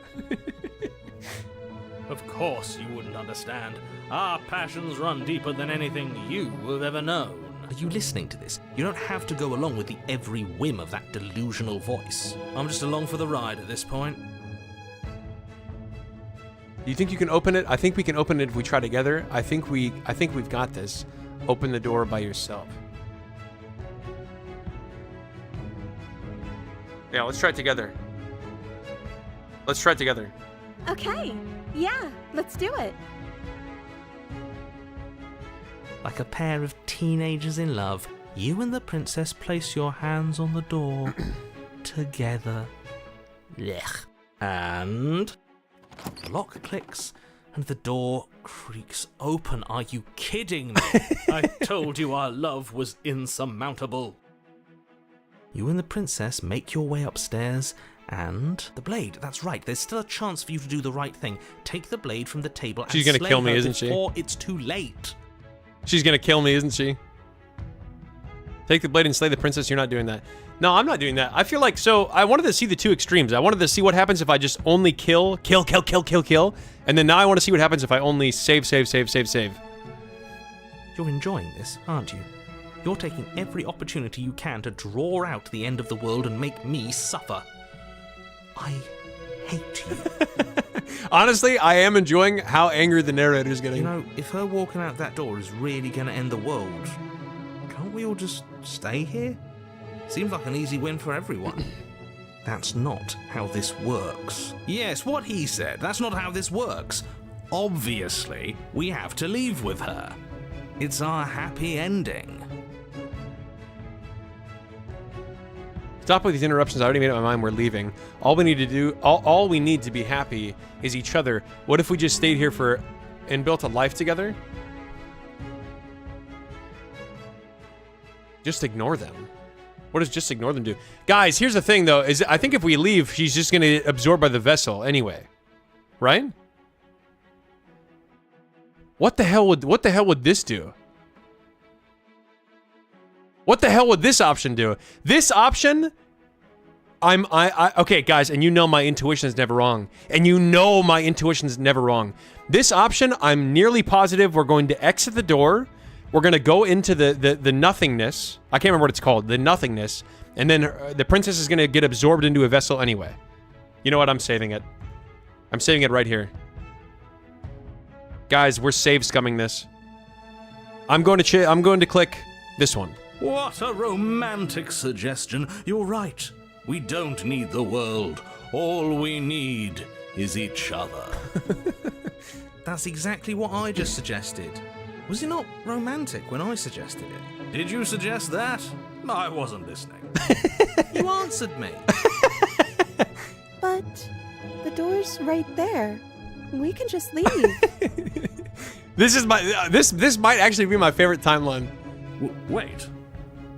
Of course you wouldn't understand. Our passions run deeper than anything you have ever known. Are you listening to this? You don't have to go along with the every whim of that delusional voice. I'm just along for the ride at this point. Do you think you can open it? I think we can open it if we try together. I think we've got this. Open the door by yourself. Yeah, let's try it together. Let's try it together. Okay. Yeah, let's do it. Like a pair of teenagers in love, you and the princess place your hands on the door together. Blech. And the lock clicks, and the door creaks open. Are you kidding me? I told you our love was insurmountable. You and the princess make your way upstairs, and the blade, that's right, there's still a chance for you to do the right thing. Take the blade from the table She's and gonna kill me, her isn't she? before it's too late. She's gonna kill me, isn't she? Take the blade and slay the princess. You're not doing that. No, I'm not doing that. I feel like, so I wanted to see the two extremes. I wanted to see what happens if I just only kill, and then now I want to see what happens if I only save. You're enjoying this, aren't you? You're taking every opportunity you can to draw out the end of the world and make me suffer. I hate you. Honestly, I am enjoying how angry the narrator's getting. You know, if her walking out that door is really going to end the world, can't we all just stay here? Seems like an easy win for everyone. That's not how this works. Yes, what he said. That's not how this works. Obviously, we have to leave with her. It's our happy ending. Stop with these interruptions. I already made up my mind. We're leaving. All we need to do, all we need to be happy is each other. What if we just stayed here and built a life together? Just ignore them. What does just ignore them do? Guys, here's the thing though, is I think if we leave, she's just gonna get absorbed by the vessel anyway. Right? What the hell would this do? What the hell would this option do? This option, okay, guys, and you know my intuition is never wrong. And you know my intuition is never wrong. This option, I'm nearly positive we're going to exit the door. We're going to go into the nothingness. I can't remember what it's called. The nothingness. And then the princess is going to get absorbed into a vessel anyway. You know what? I'm saving it. I'm saving it right here. Guys, we're save scumming this. I'm going to click this one. What a romantic suggestion. You're right. We don't need the world. All we need is each other. That's exactly what I just suggested. Was it not romantic when I suggested it? Did you suggest that? I wasn't listening. You answered me. But the door's right there. We can just leave. This is my this might actually be my favorite timeline. Wait.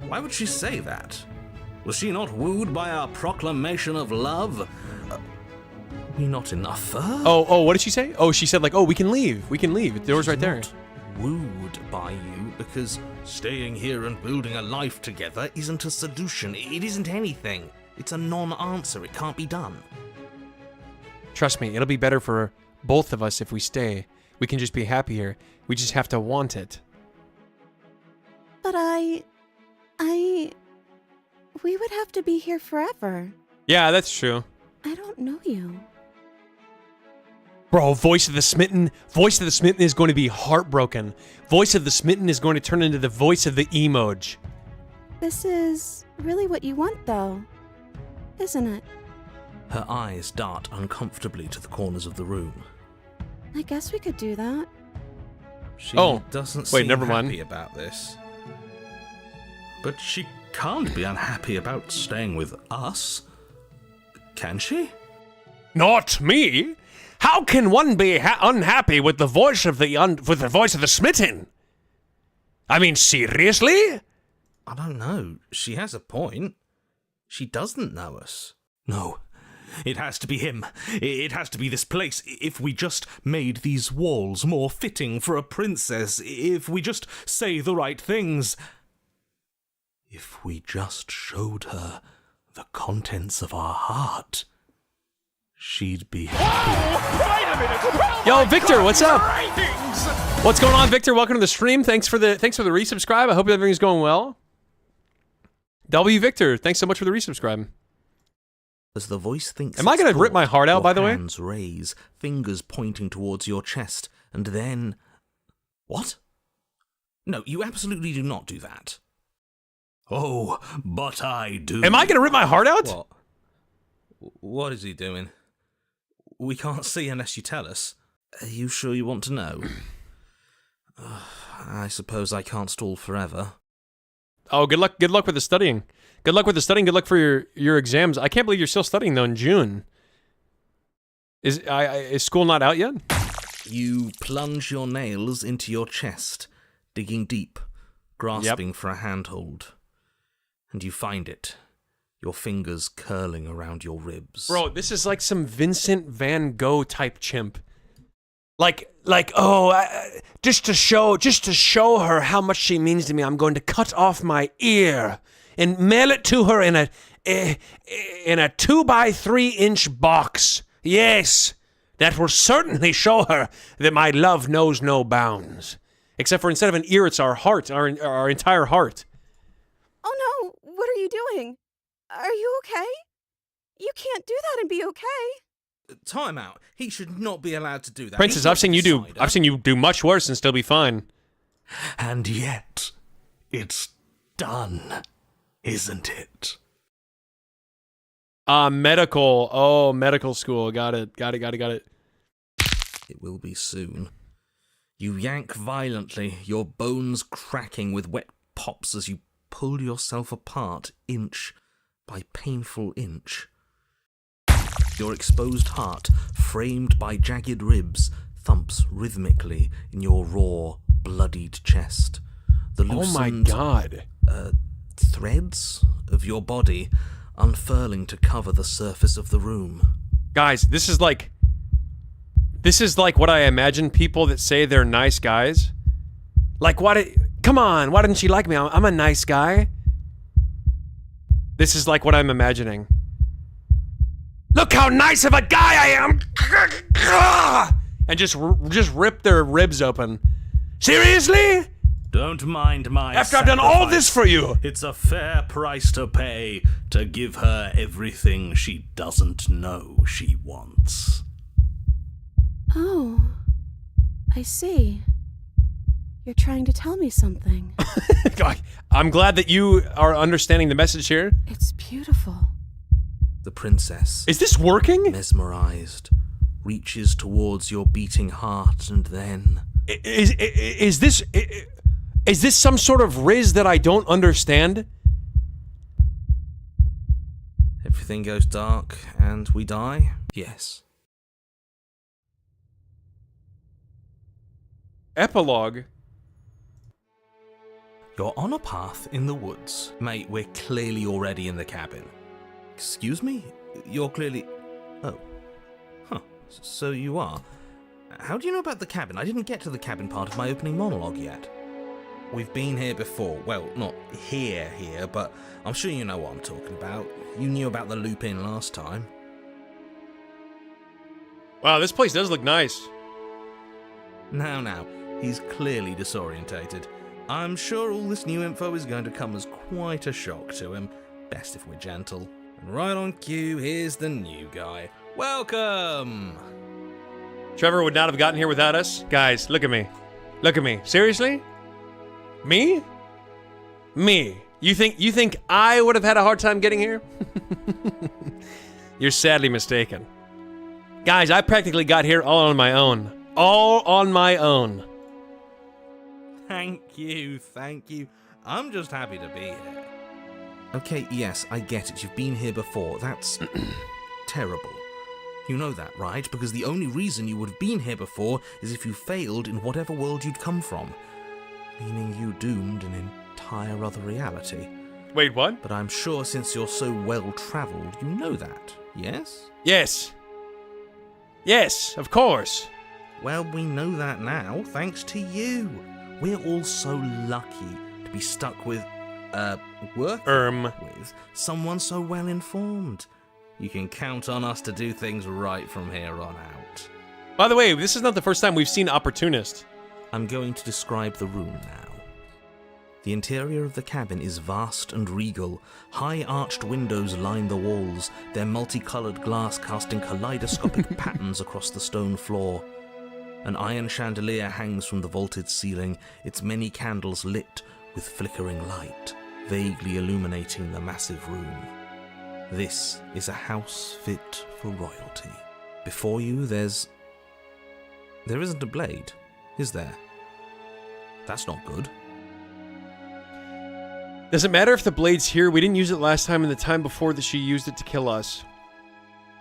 Why would she say that? Was she not wooed by our proclamation of love? We not enough for her? Oh, what did she say? Oh, she said like, oh, we can leave. We can leave. The door's right there. Wooed by you because staying here and building a life together isn't a solution. It isn't anything. It's a non-answer. It can't be done. Trust me, it'll be better for both of us if we stay. We can just be happier. We just have to want it. But we would have to be here forever. Yeah, that's true. I don't know you. Bro, Voice of the Smitten is going to be heartbroken. Voice of the Smitten is going to turn into the voice of the emoji. This is really what you want, though, isn't it? Her eyes dart uncomfortably to the corners of the room. I guess we could do that. She doesn't wait, seem never happy mind. about this. But she can't be unhappy about staying with us, can she? Not me. How can one be unhappy with the voice of the smitten? I mean, seriously? I don't know. She has a point. She doesn't know us. No. It has to be him. It has to be this place. If we just made these walls more fitting for a princess, if we just say the right things, if we just showed her the contents of our heart, she'd be happy. Yo, Victor, what's up? What's going on, Victor? Welcome to the stream. Thanks for the resubscribe. I hope everything's going well. W Victor, thanks so much for the resubscribe. As the voice thinks, am I gonna rip my heart out? By the way, hands raise, fingers pointing towards your chest, and then, what? No, you absolutely do not do that. Oh, but I do. Am I gonna rip my heart out? What? What is he doing? We can't see unless you tell us. Are you sure you want to know? I suppose I can't stall forever. Oh, good luck with the studying. Good luck with the studying. Good luck for your exams. I can't believe you're still studying though in June. Is school not out yet? You plunge your nails into your chest, digging deep, grasping for a handhold. And you find it. Your fingers curling around your ribs. Bro, this is like some Vincent van Gogh type chimp. Just to show her how much she means to me, I'm going to cut off my ear and mail it to her in a 2x3-inch box. Yes, that will certainly show her that my love knows no bounds. Except for instead of an ear, it's our heart, our entire heart. Oh no, what are you doing? Are you okay? You can't do that and be okay. Time out. He should not be allowed to do that. Princess, I've seen you do much worse and still be fine. And yet, it's done, isn't it? Medical. Oh, medical school. Got it. It will be soon. You yank violently, your bones cracking with wet pops as you pull yourself apart inch by painful inch. Your exposed heart, framed by jagged ribs, thumps rhythmically in your raw, bloodied chest. The loosened, threads of your body unfurling to cover the surface of the room. Guys, this is like what I imagine people that say they're nice guys. Like, come on, why didn't she like me? I'm a nice guy. This is like what I'm imagining. Look how nice of a guy I am! And just rip their ribs open. Seriously? Don't mind my After I've done all this for you! It's a fair price to pay to give her everything she doesn't know she wants. Oh, I see. You're trying to tell me something. I'm glad that you are understanding the message here. It's beautiful. The princess, Is this working? mesmerized, reaches towards your beating heart and then... Is this some sort of riz that I don't understand? Everything goes dark and we die? Yes. Epilogue. You're on a path in the woods. Mate, we're clearly already in the cabin. Excuse me? You're clearly... Oh. Huh. So you are. How do you know about the cabin? I didn't get to the cabin part of my opening monologue yet. We've been here before. Well, not here, but I'm sure you know what I'm talking about. You knew about the loop-in last time. Wow, this place does look nice. Now, he's clearly disorientated. I'm sure all this new info is going to come as quite a shock to him. Best if we're gentle. And right on cue, here's the new guy. Welcome! Trevor would not have gotten here without us. Guys, look at me. Look at me. Seriously? Me? Me. You think I would have had a hard time getting here? You're sadly mistaken. Guys, I practically got here all on my own. All on my own. Thank you. I'm just happy to be here. Okay, yes, I get it. You've been here before. That's terrible. You know that, right? Because the only reason you would have been here before is if you failed in whatever world you'd come from. Meaning you doomed an entire other reality. Wait, what? But I'm sure since you're so well-travelled, you know that, yes? Yes. Yes, of course. Well, we know that now, thanks to you. We're all so lucky to be stuck with, working with someone so well-informed. You can count on us to do things right from here on out. By the way, this is not the first time we've seen Opportunist. I'm going to describe the room now. The interior of the cabin is vast and regal. High arched windows line the walls, their multicolored glass casting kaleidoscopic patterns across the stone floor. An iron chandelier hangs from the vaulted ceiling, its many candles lit with flickering light, vaguely illuminating the massive room. This is a house fit for royalty. Before you, there isn't a blade, is there? That's not good. Does it matter if the blade's here? We didn't use it last time and the time before that she used it to kill us.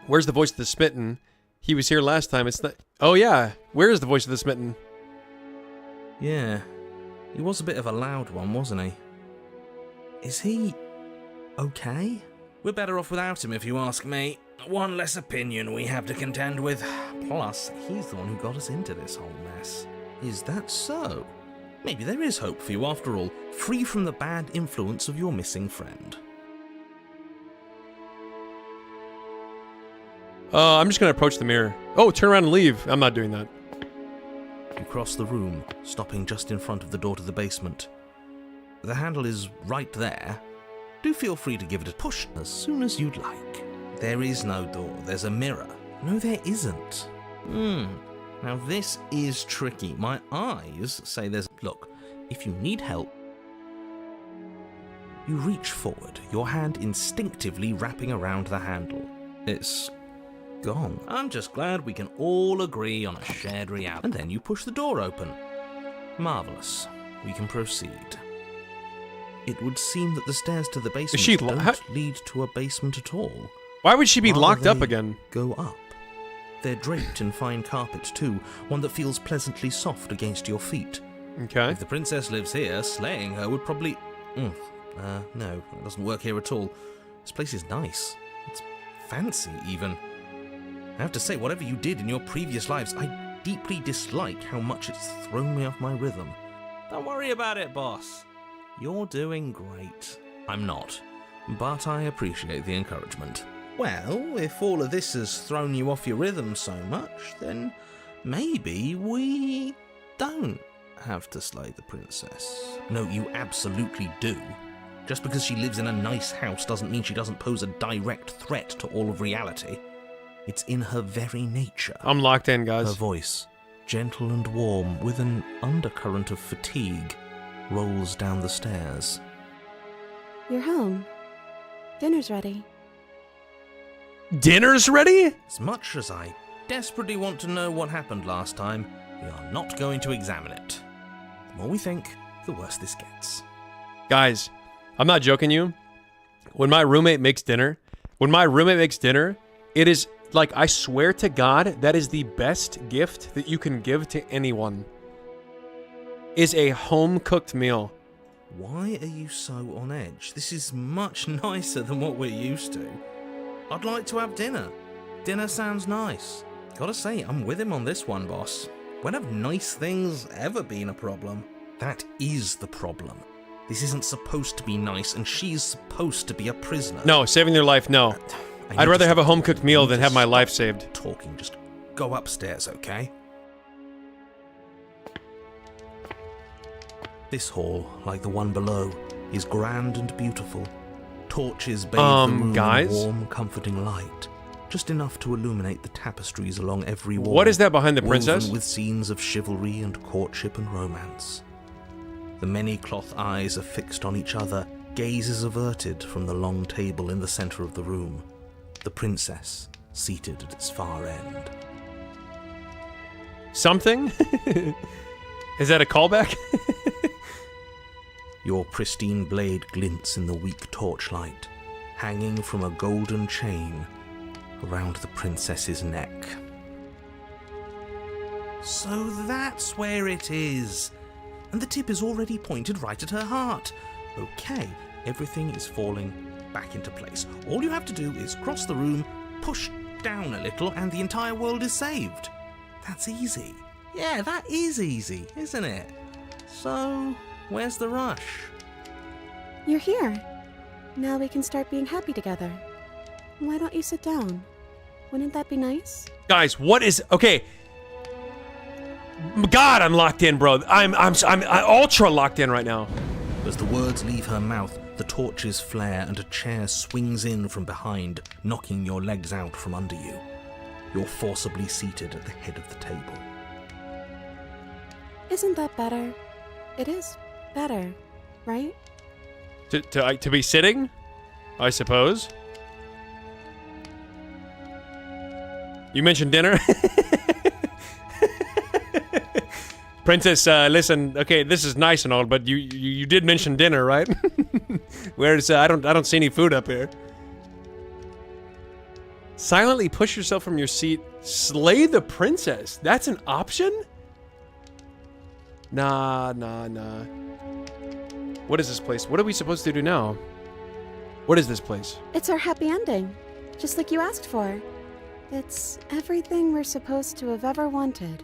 Where's the voice of the smitten? He was here last time. It's not... Oh, yeah. Where is the voice of the smitten? Yeah. He was a bit of a loud one, wasn't he? Is he... okay? We're better off without him, if you ask me. One less opinion we have to contend with. Plus, he's the one who got us into this whole mess. Is that so? Maybe there is hope for you after all, free from the bad influence of your missing friend. I'm just gonna approach the mirror. Oh, turn around and leave. I'm not doing that. You cross the room, stopping just in front of the door to the basement. The handle is right there. Do feel free to give it a push as soon as you'd like. There is no door, there's a mirror. No, there isn't. Now this is tricky. My eyes say there's... Look, if you need help... You reach forward, your hand instinctively wrapping around the handle. It's... gone. I'm just glad we can all agree on a shared reality. And then you push the door open. Marvellous. We can proceed. It would seem that the stairs to the basement don't lead to a basement at all. Why would she be Rather, locked up they again? Go up. They're draped in fine carpet too, one that feels pleasantly soft against your feet. Okay. If the princess lives here, slaying her would probably... no, it doesn't work here at all. This place is nice. It's fancy, even. I have to say, whatever you did in your previous lives, I deeply dislike how much it's thrown me off my rhythm. Don't worry about it, boss. You're doing great. I'm not, but I appreciate the encouragement. Well, if all of this has thrown you off your rhythm so much, then maybe we don't have to slay the princess. No, you absolutely do. Just because she lives in a nice house doesn't mean she doesn't pose a direct threat to all of reality. It's in her very nature. I'm locked in, guys. Her voice, gentle and warm, with an undercurrent of fatigue, rolls down the stairs. You're home. Dinner's ready. Dinner's ready? As much as I desperately want to know what happened last time, we are not going to examine it. The more we think, the worse this gets. Guys, I'm not joking you. When my roommate makes dinner, it is like, I swear to God, that is the best gift that you can give to anyone. Is a home-cooked meal. Why are you so on edge? This is much nicer than what we're used to. I'd like to have dinner. Dinner sounds nice. Gotta say, I'm with him on this one, boss. When have nice things ever been a problem? That is the problem. This isn't supposed to be nice, and she's supposed to be a prisoner. No, saving their life, no. I'd rather have a home-cooked meal than have my life saved. Talking, just go upstairs, okay? This hall, like the one below, is grand and beautiful. Torches bathe the room guys? in warm, comforting light, just enough to illuminate the tapestries along every wall. What is that behind the princess? Woven with scenes of chivalry and courtship and romance. The many cloth eyes are fixed on each other, gazes averted from the long table in the center of the room. The princess, seated at its far end. Something? Is that a callback? Your pristine blade glints in the weak torchlight, hanging from a golden chain around the princess's neck. So that's where it is. And the tip is already pointed right at her heart. Okay, everything is falling back into place. All you have to do is cross the room, push down a little, and the entire world is saved. That's easy. Yeah, that is easy, isn't it? So, where's the rush? You're here. Now we can start being happy together. Why don't you sit down? Wouldn't that be nice? Guys, what is... Okay. God, I'm locked in, bro. I'm ultra locked in right now. As the words leave her mouth, the torches flare and a chair swings in from behind, knocking your legs out from under you. You're forcibly seated at the head of the table. Isn't that better? It is better, right? To be sitting, I suppose. You mentioned dinner. Princess, listen. Okay, this is nice and all, but you did mention dinner, right? Where's I don't see any food up here. Silently push yourself from your seat. Slay the princess. That's an option? Nah. What is this place? What are we supposed to do now? What is this place? It's our happy ending, just like you asked for. It's everything we're supposed to have ever wanted.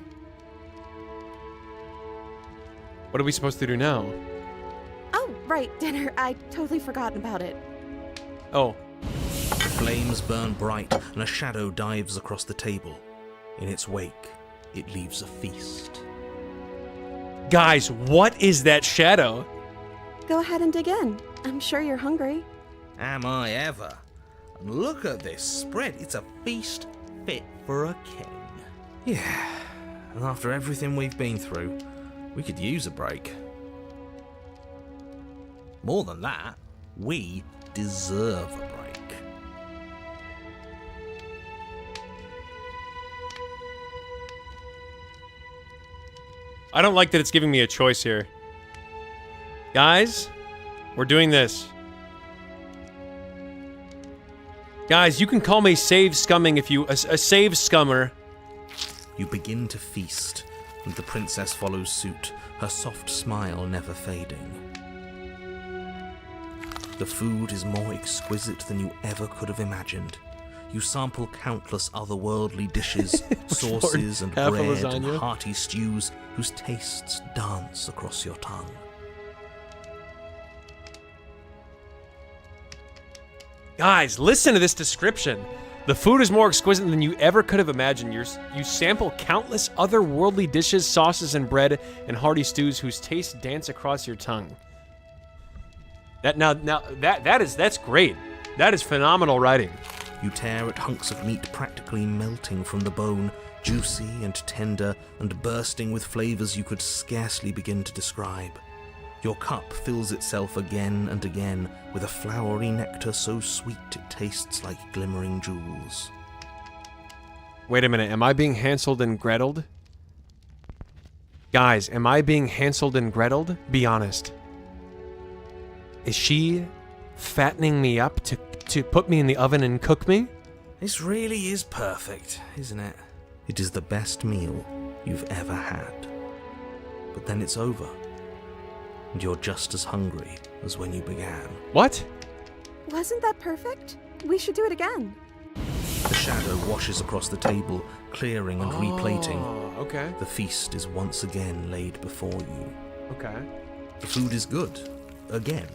What are we supposed to do now? Oh, right, dinner. I totally forgotten about it. Oh. Flames burn bright, and a shadow dives across the table. In its wake, it leaves a feast. Guys, what is that shadow? Go ahead and dig in. I'm sure you're hungry. Am I ever? And look at this spread. It's a feast fit for a king. Yeah, and after everything we've been through, we could use a break. More than that, we deserve a break. I don't like that it's giving me a choice here. Guys, we're doing this. Guys, you can call me save scumming if you... a save scummer. You begin to feast, and the princess follows suit, her soft smile never fading. The food is more exquisite than you ever could have imagined. You sample countless otherworldly dishes, sauces and half a bread and lasagna. hearty stews whose tastes dance across your tongue. Guys, listen to this description. The food is more exquisite than you ever could have imagined. You sample countless otherworldly dishes, sauces, and bread, and hearty stews whose tastes dance across your tongue. That's great. That is phenomenal writing. You tear at hunks of meat practically melting from the bone, juicy and tender and bursting with flavors you could scarcely begin to describe. Your cup fills itself again and again with a flowery nectar so sweet it tastes like glimmering jewels. Wait a minute, am I being Hanseled and Greteled? Guys, am I being Hanseled and Greteled? Be honest. Is she fattening me up to put me in the oven and cook me? This really is perfect, isn't it? It is the best meal you've ever had. But then it's over. And you're just as hungry as when you began. What? Wasn't that perfect? We should do it again. The shadow washes across the table, clearing and replating. Okay. The feast is once again laid before you. Okay. The food is good. Again.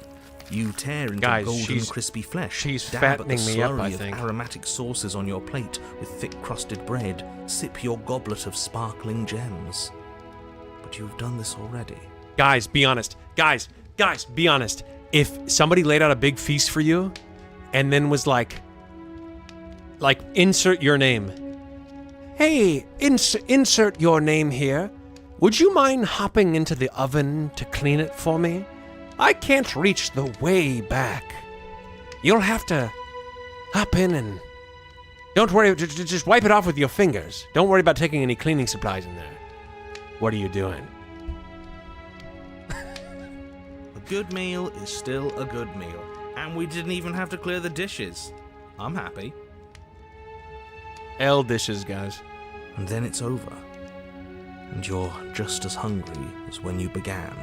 You tear into Guys, golden, crispy flesh. She's dab at the fattening me up, slurry I of think. aromatic sauces on your plate with thick crusted bread. Sip your goblet of sparkling gems. But you've done this already. Guys, be honest. Guys, be honest. If somebody laid out a big feast for you and then was like insert your name. Hey, insert your name here. Would you mind hopping into the oven to clean it for me? I can't reach the way back. You'll have to hop in and... Don't worry, just wipe it off with your fingers. Don't worry about taking any cleaning supplies in there. What are you doing? A good meal is still a good meal. And we didn't even have to clear the dishes. I'm happy. L dishes, guys. And then it's over. And you're just as hungry as when you began.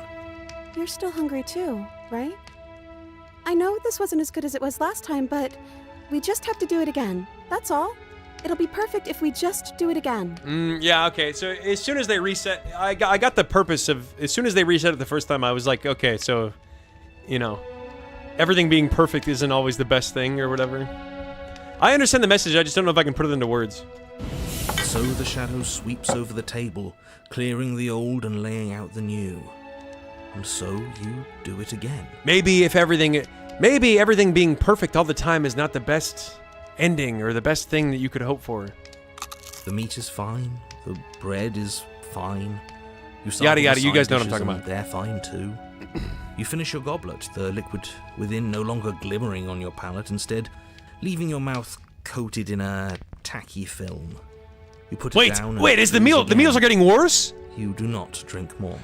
You're still hungry too, right? I know this wasn't as good as it was last time, but we just have to do it again. That's all. It'll be perfect if we just do it again. Yeah, okay. So as soon as they reset, I got the purpose of... As soon as they reset it the first time, I was like, okay, so, you know, everything being perfect isn't always the best thing or whatever. I understand the message, I just don't know if I can put it into words. So the shadow sweeps over the table, clearing the old and laying out the new. And so you do it again. Maybe everything being perfect all the time is not the best ending or the best thing that you could hope for. The meat is fine. The bread is fine. Yada yada, you guys know what I'm talking about. They're fine too. You finish your goblet, the liquid within no longer glimmering on your palate, instead leaving your mouth coated in a tacky film. You put it down. Wait, is the meals are getting worse? You do not drink more.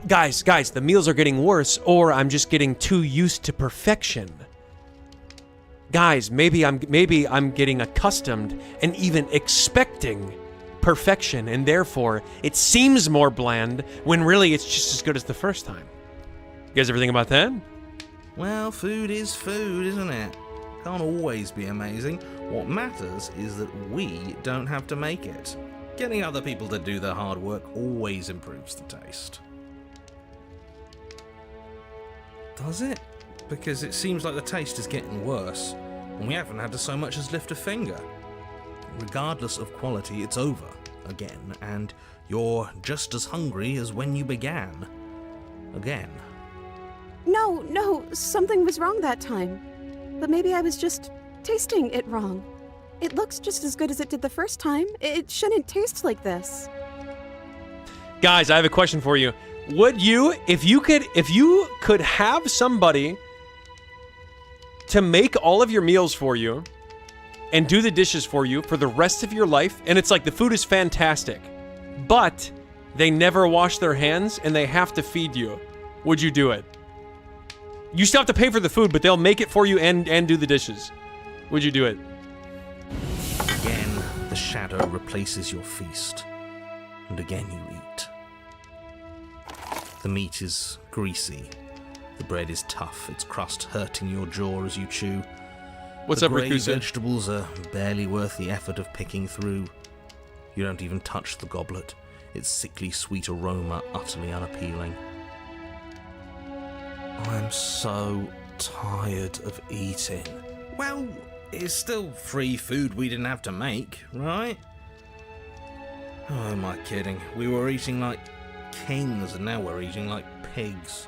Guys, the meals are getting worse, or I'm just getting too used to perfection. Guys, maybe I'm getting accustomed and even expecting perfection, and therefore it seems more bland when really it's just as good as the first time. You guys ever think about that? Well, food is food, isn't it? Can't always be amazing. What matters is that we don't have to make it. Getting other people to do the hard work always improves the taste. Does it? Because it seems like the taste is getting worse, and we haven't had to so much as lift a finger. Regardless of quality, it's over again, and you're just as hungry as when you began. Again. No, something was wrong that time. But maybe I was just tasting it wrong. It looks just as good as it did the first time. It shouldn't taste like this. Guys, I have a question for you. Would you, if you could have somebody to make all of your meals for you and do the dishes for you for the rest of your life, and it's like the food is fantastic, but they never wash their hands and they have to feed you, would you do it? You still have to pay for the food, but they'll make it for you and do the dishes. Would you do it? Again, the shadow replaces your feast, and again you eat. The meat is greasy, the bread is tough, its crust hurting your jaw as you chew. What's the up, grey Recruiter? vegetables are barely worth the effort of picking through. You don't even touch the goblet, its sickly sweet aroma utterly unappealing. I'm so tired of eating. Well, it's still free food we didn't have to make, right? Oh, am I kidding? We were eating like kings, and now we're eating like pigs.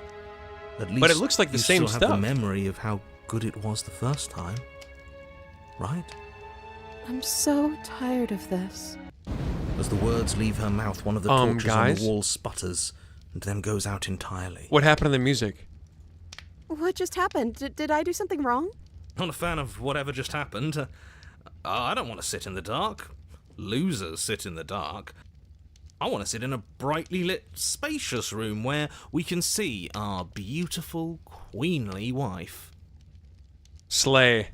At least But it looks like the same you still have stuff. the memory of how good it was the first time, right? I'm so tired of this. As the words leave her mouth, one of the torches guys? on the wall sputters and then goes out entirely. What happened to the music? What just happened? Did I do something wrong? Not a fan of whatever just happened. I don't want to sit in the dark. Losers sit in the dark. I want to sit in a brightly lit, spacious room where we can see our beautiful, queenly wife. Slay.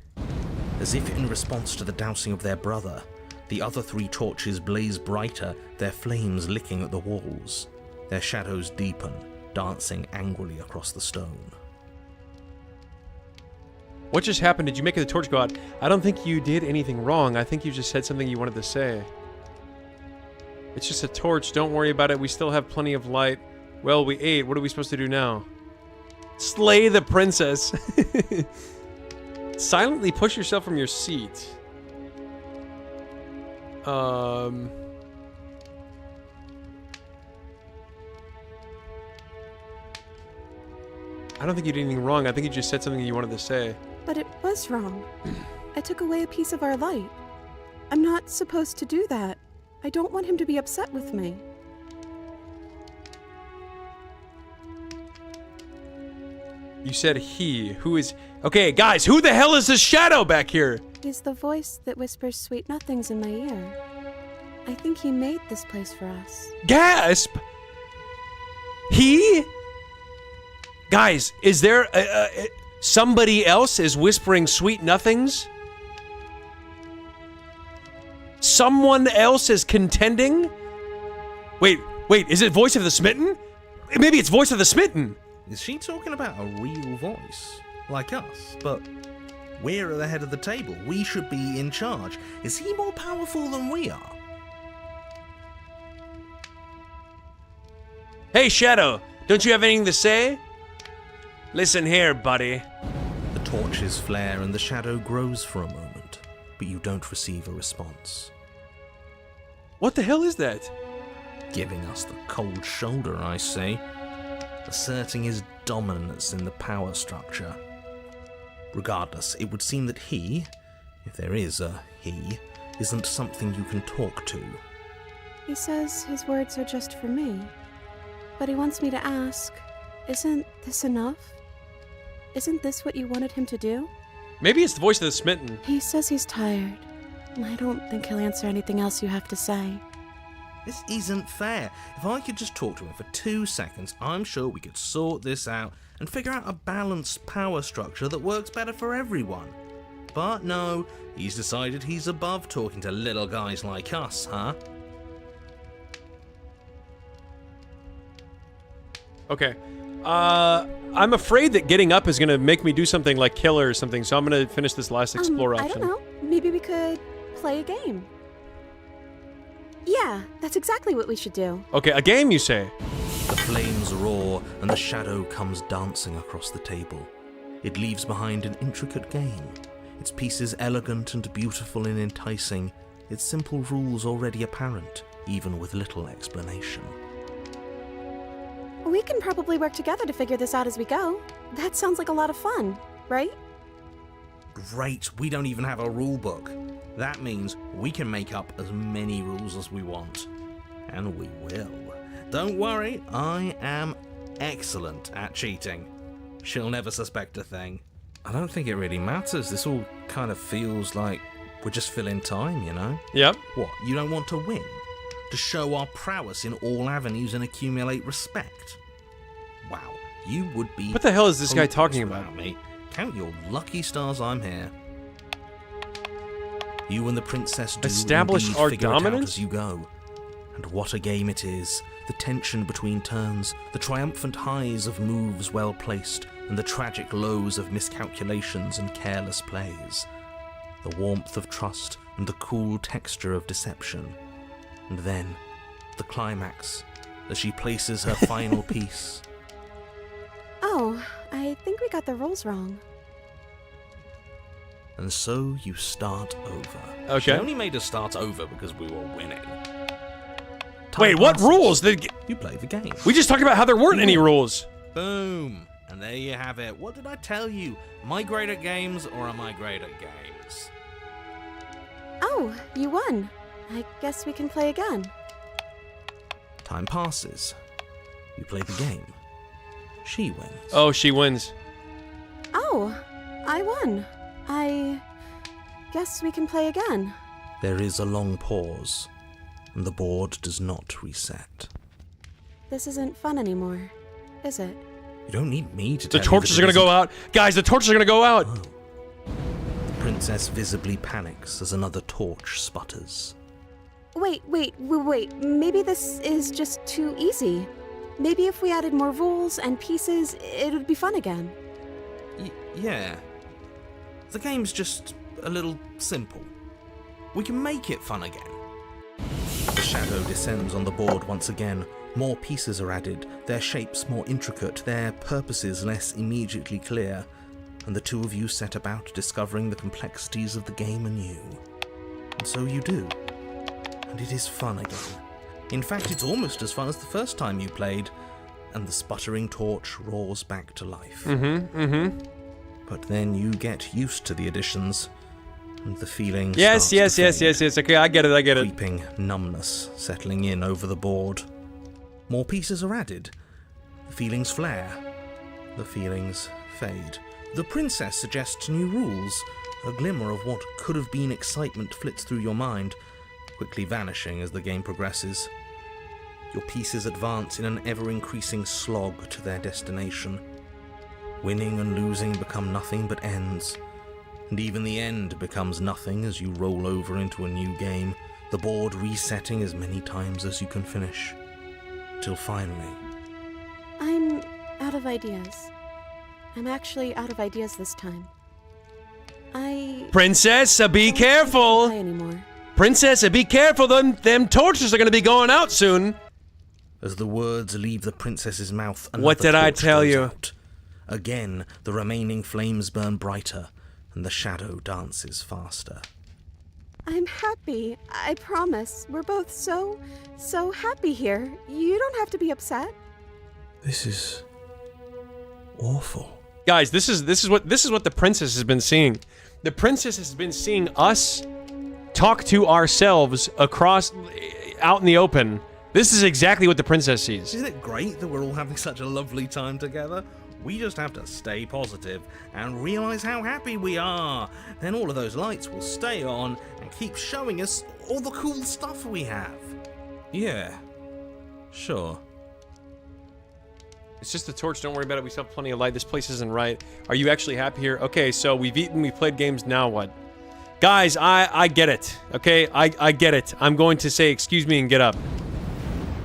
As if in response to the dousing of their brother, the other 3 torches blaze brighter, their flames licking at the walls. Their shadows deepen, dancing angrily across the stone. What just happened? Did you make the torch go out? I don't think you did anything wrong. I think you just said something you wanted to say. It's just a torch. Don't worry about it. We still have plenty of light. Well, we ate. What are we supposed to do now? Slay the princess. Silently push yourself from your seat. I don't think you did anything wrong. I think you just said something you wanted to say. But it was wrong. I took away a piece of our light. I'm not supposed to do that. I don't want him to be upset with me. You said he. Who is... Okay, guys, who the hell is this shadow back here? He's the voice that whispers sweet nothings in my ear. I think he made this place for us. Gasp! He? Guys, is there somebody else is whispering sweet nothings? Someone else is contending? Wait, is it Voice of the Smitten? Maybe it's Voice of the Smitten. Is she talking about a real voice? Like us, but we're at the head of the table. We should be in charge. Is he more powerful than we are? Hey, Shadow, don't you have anything to say? Listen here, buddy. The torches flare and the shadow grows for a moment, but you don't receive a response. What the hell is that? Giving us the cold shoulder, I see. Asserting his dominance in the power structure. Regardless, it would seem that he, if there is a he, isn't something you can talk to. He says his words are just for me. But he wants me to ask, isn't this enough? Isn't this what you wanted him to do? Maybe it's the Voice of the Smitten. He says he's tired. I don't think he'll answer anything else you have to say. This isn't fair. If I could just talk to him for 2 seconds, I'm sure we could sort this out and figure out a balanced power structure that works better for everyone. but no, he's decided he's above talking to little guys like us, huh? Okay. I'm afraid that getting up is going to make me do something like killer or something, so I'm going to finish this last explore I option. don't know. Maybe we could play a game. Yeah, that's exactly what we should do. Okay, a game, you say? The flames roar, and the shadow comes dancing across the table. It leaves behind an intricate game, its pieces elegant and beautiful and enticing, its simple rules already apparent, even with little explanation. We can probably work together to figure this out as we go. That sounds like a lot of fun, right? Great, we don't even have a rule book. That means we can make up as many rules as we want. And we will. Don't worry, I am excellent at cheating. She'll never suspect a thing. I don't think it really matters. This all kind of feels like we're just filling time, you know? Yep. What, you don't want to win? To show our prowess in all avenues and accumulate respect? Wow, you would be... What the hell is this guy hopeless talking about? without me. Count your lucky stars I'm here. You and the princess do Establish indeed our figure it out dominance? as you go. And what a game it is. The tension between turns, the triumphant highs of moves well placed, and the tragic lows of miscalculations and careless plays. The warmth of trust and the cool texture of deception. And then, the climax, as she places her final piece. Oh, I think we got the rules wrong. And so you start over. Okay. She only made us start over because we were winning. Wait, what rules? You play the game. We just talked about how there weren't any rules. Boom. And there you have it. What did I tell you? Am I great at games or am I great at games? Oh, you won. I guess we can play again. Time passes. You play the game. She wins. Oh, she wins. Oh, I won. I guess we can play again. There is a long pause, and the board does not reset. This isn't fun anymore, is it? You don't need me to The tell you torches that are it going to go isn't. out. Guys, the torches are going to go out. Oh. The princess visibly panics as another torch sputters. Wait. Maybe this is just too easy. Maybe if we added more rules and pieces, it would be fun again. Yeah. The game's just a little simple. We can make it fun again. The shadow descends on the board once again. More pieces are added, their shapes more intricate, their purposes less immediately clear, and the two of you set about discovering the complexities of the game anew. And so you do. And it is fun again. In fact, it's almost as fun as the first time you played, and the sputtering torch roars back to life. But then you get used to the additions, and the feeling Yes. starts to fade. Okay, I get it. Creeping numbness settling in over the board. More pieces are added. The feelings flare. The feelings fade. The princess suggests new rules. A glimmer of what could have been excitement flits through your mind, quickly vanishing as the game progresses. Your pieces advance in an ever-increasing slog to their destination. Winning and losing become nothing but ends. And even the end becomes nothing as you roll over into a new game, the board resetting as many times as you can finish. Till finally... I'm out of ideas. I'm actually out of ideas this time. Princess, be don't careful. play anymore. Princess, be careful. Them torches are going to be going out soon. As the words leave the princess's mouth, another What did I torch tell goes you? out. Again, the remaining flames burn brighter, and the shadow dances faster. I'm happy. I promise. We're both so happy here. You don't have to be upset. This is... awful. Guys, this is what the princess has been seeing. The princess has been seeing us talk to ourselves out in the open. This is exactly what the princess sees. Isn't it great that we're all having such a lovely time together? We just have to stay positive and realize how happy we are. Then all of those lights will stay on and keep showing us all the cool stuff we have. Yeah, sure. It's just a torch, don't worry about it, we still have plenty of light. This place isn't right. Are you actually happy here? Okay, so we've eaten, we've played games, now what? Guys, I get it, okay? I get it. I'm going to say excuse me and get up.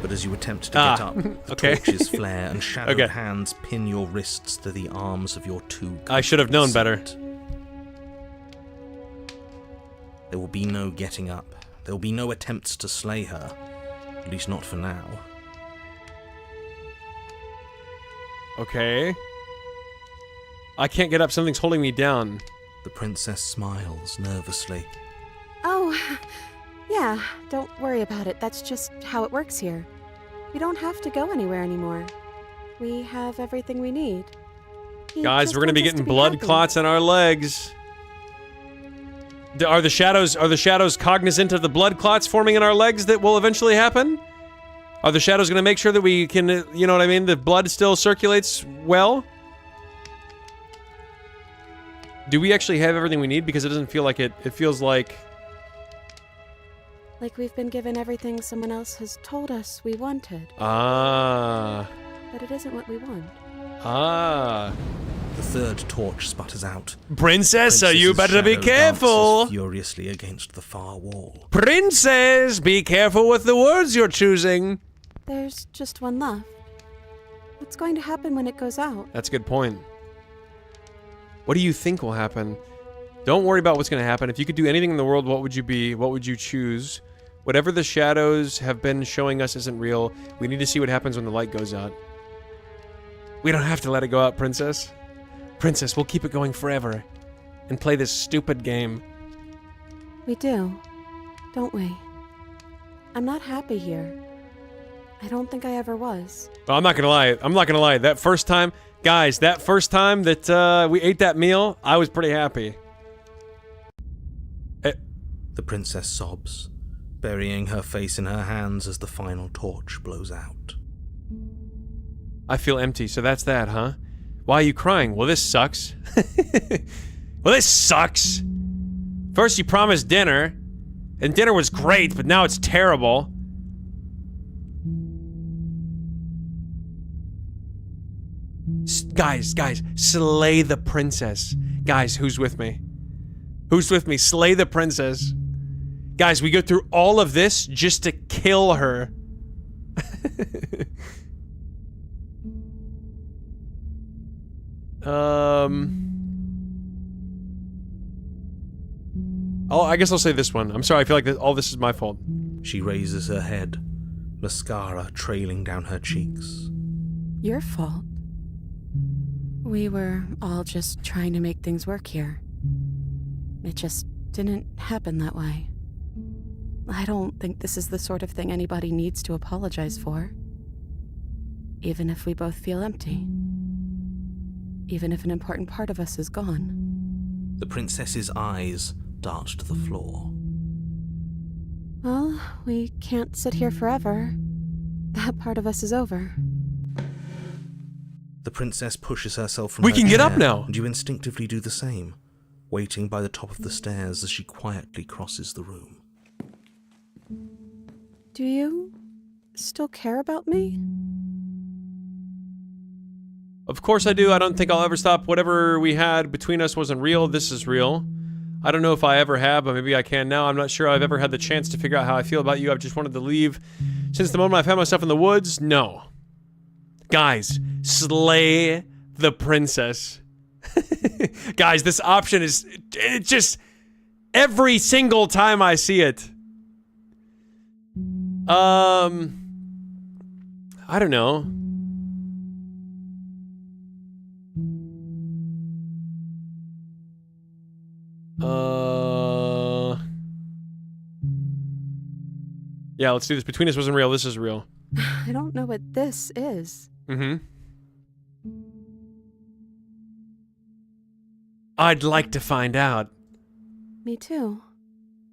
But as you attempt to get up, the okay. torches flare and shadowed hands pin your wrists to the arms of your two. I should have known better. There will be no getting up. There will be no attempts to slay her. At least not for now. Okay. I can't get up, something's holding me down. The princess smiles nervously. Oh, yeah, don't worry about it. That's just how it works here. We don't have to go anywhere anymore. We have everything we need. Guys, we're gonna be getting blood clots on our legs. Are the shadows cognizant of the blood clots forming in our legs that will eventually happen? Are the shadows gonna make sure that we can, you know what I mean, the blood still circulates well? Do we actually have everything we need? Because it doesn't feel like it. It feels like... Like we've been given everything someone else has told us we wanted. Ah. But it isn't what we want. Ah. The third torch sputters out. Princess, you better be careful! Furiously against the far wall. Princess, be careful with the words you're choosing. There's just one left. What's going to happen when it goes out? That's a good point. What do you think will happen? Don't worry about what's going to happen. If you could do anything in the world, what would you be? What would you choose? Whatever the shadows have been showing us isn't real. We need to see what happens when the light goes out. We don't have to let it go out, Princess. Princess, we'll keep it going forever. And play this stupid game. We do, don't we? I'm not happy here. I don't think I ever was. Well, I'm not gonna lie. I'm not gonna lie. That first time, guys, that first time that we ate that meal, I was pretty happy. The princess sobs, burying her face in her hands as the final torch blows out. I feel empty, so that's that, huh? Why are you crying? Well, this sucks. Well, this sucks. First you promised dinner, and dinner was great, but now it's terrible. Guys, slay the princess. Guys, who's with me? Who's with me? Slay the princess. Guys, we go through all of this just to kill her. Oh, I guess I'll say this one. I'm sorry, I feel like all this is my fault. She raises her head, mascara trailing down her cheeks. Your fault. We were all just trying to make things work here. It just didn't happen that way. I don't think this is the sort of thing anybody needs to apologize for. Even if we both feel empty. Even if an important part of us is gone. The princess's eyes dart to the floor. Well, we can't sit here forever. That part of us is over. The princess pushes herself from We her can get chair, up now! And you instinctively do the same, waiting by the top of the stairs as she quietly crosses the room. Do you still care about me? Of course I do. I don't think I'll ever stop. Whatever we had between us wasn't real. This is real. I don't know if I ever have, but maybe I can now. I'm not sure I've ever had the chance to figure out how I feel about you. I've just wanted to leave. Since the moment I found myself in the woods, no. Guys, slay the princess. Guys, this option is... It just... Every single time I see it. I don't know. Yeah, let's do this. Between us wasn't real. This is real. I don't know what this is. Mm-hmm. I'd like to find out. Me too.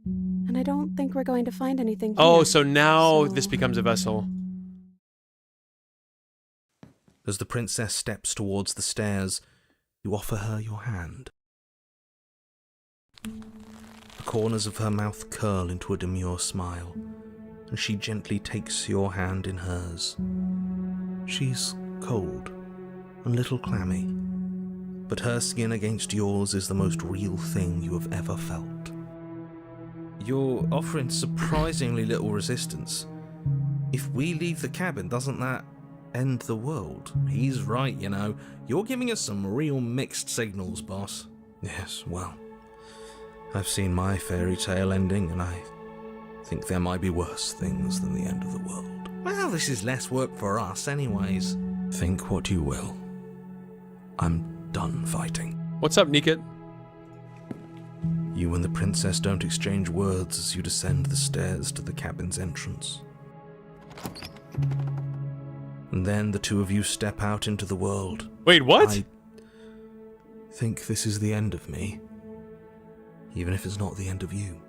And I don't think we're going to find anything here. Oh, so now this becomes a vessel. As the princess steps towards the stairs, you offer her your hand. The corners of her mouth curl into a demure smile, and she gently takes your hand in hers. She's cold, and little clammy. But her skin against yours is the most real thing you have ever felt. You're offering surprisingly little resistance. If we leave the cabin, doesn't that end the world? He's right, you know. You're giving us some real mixed signals, boss. Yes, well, I've seen my fairy tale ending, and I think there might be worse things than the end of the world. Well, this is less work for us anyways. Think what you will. I'm done fighting. What's up, Niket? You and the princess don't exchange words as you descend the stairs to the cabin's entrance. And then the two of you step out into the world. Wait, what? I think this is the end of me, even if it's not the end of you.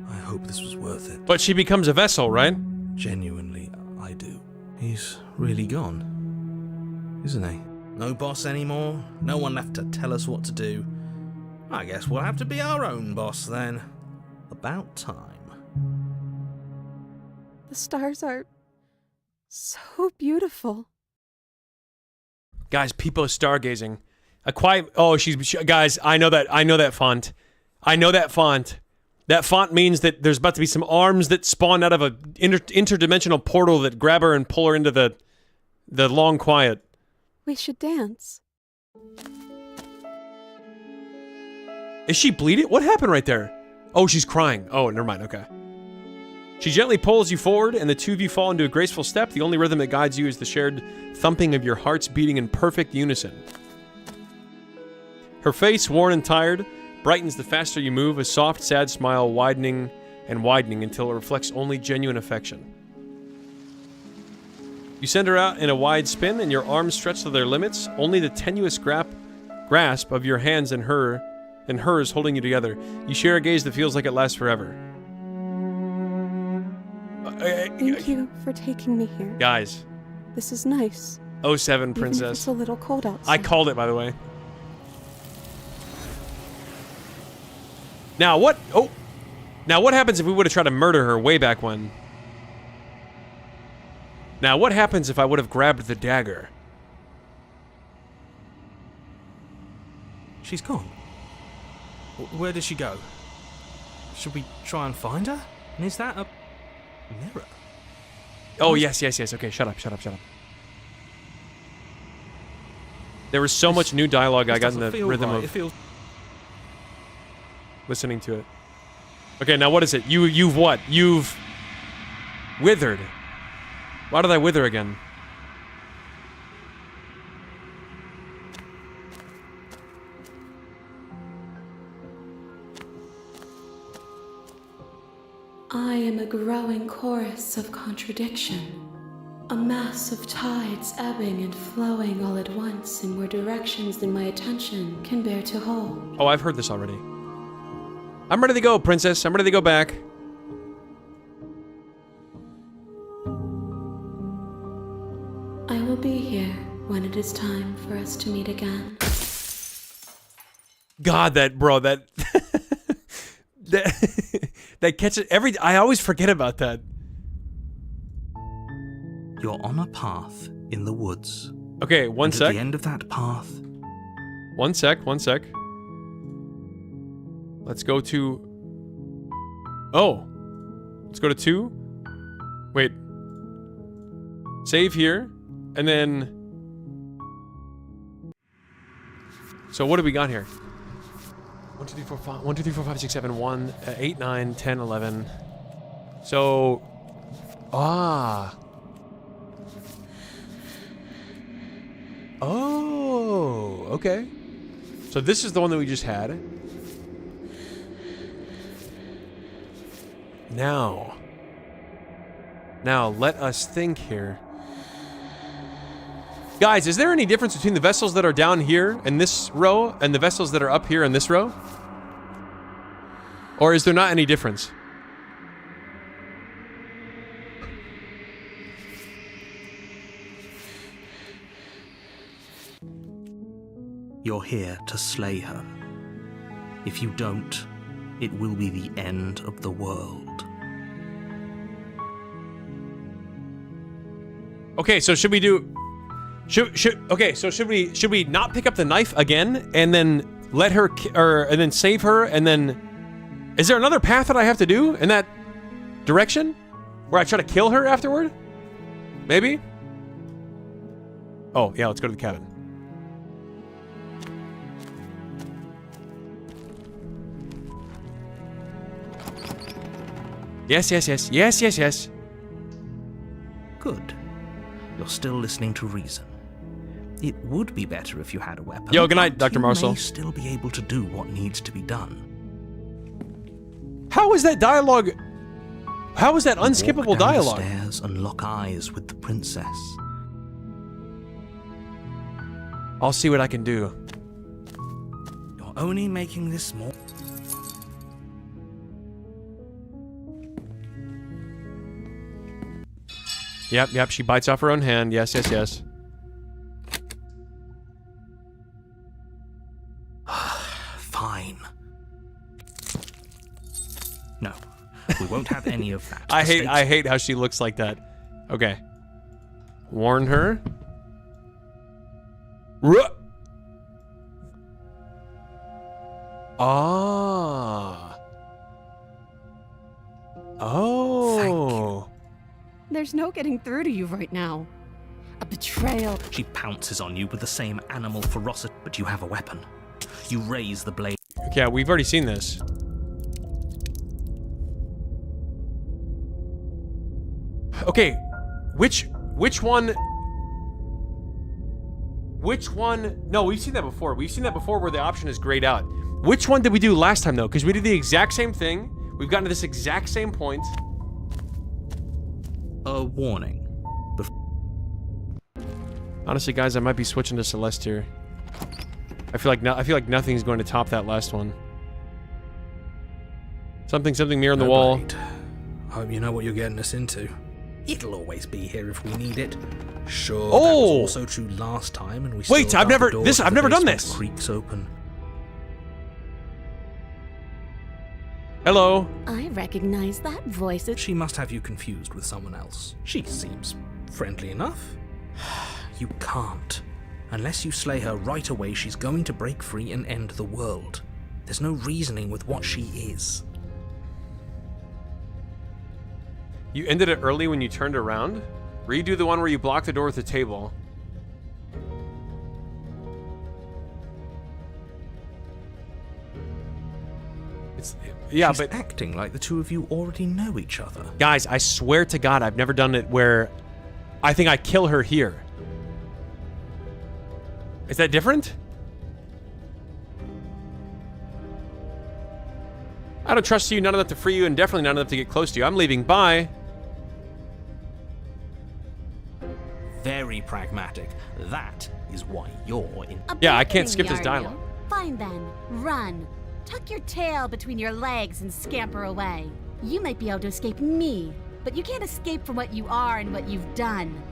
I hope this was worth it. But she becomes a vessel, right? Genuinely, I do. He's really gone, isn't he? No boss anymore, no one left to tell us what to do. I guess we'll have to be our own boss then. About time. The stars are so beautiful. Guys, people stargazing. A quiet. Oh, guys. I know that font. I know that font. That font means that there's about to be some arms that spawn out of a interdimensional portal that grab her and pull her into the long quiet. We should dance. Is she bleeding? What happened right there? Oh, she's crying. Oh, never mind. Okay. She gently pulls you forward, and the two of you fall into a graceful step. The only rhythm that guides you is the shared thumping of your hearts beating in perfect unison. Her face, worn and tired, brightens the faster you move, a soft, sad smile widening and widening until it reflects only genuine affection. You send her out in a wide spin, and your arms stretch to their limits, only the tenuous grasp of your hands and hers holding you together. You share a gaze that feels like it lasts forever. Thank you for taking me here. Guys. This is nice. 07, princess. Even if it's a little cold outside. I called it, by the way. Now what? Oh, now what happens if we would have tried to murder her way back when? Now what happens if I would have grabbed the dagger? She's gone. Where did she go? Should we try and find her? And is that a mirror? Oh, yes. Okay, shut up. There was so much new dialogue I got in the rhythm of listening to it. Okay, now what is it? You've what? You've withered. Why did I wither again? I am a growing chorus of contradiction, a mass of tides ebbing and flowing all at once in more directions than my attention can bear to hold. Oh, I've heard this already. I'm ready to go, princess. I'm ready to go back. I will be here when it is time for us to meet again. God, that that catches I always forget about that. You're on a path in the woods. Okay, one sec. At the end of that path. One sec. Let's go to... Oh. Let's go to 2. Wait. Save here. And then... So what do we got here? 1, 2, 3, 4, 5, 1, 2, 3, 4, 5, 6, 7, 1, 8, 9, 10, 11. So... Ah. Oh, okay. So this is the one that we just had. Now let us think here. Guys, is there any difference between the vessels that are down here in this row and the vessels that are up here in this row? Or is there not any difference? You're here to slay her. If you don't, it will be the end of the world. Okay, so should we do... Okay, so should we not pick up the knife again and then let her and then save her and then is there another path that I have to do in that direction where I try to kill her afterward? Maybe? Oh, yeah, let's go to the cabin. Yes. Good. You're still listening to reason. It would be better if you had a weapon. Yo, good night, Dr. You Marcel. may still be able to do what needs to be done. How is that dialogue? How is that unskippable Walk down dialogue? the stairs and lock eyes with the princess. I'll see what I can do. You're only making this more... Yep, she bites off her own hand. Yes. Fine. No, we won't have any of that. I hate how she looks like that. Okay. Warn her. Ah. Oh. There's no getting through to you right now. A betrayal. She pounces on you with the same animal ferocity, but you have a weapon. You raise the blade. Yeah, we've already seen this. Okay, which one? No, we've seen that before. We've seen that before where the option is grayed out. Which one did we do last time though? Because we did the exact same thing. We've gotten to this exact same point. A warning. Honestly, guys, I might be switching to Celeste here. I feel like nothing's going to top that last one. Something near on the wall. Hope you know what you're getting us into. It'll always be here if we need it. Sure. Oh! That was also true last time, and we still Wait, got I've never the door to the done basement this. Creaks open. Hello. I recognize that voice. She must have you confused with someone else. She seems friendly enough. You can't. Unless you slay her right away, she's going to break free and end the world. There's no reasoning with what she is. You ended it early when you turned around? Redo the one where you blocked the door with the table. She's acting like the two of you already know each other. Guys, I swear to God, I've never done it where I think I kill her here. Is that different? I don't trust you, not enough to free you, and definitely not enough to get close to you. I'm leaving. Bye. Very pragmatic. That is why you're in. Yeah, I can't skip this dialogue. Fine then, run. Tuck your tail between your legs and scamper away. You might be able to escape me, but you can't escape from what you are and what you've done.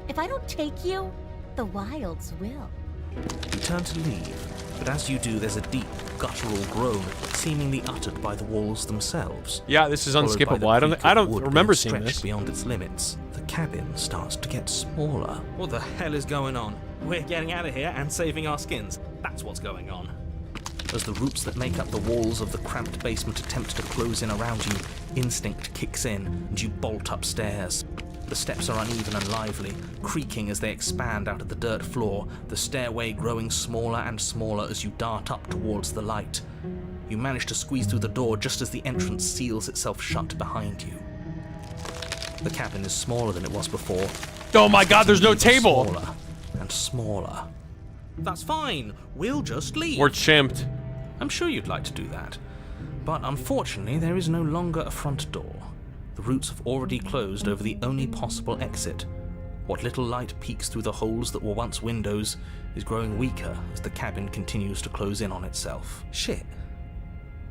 If I don't take you, the wilds will. You turn to leave, but as you do, there's a deep, guttural groan, seemingly uttered by the walls themselves. Yeah, this is unskippable. I don't remember seeing this. Beyond its limits, the cabin starts to get smaller. What the hell is going on? We're getting out of here and saving our skins. That's what's going on. As the roots that make up the walls of the cramped basement attempt to close in around you, instinct kicks in and you bolt upstairs. The steps are uneven and lively, creaking as they expand out of the dirt floor, the stairway growing smaller and smaller as you dart up towards the light. You manage to squeeze through the door just as the entrance seals itself shut behind you. The cabin is smaller than it was before. Oh my God, there's no table! Smaller and smaller. That's fine, we'll just leave. We're champed. I'm sure you'd like to do that. But unfortunately, there is no longer a front door. The roots have already closed over the only possible exit. What little light peeks through the holes that were once windows is growing weaker as the cabin continues to close in on itself. Shit.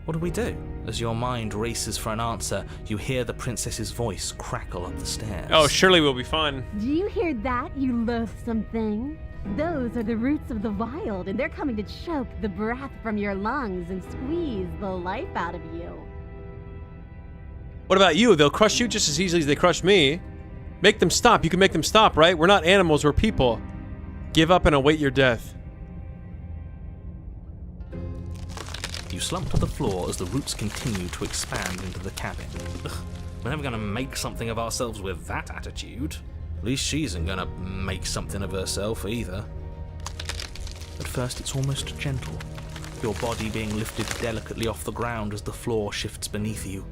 What do we do? As your mind races for an answer, you hear the princess's voice crackle up the stairs. Oh, surely we'll be fine. Do you hear that, you loathsome thing? Those are the roots of the wild, and they're coming to choke the breath from your lungs and squeeze the life out of you. What about you? They'll crush you just as easily as they crush me. Make them stop. You can make them stop, right? We're not animals, we're people. Give up and await your death. You slump to the floor as the roots continue to expand into the cabin. Ugh, we're never gonna make something of ourselves with that attitude. At least she isn't gonna make something of herself either. At first it's almost gentle, your body being lifted delicately off the ground as the floor shifts beneath you.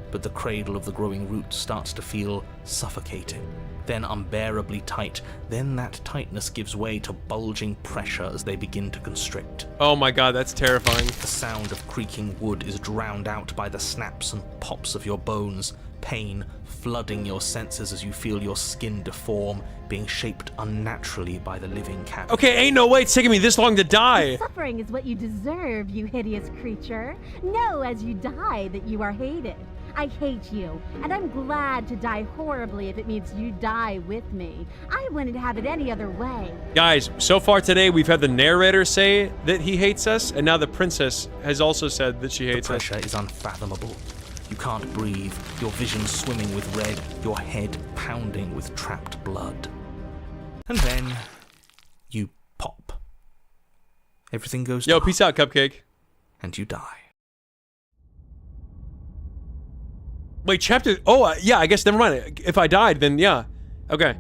But the cradle of the growing roots starts to feel suffocating, then unbearably tight, then that tightness gives way to bulging pressure as they begin to constrict. Oh my god, that's terrifying. The sound of creaking wood is drowned out by the snaps and pops of your bones, pain flooding your senses as you feel your skin deform, being shaped unnaturally by the living cabin. Okay, ain't no way it's taking me this long to die. Suffering is what you deserve, you hideous creature. Know as you die that you are hated. I hate you, and I'm glad to die horribly if it means you die with me. I wouldn't have it any other way. Guys, so far today we've had the narrator say that he hates us, and now the princess has also said that she hates us. The pressure is unfathomable. You can't breathe, your vision swimming with red, your head pounding with trapped blood. And then you pop. Everything goes Yo, dark, peace out, Cupcake. and you die. Wait, chapter... Oh, yeah, I guess never mind. If I died, then yeah. Okay.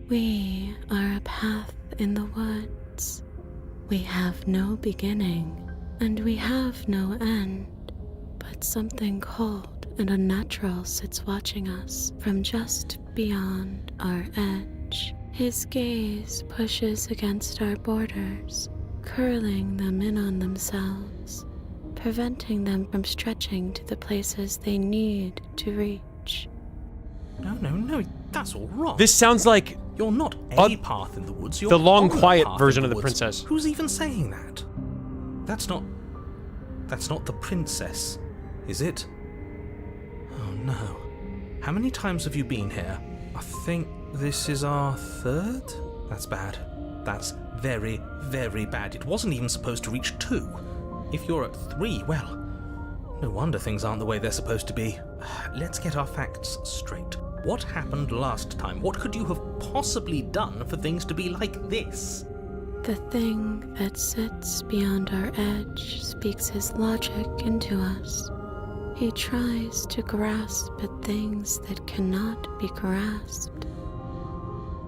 We are a path in the woods. We have no beginning, and we have no end. But something cold and unnatural sits watching us from just beyond our edge. His gaze pushes against our borders, curling them in on themselves, preventing them from stretching to the places they need to reach. No, that's all wrong. This sounds like... You're not a path in the woods, you're the long, on a quiet path version in of the woods. princess. Who's even saying that? That's not the princess, is it? Oh no. How many times have you been here? I think this is our third? That's bad. That's very, very bad. It wasn't even supposed to reach 2. If you're at 3, well, no wonder things aren't the way they're supposed to be. Let's get our facts straight. What happened last time? What could you have possibly done for things to be like this? The thing that sits beyond our edge speaks his logic into us. He tries to grasp at things that cannot be grasped.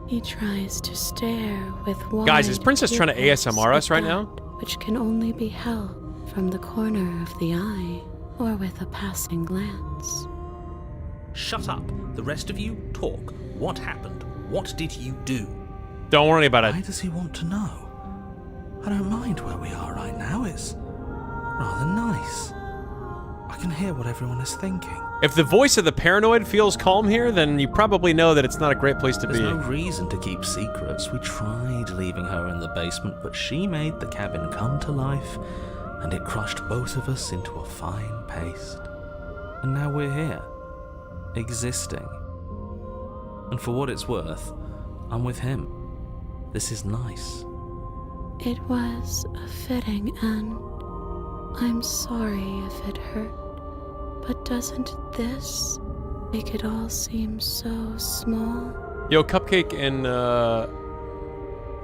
He tries to stare with wide... Guys, is Princess trying to ASMR us right now? Which can only be held from the corner of the eye or with a passing glance. Shut up. The rest of you, talk. What happened? What did you do? Don't worry about it. Why does he want to know? I don't mind where we are right now. It's rather nice. I can hear what everyone is thinking. If the voice of the paranoid feels calm here, then you probably know that it's not a great place to be. There's no reason to keep secrets. We tried leaving her in the basement, but she made the cabin come to life, and it crushed both of us into a fine paste. And now we're here, existing. And for what it's worth, I'm with him. This is nice. It was a fitting end. I'm sorry if it hurt, but doesn't this make it all seem so small? Yo, Cupcake and,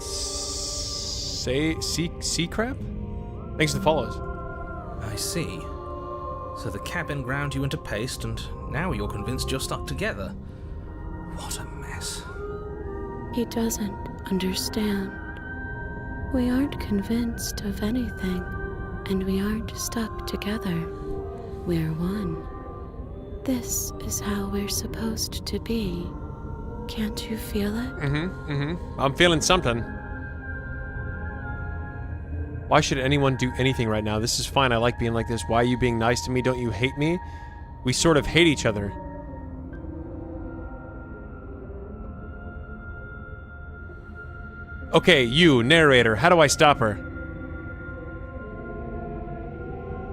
Sea Crab? Thanks for the follows. I see. So the cabin ground you into paste, and now you're convinced you're stuck together. What a mess. He doesn't understand. We aren't convinced of anything, and we aren't stuck together. We're one. This is how we're supposed to be. Can't you feel it? I'm feeling something. Why should anyone do anything right now? This is fine. I like being like this. Why are you being nice to me? Don't you hate me? We sort of hate each other. Okay, you, narrator. How do I stop her?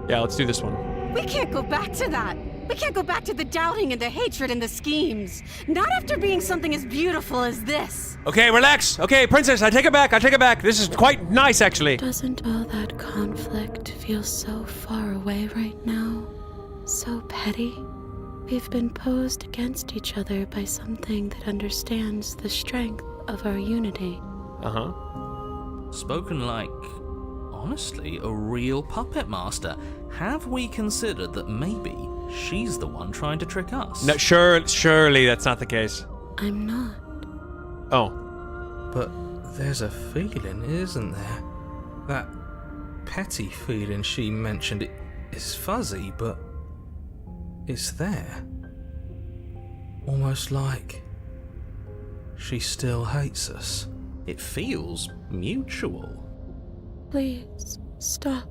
Yeah, let's do this one. We can't go back to that. We can't go back to the doubting and the hatred and the schemes. Not after being something as beautiful as this. Okay, relax. Okay, princess, I take it back. I take it back. This is quite nice, actually. Doesn't all that conflict feel so far away right now? So petty? We've been posed against each other by something that understands the strength of our unity. Uh-huh. Spoken like, honestly, a real puppet master. Have we considered that maybe she's the one trying to trick us? No, surely that's not the case. I'm not. Oh. But there's a feeling, isn't there? That petty feeling she mentioned, it is fuzzy, but it's there. Almost like she still hates us. It feels mutual. Please, stop.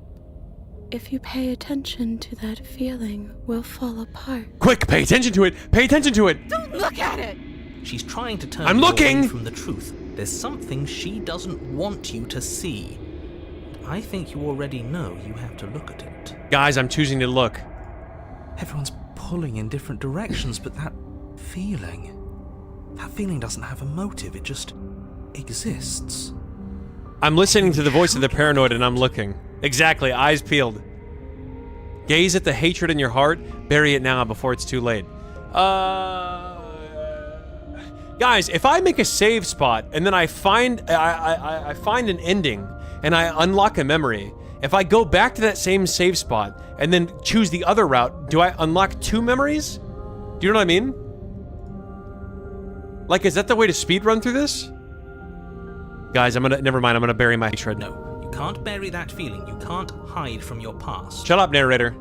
If you pay attention to that feeling, we'll fall apart. Quick, pay attention to it! Pay attention to it! Don't look at it! She's trying to turn I'm you looking! away from the truth. There's something she doesn't want you to see. I think you already know you have to look at it. Guys, I'm choosing to look. Everyone's pulling in different directions, but that feeling doesn't have a motive, it just exists. I'm listening to the voice of the paranoid and I'm looking. Exactly, eyes peeled. Gaze at the hatred in your heart, bury it now before it's too late. Guys, if I make a save spot and then I find an ending and I unlock a memory, if I go back to that same save spot and then choose the other route, do I unlock 2 memories? Do you know what I mean? Like, is that the way to speedrun through this? Guys, never mind, I'm gonna bury my hatred. No, you can't bury that feeling. You can't hide from your past. Shut up, narrator.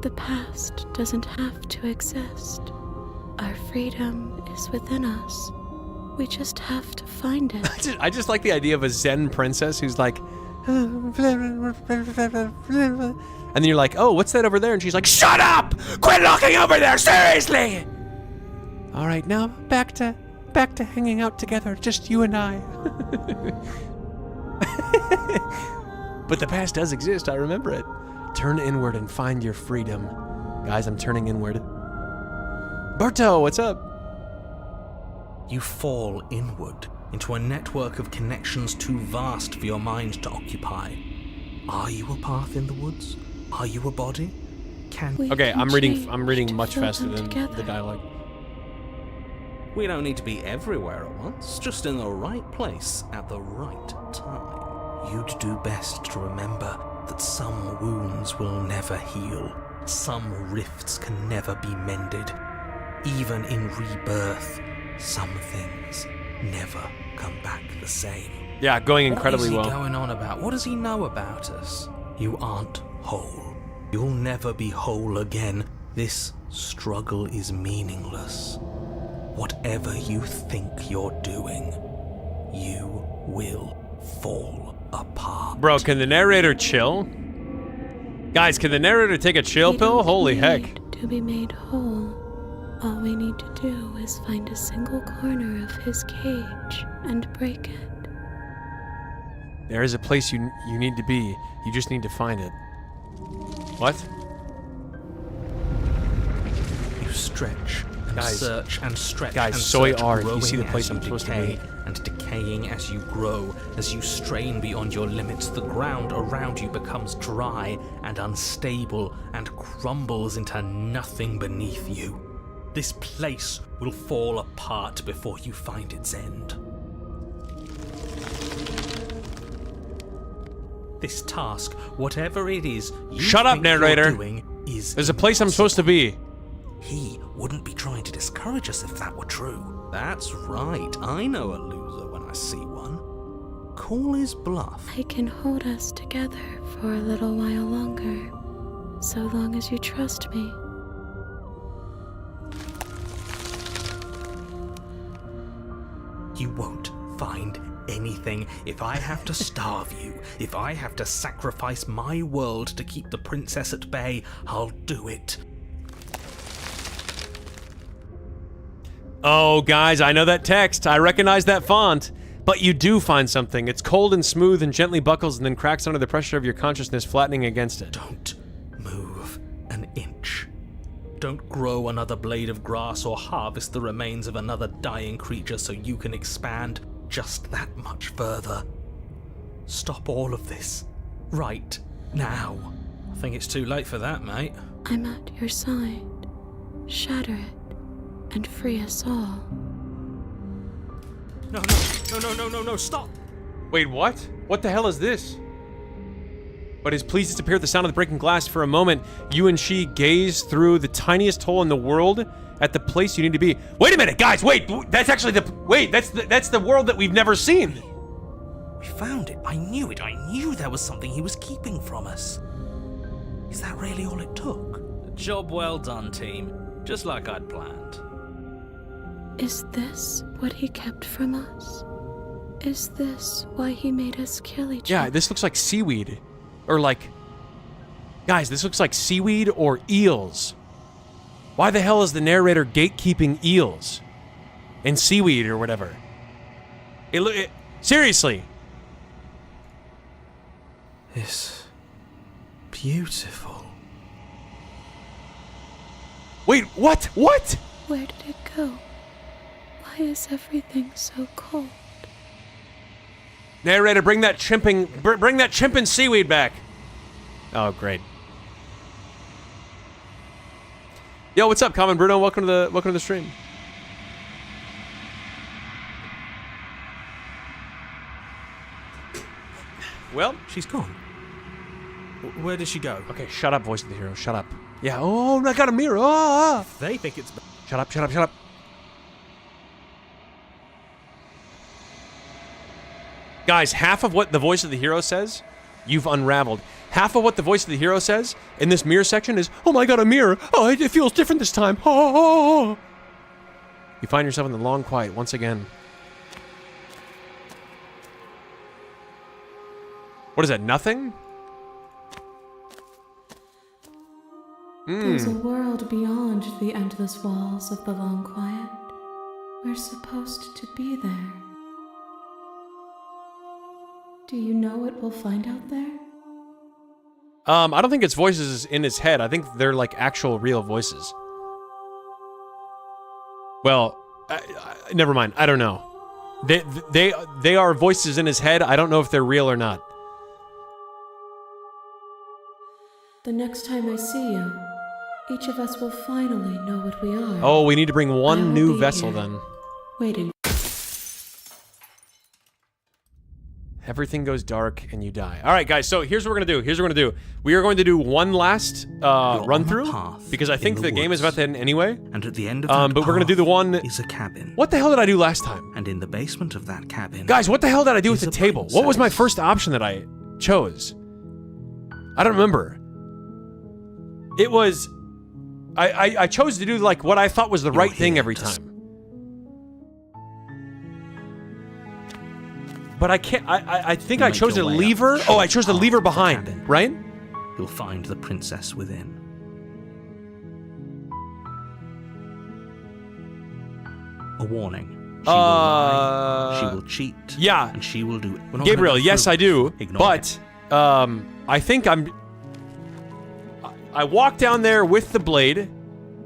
The past doesn't have to exist. Our freedom is within us. We just have to find it. I just like the idea of a Zen princess who's like... And then you're like, oh, what's that over there? And she's like, shut up! Quit looking over there, seriously! All right, now back to hanging out together, just you and I. But the past does exist, I remember it. Turn inward and find your freedom. Guys, I'm turning inward. Berto, what's up? You fall inward into a network of connections too vast for your mind to occupy. Are you a path in the woods? Are you a body? Okay, I'm reading much faster than the dialogue. We don't need to be everywhere at once, just in the right place at the right time. You'd do best to remember that some wounds will never heal. Some rifts can never be mended. Even in rebirth, some things never come back the same. Yeah, going incredibly well. What is he going on about? What does he know about us? You aren't whole. You'll never be whole again. This struggle is meaningless. Whatever you think you're doing, you will fall apart. Bro, can the narrator chill? Guys, can the narrator take a chill pill? Holy heck. To be made whole, all we need to do is find a single corner of his cage and break it. There is a place you need to be. You just need to find it. What? You stretch and guys, search and stretch guys, and soy search, art. You see the place I'm supposed to be. And decaying as you grow, as you strain beyond your limits, the ground around you becomes dry and unstable and crumbles into nothing beneath you. This place will fall apart before you find its end. This task, whatever it is you Shut up, think you're narrator. doing, is There's a place I'm supposed to be. He wouldn't be trying to discourage us if that were true. That's right, I know a loser when I see one. Call his bluff. I can hold us together for a little while longer, so long as you trust me. You won't find anything. If I have to starve you, if I have to sacrifice my world to keep the princess at bay, I'll do it. Oh, guys, I know that text. I recognize that font. But you do find something. It's cold and smooth and gently buckles and then cracks under the pressure of your consciousness, flattening against it. Don't move an inch. Don't grow another blade of grass or harvest the remains of another dying creature so you can expand just that much further. Stop all of this. Right now. I think it's too late for that, mate. I'm at your side. Shatter it and free us all. No, No, stop! Wait, what? What the hell is this? But as please disappear at the sound of the breaking glass, for a moment, you and she gaze through the tiniest hole in the world at the place you need to be. Wait a minute, guys, wait! That's actually that's the world that we've never seen! We found it. I knew it. I knew there was something he was keeping from us. Is that really all it took? Job well done, team. Just like I'd planned. Is this what he kept from us? Is this why he made us kill each other? Yeah, this looks like seaweed. Or like... Guys, this looks like seaweed or eels. Why the hell is the narrator gatekeeping eels? And seaweed or whatever? Seriously! It's beautiful. Wait, what? What? Where did it go? Why is everything so cold? Narrator, bring that chimping seaweed back. Oh, great. Yo, what's up, Common Bruno? Welcome to the stream. Well, She's gone. Where did she go? okay, shut up, voice of the hero. Shut up. Yeah. Oh, I got a mirror. Oh. They think it's... Shut up. Shut up. Shut up. Guys, half of what the voice of the hero says, you've unraveled. Half of what the voice of the hero says in this mirror section is, oh my god, a mirror. Oh, it feels different this time. Oh. You find yourself in the long quiet once again. What is that, nothing? There's a world beyond the endless walls of the long quiet. We're supposed to be there. Do you know what we'll find out there? I don't think it's voices in his head. I think they're like actual real voices. Well, never mind. I don't know. They are voices in his head. I don't know if they're real or not. The next time I see you, each of us will finally know what we are. Oh, we need to bring I one will new be vessel here, then. waiting. Everything goes dark and you die. All right, guys. So here's what we're gonna do. We are going to do one last run through because I think the game is about to end anyway. And at the end of that but we're gonna do the one. is a cabin. What the hell did I do last time? And in the basement of that cabin, Guys, what the hell did I do with is the a table? What was my princess. first option that I chose? I don't remember. It was... I chose to do like what I thought was the right thing every time. But I can't... I think I chose to leave her... Oh, I chose to leave her behind, right? You'll find the princess within. A warning. She will lie, she will cheat, yeah. and she will do... We're not Gabriel, gonna go yes, through I do. it. Ignore But I think I walk down there with the blade,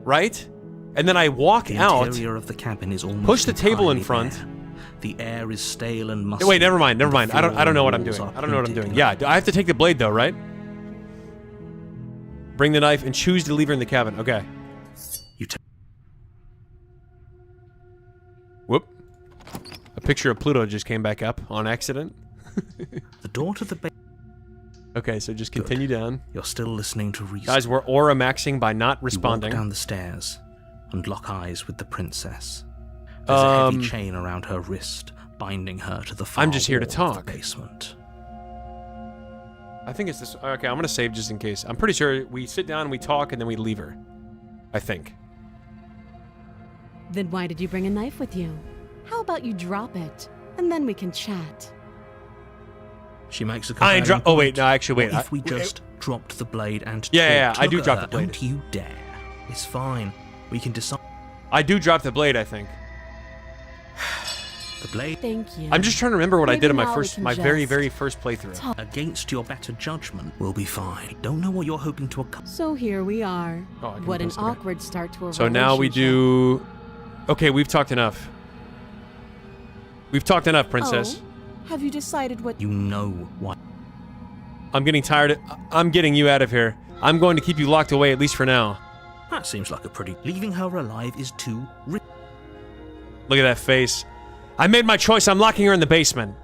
right? And then I walk the out. The interior of the cabin is almost Push the table in entirely front. bare. The air is stale and musty. Wait, never mind. and the I don't know what I'm walls doing. are I don't know what I'm painted doing. in Yeah, I have to take the blade though, right? Bring the knife and choose to leave her in the cabin. Okay. Whoop. A picture of Pluto just came back up on accident. The door to the Okay, so just continue down. You're still listening to reason. Guys, we're aura maxing by not responding. You walk down the stairs and lock eyes with the princess. There's a heavy chain around her wrist, binding her to the far I'm just here to wall of talk. the basement. I think it's this. Okay, I'm gonna save just in case. I'm pretty sure we sit down, we talk, and then we leave her. I think. Then why did you bring a knife with you? How about you drop it, and then we can chat. She makes a I ain't compelling drop. Oh wait, point. no, actually, wait. What if we just dropped the blade and Yeah, talked? I do Look at drop her. the blade. Don't you dare. It's fine. We can decide. I do drop the blade. I think. The blade. Thank you. I'm just trying to remember what I did in Maybe my now we first, can my very, just very first playthrough. Against your better judgment, we'll be fine. Don't know what you're hoping to accomplish. So here we are. Oh, I can What an post it. Okay. awkward start to a So now we do. Okay, we've talked enough. We've talked enough, princess. Oh, have you decided what? You know what. I'm getting tired. I'm getting you out of here. I'm going to keep you locked away, at least for now. That seems like a pretty. Leaving her alive is too. Look at that face. I made my choice. I'm locking her in the basement.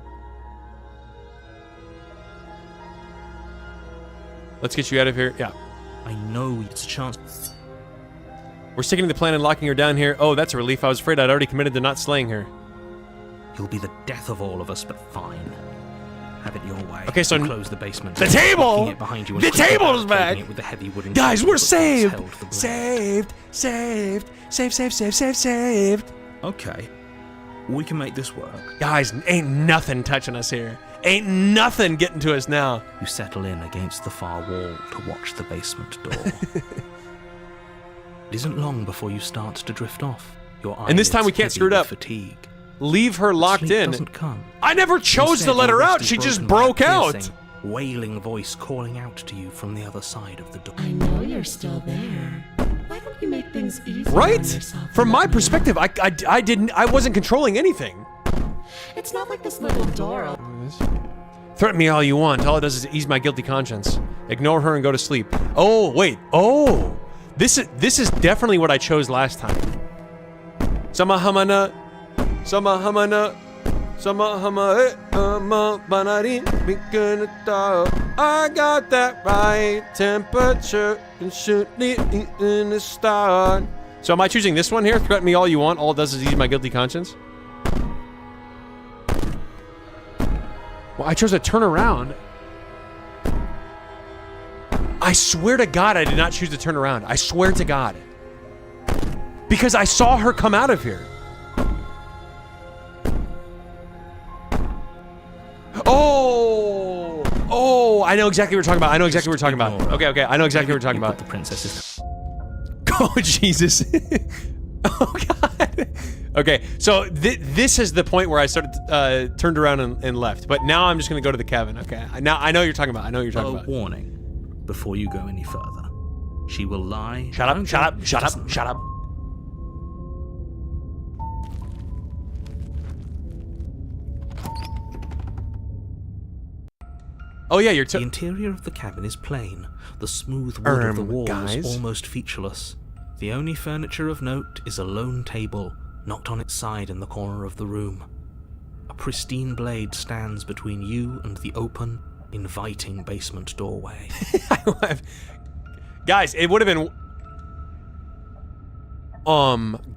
Let's get you out of here. Yeah. I know it's a chance. We're sticking to the plan and locking her down here. Oh, that's a relief. I was afraid I'd already committed to not slaying her. You'll be the death of all of us, but fine. Have it your way. Okay, so close the basement. The table! It behind you and The table's back! it with the heavy wooden Guys, we're that saved! held the blade. Saved! Saved! Saved, saved, saved, saved, saved! Okay. We can make this work. Guys, ain't nothing touching us here. Ain't nothing getting to us now. You settle in against the far wall to watch the basement door. It isn't long before you start to drift off. Your eyes And this time we can't screw it up. Fatigue. Leave her locked Sleep in. Doesn't come. I never chose Instead, to let your her out. wrist is She just broken by a broke out. piercing, wailing voice calling out to you from the other side of the door. I know you're still there. Why don't you make things easier on Right? yourself? From my perspective, I wasn't controlling anything. It's not like this little door. Threaten me all you want. All it does is ease my guilty conscience. Ignore her and go to sleep. Oh, wait. Oh. This is definitely what I chose last time. Samahamana. Samahamana. Samahama. I got that right temperature and shoot in the start. So am I choosing this one here? Threaten me all you want. All it does is ease my guilty conscience. Well, I chose to turn around. I swear to God I did not choose to turn around. I swear to God. Because I saw her come out of here. Oh! Oh, I know exactly what we're talking about. I know exactly what we're talking about. Okay, okay, I know exactly what we're talking about. The princesses. Oh, Jesus. Oh, God. Okay, so this is the point where I started, turned around and left. But now I'm just going to go to the cabin. Okay, now I know what you're talking about. I know what you're talking about. Warning. Before you go any further. She will lie. Shut up, shut up, shut up, shut up. Oh yeah, you're The interior of the cabin is plain. The smooth wood of the walls guys. almost featureless. The only furniture of note is a lone table, knocked on its side in the corner of the room. A pristine blade stands between you and the open, inviting basement doorway. Guys, it would have been...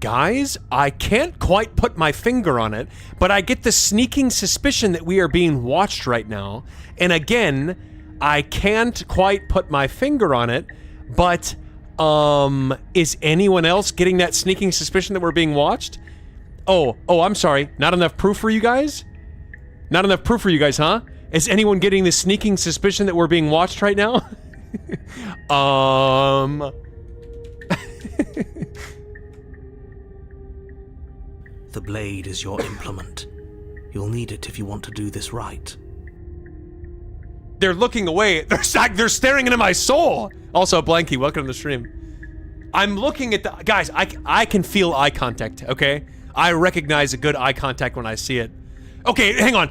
guys, I can't quite put my finger on it, but I get the sneaking suspicion that we are being watched right now. And again, I can't quite put my finger on it, but, is anyone else getting that sneaking suspicion that we're being watched? Oh, I'm sorry. Not enough proof for you guys? Not enough proof for you guys, huh? Is anyone getting the sneaking suspicion that we're being watched right now? The blade is your implement. You'll need it if you want to do this right. They're looking away. They're staring into my soul. Also, Blanky, welcome to the stream. I'm looking at the... Guys, I can feel eye contact, okay? I recognize a good eye contact when I see it. Okay, hang on.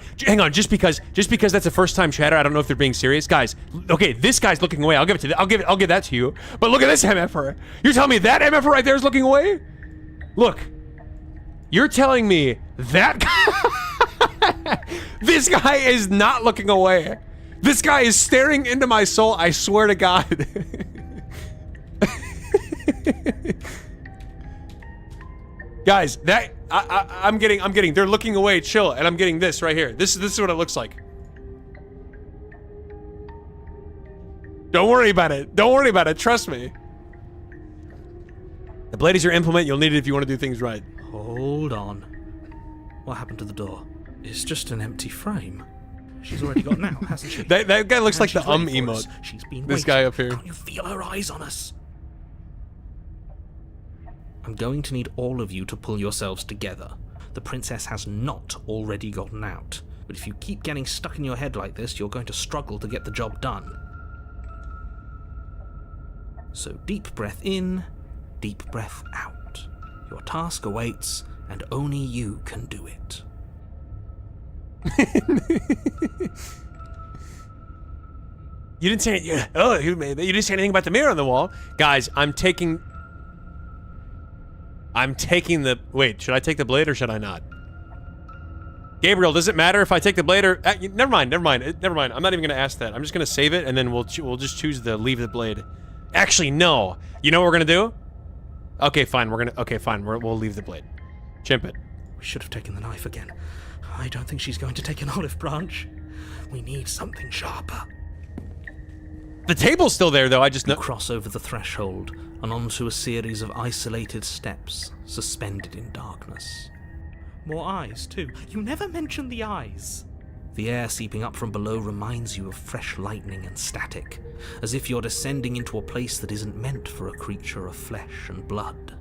Just because that's the first time chatter, I don't know if they're being serious. Guys, okay, this guy's looking away. I'll give that to you. But look at this MFer. You're telling me that MFer right there is looking away? Look. You're telling me that guy... This guy is not looking away. This guy is staring into my soul, I swear to God. Guys, that I'm getting they're looking away, chill, and I'm getting this right here. This is what it looks like. Don't worry about it. Don't worry about it. Trust me. The blade is your implement. You'll need it if you want to do things right. Hold on. What happened to the door? It's just an empty frame. She's already got an out, hasn't she? That guy looks like the she's ready for emote. us. She's been This waiting. guy up here. Can't you feel her eyes on us? I'm going to need all of you to pull yourselves together. The princess has not already gotten out. But if you keep getting stuck in your head like this, you're going to struggle to get the job done. So deep breath in, deep breath out. Your task awaits, and only you can do it. You didn't say it. Oh, you didn't say anything about the mirror on the wall, guys. I'm taking the. Wait, should I take the blade or should I not? Gabriel, does it matter if I take the blade or... never mind. I'm not even going to ask that. I'm just going to save it, and then we'll just choose the leave the blade. Actually, no. You know what we're going to do? Okay, fine. We'll leave the blade. Chimp it. We should have taken the knife again. I don't think she's going to take an olive branch. We need something sharper. The table's still there, though. I just know. You cross over the threshold and onto a series of isolated steps, suspended in darkness. More eyes, too. You never mention the eyes. The air seeping up from below reminds you of fresh lightning and static, as if you're descending into a place that isn't meant for a creature of flesh and blood.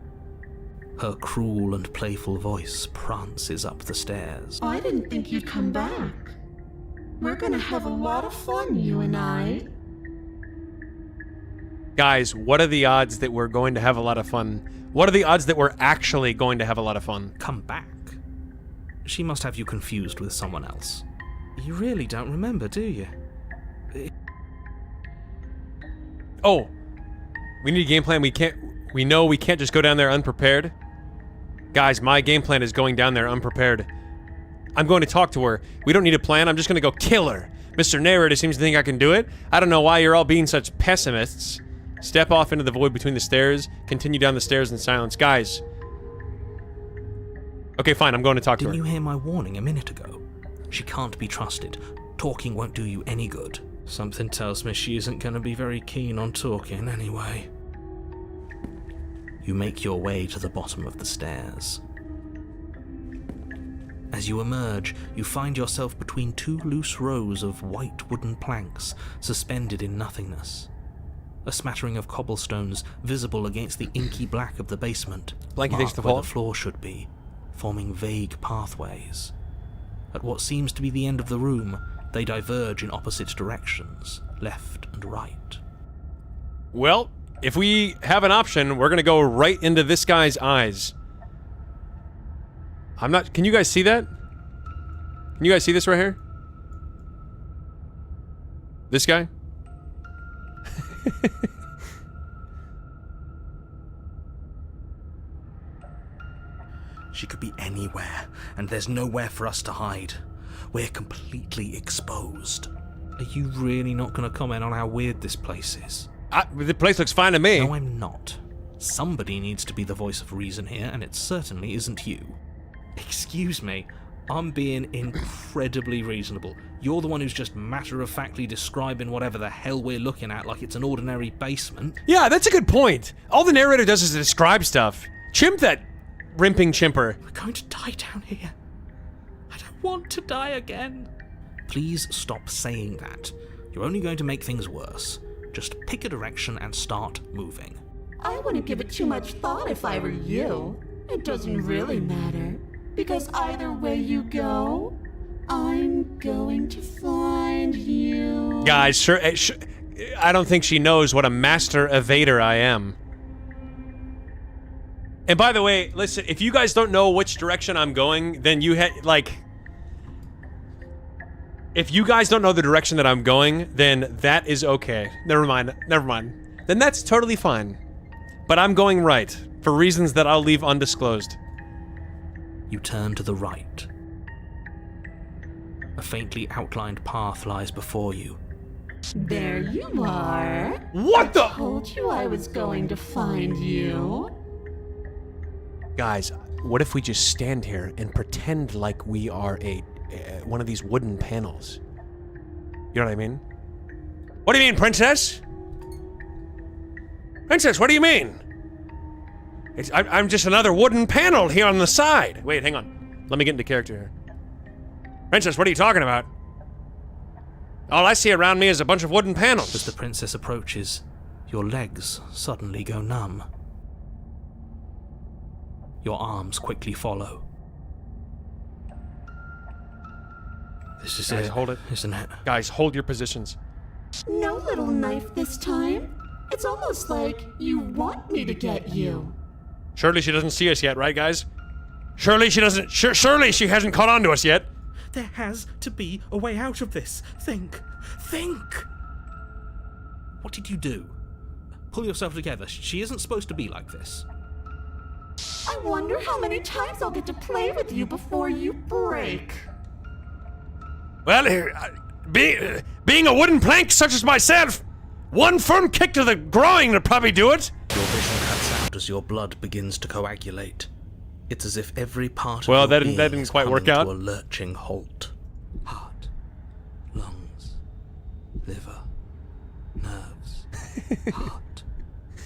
Her cruel and playful voice prances up the stairs. I didn't think you'd come back. We're gonna have a lot of fun, you and I. Guys, what are the odds that we're going to have a lot of fun? What are the odds that we're actually going to have a lot of fun? Come back? She must have you confused with someone else. You really don't remember, do you? Oh, we need a game plan. We know we can't just go down there unprepared. Guys, my game plan is going down there unprepared. I'm going to talk to her. We don't need a plan. I'm just going to go kill her. Mr. Narrator seems to think I can do it. I don't know why you're all being such pessimists. Step off into the void between the stairs. Continue down the stairs in silence. Guys. Okay, fine. I'm going to talk to her. Didn't you hear my warning a minute ago? She can't be trusted. Talking won't do you any good. Something tells me she isn't going to be very keen on talking anyway. You make your way to the bottom of the stairs. As you emerge, you find yourself between two loose rows of white wooden planks suspended in nothingness. A smattering of cobblestones visible against the inky black of the basement, Blanky takes the where fall. the floor should be, forming vague pathways. At what seems to be the end of the room, they diverge in opposite directions, left and right. Well, if we have an option, we're gonna go right into this guy's eyes. I'm not... Can you guys see that? Can you guys see this right here? This guy? She could be anywhere, and there's nowhere for us to hide. We're completely exposed. Are you really not going to comment on how weird this place is? The place looks fine to me. No, I'm not. Somebody needs to be the voice of reason here, and it certainly isn't you. Excuse me, I'm being incredibly reasonable. You're the one who's just matter-of-factly describing whatever the hell we're looking at like it's an ordinary basement. Yeah, that's a good point. All the narrator does is describe stuff. Chimp that rimping chimper. We're going to die down here. I don't want to die again. Please stop saying that. You're only going to make things worse. Just pick a direction and start moving. I wouldn't give it too much thought if I were you. It doesn't really matter, because either way you go, I'm going to find you. Guys, sure, I don't think she knows what a master evader I am. And by the way, listen, if you guys don't know which direction I'm going, then you if you guys don't know the direction that I'm going, then that is okay. Never mind. Then that's totally fine. But I'm going right, for reasons that I'll leave undisclosed. You turn to the right. A faintly outlined path lies before you. There you are. What the? I told you I was going to find you. Guys, what if we just stand here and pretend like we are one of these wooden panels? You know what I mean? What do you mean, princess? Princess, what do you mean? I'm just another wooden panel here on the side. Wait, hang on. Let me get into character here. Princess, what are you talking about? All I see around me is a bunch of wooden panels. As the princess approaches, your legs suddenly go numb. Your arms quickly follow. This is Guys, it, hold it. isn't it? Guys, hold your positions. No little knife this time. It's almost like you want me to get you. Surely she doesn't see us yet, right, guys? Surely she doesn't... Surely she hasn't caught on to us yet. There has to be a way out of this. Think. What did you do? Pull yourself together. She isn't supposed to be like this. I wonder how many times I'll get to play with you before you break. Well, being a wooden plank such as myself, one firm kick to the groin would probably do it. Your vision cuts out as your blood begins to coagulate. It's as if every part of Well, your that being didn't is quite work coming out. to a lurching halt. Heart, lungs, liver, nerves, heart,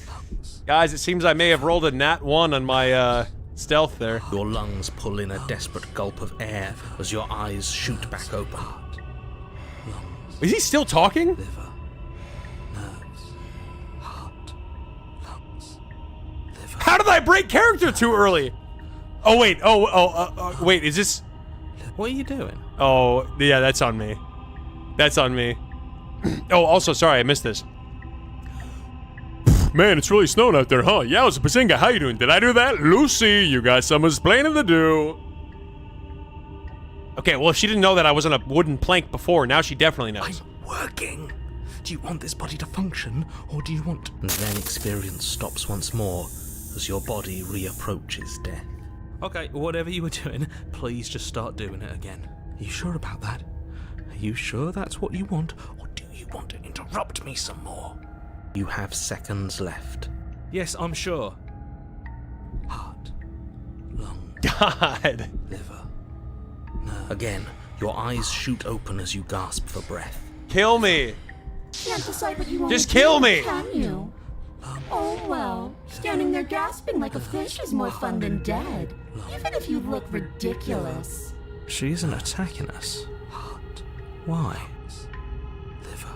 lungs. Guys, it seems I may have rolled a nat 1 on my stealth there. Your lungs pull in a desperate gulp of air as your eyes shoot back open. Heart, lungs, Is he still talking? liver, nerves, heart, lungs, liver. How did I break character too early? Oh wait, wait, is this... What are you doing? Oh, yeah, that's on me. That's on me. Oh, also, sorry, I missed this. Man, it's really snowing out there, huh? Yowza, Bazinga, how you doing? Did I do that? Lucy, you got some explaining to do. Okay, well, if she didn't know that I was on a wooden plank before, now she definitely knows. I'm working. Do you want this body to function, or do you want... And then experience stops once more as your body reapproaches death. Okay, whatever you were doing, please just start doing it again. Are you sure about that? Are you sure that's what you want, or do you want to interrupt me some more? You have seconds left. Yes, I'm sure. Heart, lung, God. liver, nerve. Again, your eyes shoot open as you gasp for breath. Kill me. Can't decide what you want Just to kill do, me. Can you? Oh well, standing there gasping like a fish is more fun than dead. Even if you look ridiculous. She isn't attacking us. Heart. Why? Liver.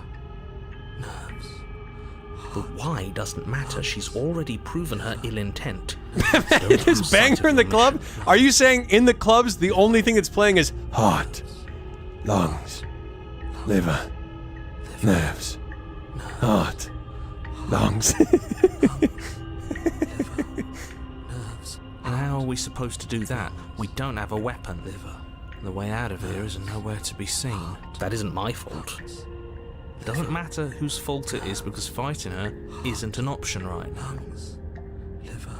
Nerves. The why doesn't matter. She's already proven her ill intent. This banger in the club? Are you saying in the clubs the only thing that's playing is heart, lungs, liver, nerves, heart, lungs? And how are we supposed to do that? We don't have a weapon. Liver. The way out of here is nowhere to be seen. That isn't my fault. It doesn't matter whose fault it is because fighting her isn't an option right now.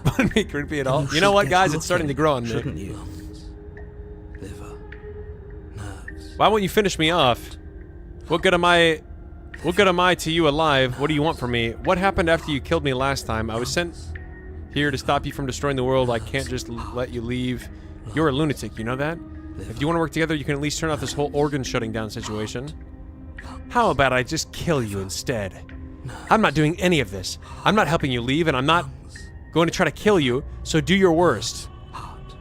Wouldn't be creepy at all. You know what, guys? It's starting to grow on me. Shouldn't you? Liver. Nerves. Why won't you finish me off? What good am I to you alive? What do you want from me? What happened after you killed me last time? I was sent here to stop you from destroying the world. I can't just let you leave. You're a lunatic, you know that? If you want to work together, you can at least turn off this whole organ shutting down situation. How about I just kill you instead? I'm not doing any of this. I'm not helping you leave, and I'm not going to try to kill you, so do your worst. Heart.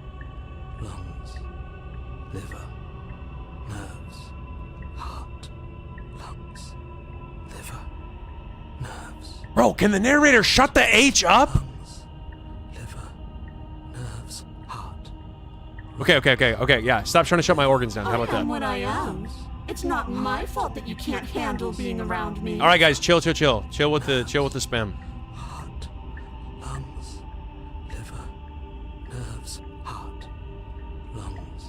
Lungs. Liver. Nerves. Heart. Lungs. Liver. Nerves. Bro, can the narrator shut the H up? Liver. Nerves. Heart. Okay, yeah. Stop trying to shut my organs down. How about I am that? what I am. It's not my fault that you can't handle being around me. All right, guys, chill. Chill with the spam. Heart. Lungs. Liver. Nerves. Heart. Lungs.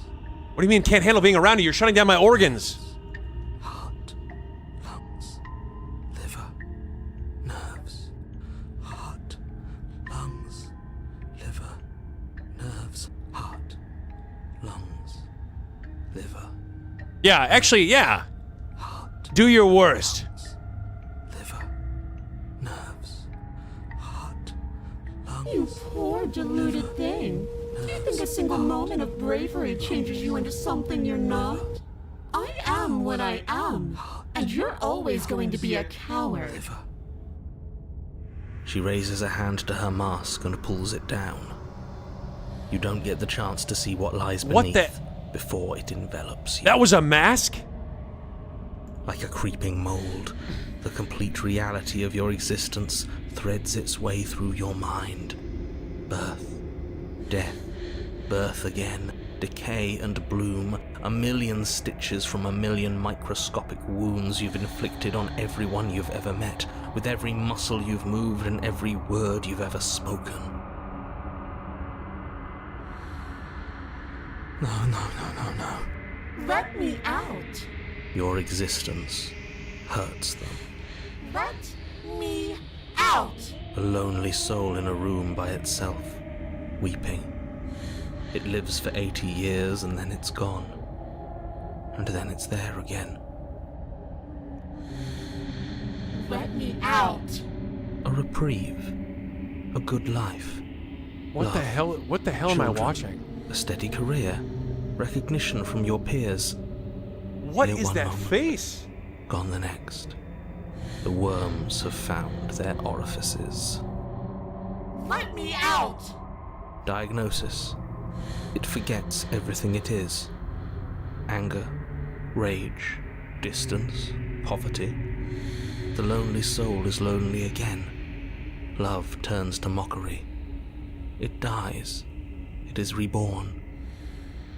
What do you mean can't handle being around you? You're shutting down my organs. Heart. Lungs. Liver. Nerves. Heart. Lungs. Liver. Nerves. Heart. Lungs. Liver. Yeah, actually, yeah. Heart. Do your worst. Liver. Nerves. Heart. Lungs. You poor deluded thing. Do you think a single moment of bravery changes you into something you're not? I am what I am, and you're always going to be a coward. Liver. She raises a hand to her mask and pulls it down. You don't get the chance to see what lies beneath. What the? Before it envelops you. That was a mask? Like a creeping mold, the complete reality of your existence threads its way through your mind. Birth, death, birth again, decay and bloom, a million stitches from a million microscopic wounds you've inflicted on everyone you've ever met, with every muscle you've moved and every word you've ever spoken. No. Let me out. Your existence hurts them. Let me out. A lonely soul in a room by itself, weeping. It lives for 80 years and then it's gone. and then it's there again. Let me out. A reprieve. A good life. What Love, the hell? What the hell am I children, watching? A steady career. Recognition from your peers. What Here is one that moment, face? Gone the next. The worms have found their orifices. Let me out. Diagnosis. It forgets everything it is. Anger, rage, distance, poverty. The lonely soul is lonely again. Love turns to mockery. It dies. It is reborn.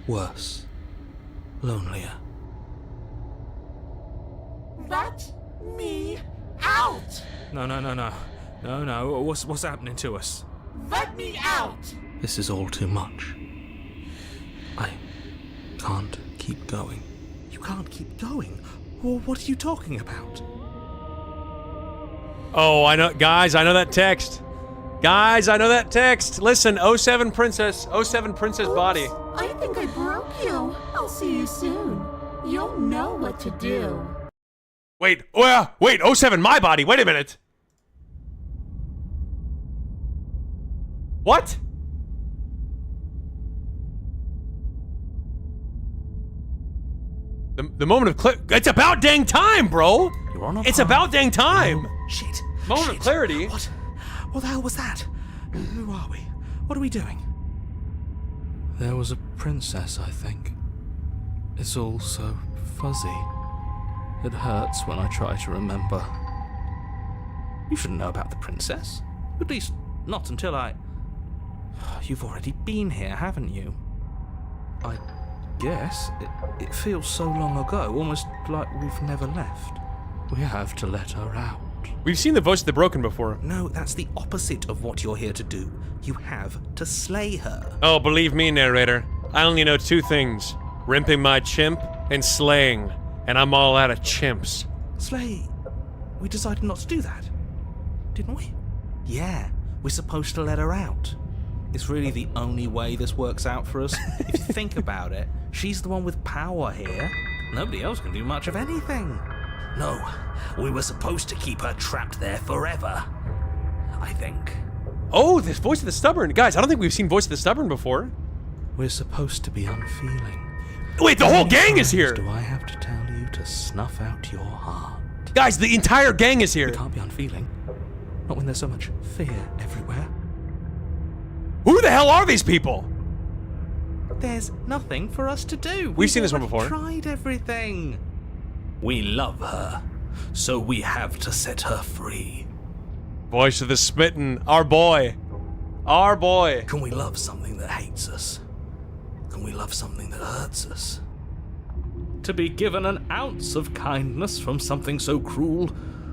Worse. Lonelier. Let me out. No. What's happening to us? Let me out. This is all too much. I can't keep going. You can't keep going. Well, what are you talking about? Oh, I know, guys. I know that text. Guys, I know that text. Listen, 07 Princess body. I think I broke you. I'll see you soon. You'll know what to do. Wait, 07 my body. Wait a minute. What? The moment of it's about dang time, bro. You're on a It's path. about dang time. No. Shit. Moment of clarity. What the hell was that? Who are we? What are we doing? There was a princess, I think. It's all so fuzzy. It hurts when I try to remember. You shouldn't know about the princess. At least, not until I... You've already been here, haven't you? I guess. It feels so long ago, almost like we've never left. We have to let her out. We've seen the voice of the broken before. No, that's the opposite of what you're here to do. You have to slay her. Oh, believe me, narrator. I only know two things. Rimping my chimp and slaying. And I'm all out of chimps. Slay? We decided not to do that, didn't we? Yeah, we're supposed to let her out. It's really the only way this works out for us. If you think about it, she's the one with power here. Nobody else can do much of anything. No, we were supposed to keep her trapped there forever. I think. Oh, this voice of the stubborn. Guys, I don't think we've seen voice of the stubborn before. We're supposed to be unfeeling. Wait, the whole gang is here. Do I have to tell you to snuff out your heart? Guys, the entire gang is here. We can't be unfeeling. Not when there's so much fear everywhere. Who the hell are these people? There's nothing for us to do. We've seen this one before. Tried everything. We love her, so we have to set her free. Voice of the smitten. Our boy. Our boy. Can we love something that hates us? Can we love something that hurts us? To be given an ounce of kindness from something so cruel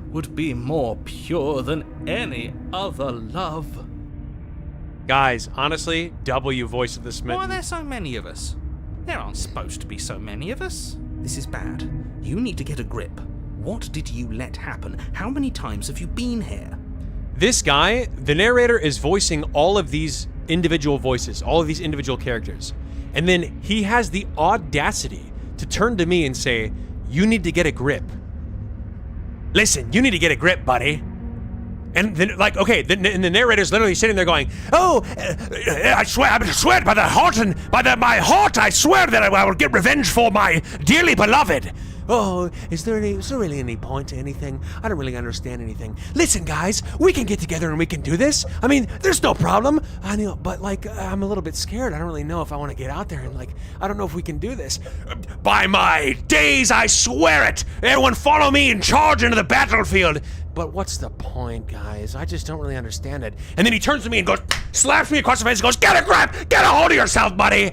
would be more pure than any other love. Guys, honestly, W voice of the smitten. Why are there so many of us? There aren't supposed to be so many of us. This is bad. You need to get a grip. What did you let happen? How many times have you been here? This guy, the narrator, is voicing all of these individual voices, all of these individual characters. And then he has the audacity to turn to me and say, you need to get a grip. Listen, you need to get a grip, buddy. And then, like, okay, and the narrator's literally sitting there going, "Oh, I swear by the heart and by my heart, I swear that I will get revenge for my dearly beloved." Oh, is there really any point to anything? I don't really understand anything. Listen, guys, we can get together and we can do this. I mean, there's no problem. I know, but like, I'm a little bit scared. I don't really know if I want to get out there and like, I don't know if we can do this. By my days, I swear it. Everyone follow me and charge into the battlefield. But what's the point, guys? I just don't really understand it. And then he turns to me and goes, slaps me across the face and goes, "Get a grip! Get a hold of yourself, buddy!"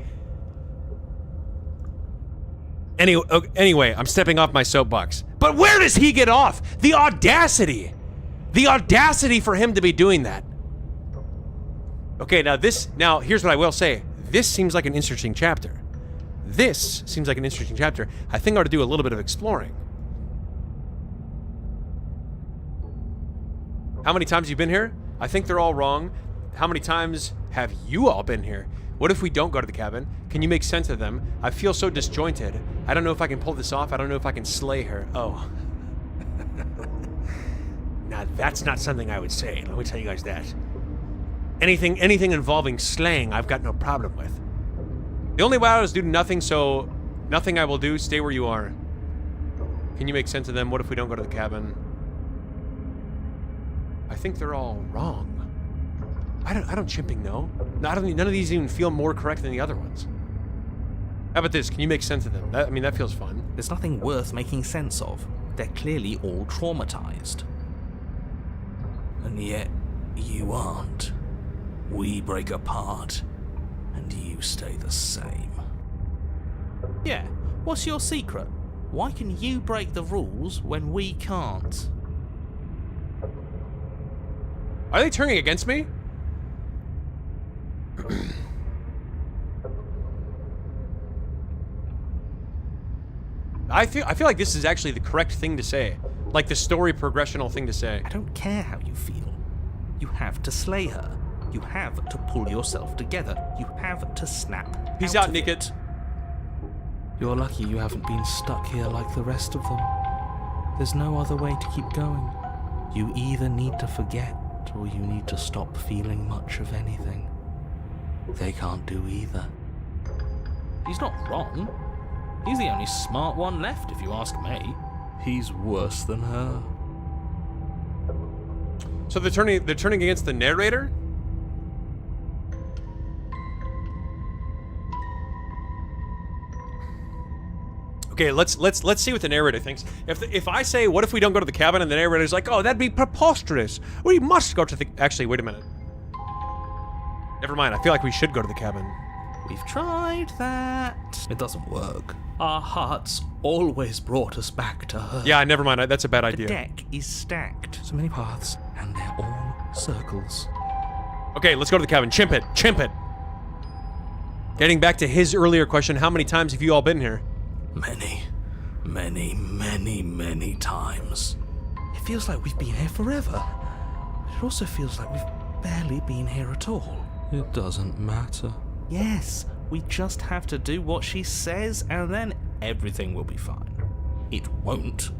Anyway, I'm stepping off my soapbox. But where does he get off? The audacity! The audacity for him to be doing that. Okay, now here's what I will say. This seems like an interesting chapter. This seems like an interesting chapter. I think I ought to do a little bit of exploring. How many times have you been here? I think they're all wrong. How many times have you all been here? What if we don't go to the cabin? Can you make sense of them? I feel so disjointed. I don't know if I can pull this off. I don't know if I can slay her. Oh. Now that's not something I would say. Let me tell you guys that. Anything involving slaying, I've got no problem with. The only way out is do nothing, so nothing I will do. Stay where you are. Can you make sense of them? What if we don't go to the cabin? I think they're all wrong. I don't chimping know. None of these even feel more correct than the other ones. How about this? Can you make sense of them? That feels fun. There's nothing worth making sense of. They're clearly all traumatized. And yet, you aren't. We break apart, and you stay the same. Yeah, what's your secret? Why can you break the rules when we can't? Are they turning against me? I feel like this is actually the correct thing to say. Like the story progressional thing to say. I don't care how you feel. You have to slay her. You have to pull yourself together. You have to snap. Peace out, Naked. You're lucky you haven't been stuck here like the rest of them. There's no other way to keep going. You either need to forget, or you need to stop feeling much of anything. They can't do either. He's not wrong. He's the only smart one left, if you ask me. He's worse than her. So they're turning against the narrator? Okay, let's see what the narrator thinks. If I say, what if we don't go to the cabin, and the narrator's like, oh, that'd be preposterous. We must go to the... Actually, wait a minute. Never mind, I feel like we should go to the cabin. We've tried that. It doesn't work. Our hearts always brought us back to her. Yeah, never mind, that's a bad idea. The deck is stacked. So many paths, and they're all circles. Okay, let's go to the cabin. Chimp it. Chimp it. Getting back to his earlier question, how many times have you all been here? Many, many, many, many times. It feels like we've been here forever. But it also feels like we've barely been here at all. It doesn't matter. Yes, we just have to do what she says, and then everything will be fine. It won't.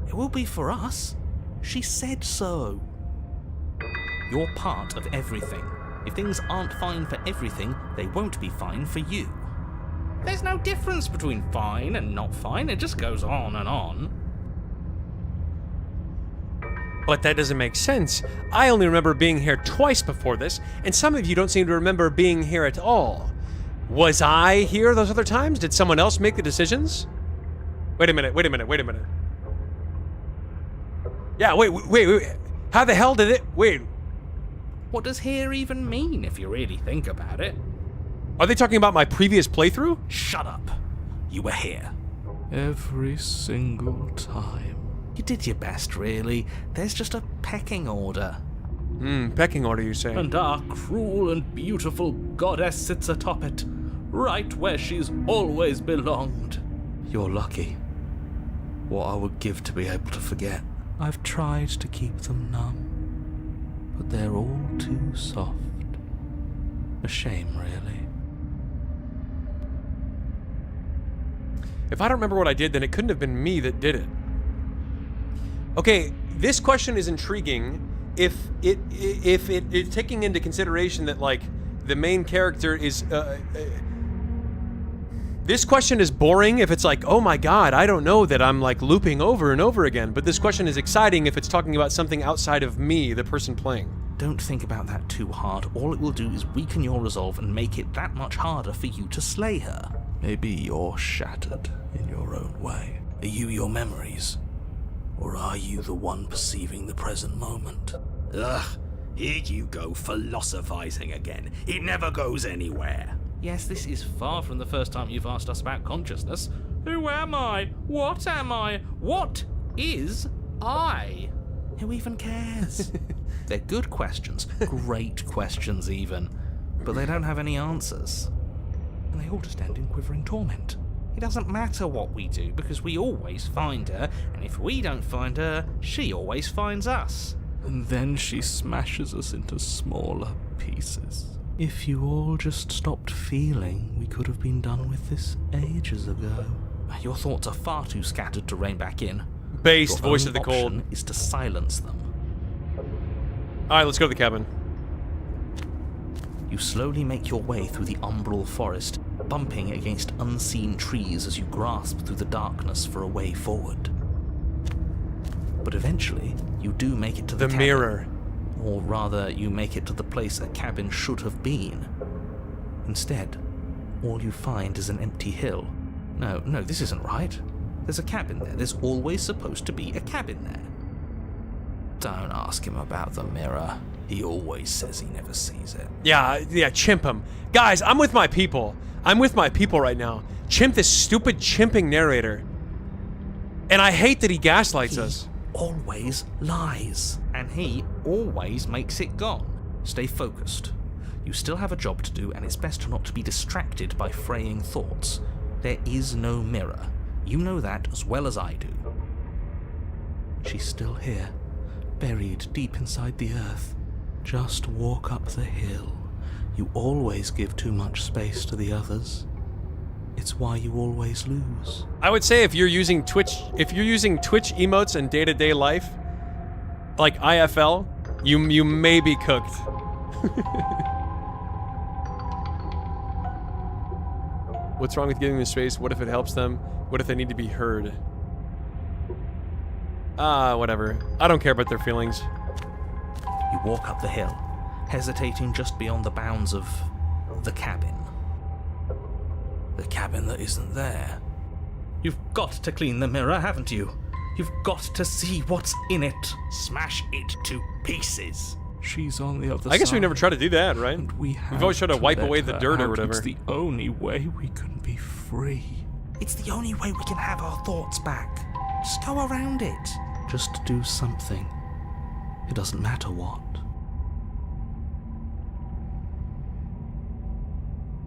It will be for us. She said so. You're part of everything. If things aren't fine for everything, they won't be fine for you. There's no difference between fine and not fine, it just goes on and on. But that doesn't make sense. I only remember being here twice before this, and some of you don't seem to remember being here at all. Was I here those other times? Did someone else make the decisions? Wait a minute. Yeah, wait. How the hell did it... Wait. What does here even mean, if you really think about it? Are they talking about my previous playthrough? Shut up. You were here. Every single time. You did your best, really. There's just a pecking order. Pecking order, you say? And our cruel and beautiful goddess sits atop it, right where she's always belonged. You're lucky. What I would give to be able to forget. I've tried to keep them numb, but they're all too soft. A shame, really. If I don't remember what I did, then it couldn't have been me that did it. Okay, this question is intriguing if it taking into consideration that, like, the main character is... this question is boring if it's like, oh my god, I don't know that I'm, like, looping over and over again. But this question is exciting if it's talking about something outside of me, the person playing. Don't think about that too hard. All it will do is weaken your resolve and make it that much harder for you to slay her. Maybe you're shattered in your own way. Are you your memories? Or are you the one perceiving the present moment? Ugh, here you go philosophizing again. It never goes anywhere. Yes, this is far from the first time you've asked us about consciousness. Who am I? What am I? What is I? Who even cares? They're good questions, great questions even, but they don't have any answers. And they all just end in quivering torment. It doesn't matter what we do, because we always find her, and if we don't find her, she always finds us. And then she smashes us into smaller pieces. If you all just stopped feeling, we could have been done with this ages ago. Your thoughts are far too scattered to rein back in. Based Your voice only of the cold. option is to silence them. Alright, let's go to the cabin. You slowly make your way through the umbral forest, bumping against unseen trees as you grasp through the darkness for a way forward. But eventually, you do make it to the cabin. mirror. Or rather, you make it to the place a cabin should have been. Instead, all you find is an empty hill. No, this isn't right. There's a cabin there. There's always supposed to be a cabin there. Don't ask him about the mirror. He always says he never sees it. Yeah, chimp him. Guys, I'm with my people. I'm with my people right now. Chimp this stupid chimping narrator. And I hate that he gaslights us. Always lies. And he always makes it gone. Stay focused. You still have a job to do, and it's best not to be distracted by fraying thoughts. There is no mirror. You know that as well as I do. She's still here, buried deep inside the earth. Just walk up the hill. You always give too much space to the others. It's why you always lose. I would say if you're using Twitch emotes in day-to-day life, like IFL, you may be cooked. What's wrong with giving them space? What if it helps them? What if they need to be heard? Whatever. I don't care about their feelings. You walk up the hill, hesitating just beyond the bounds of the cabin. The cabin that isn't there. You've got to clean the mirror, haven't you? You've got to see what's in it. Smash it to pieces. She's on the other side. I guess we never tried to do that, right? And we've always tried to wipe away the dirt or whatever. It's the only way we can be free. It's the only way we can have our thoughts back. Just go around it. Just do something. It doesn't matter what.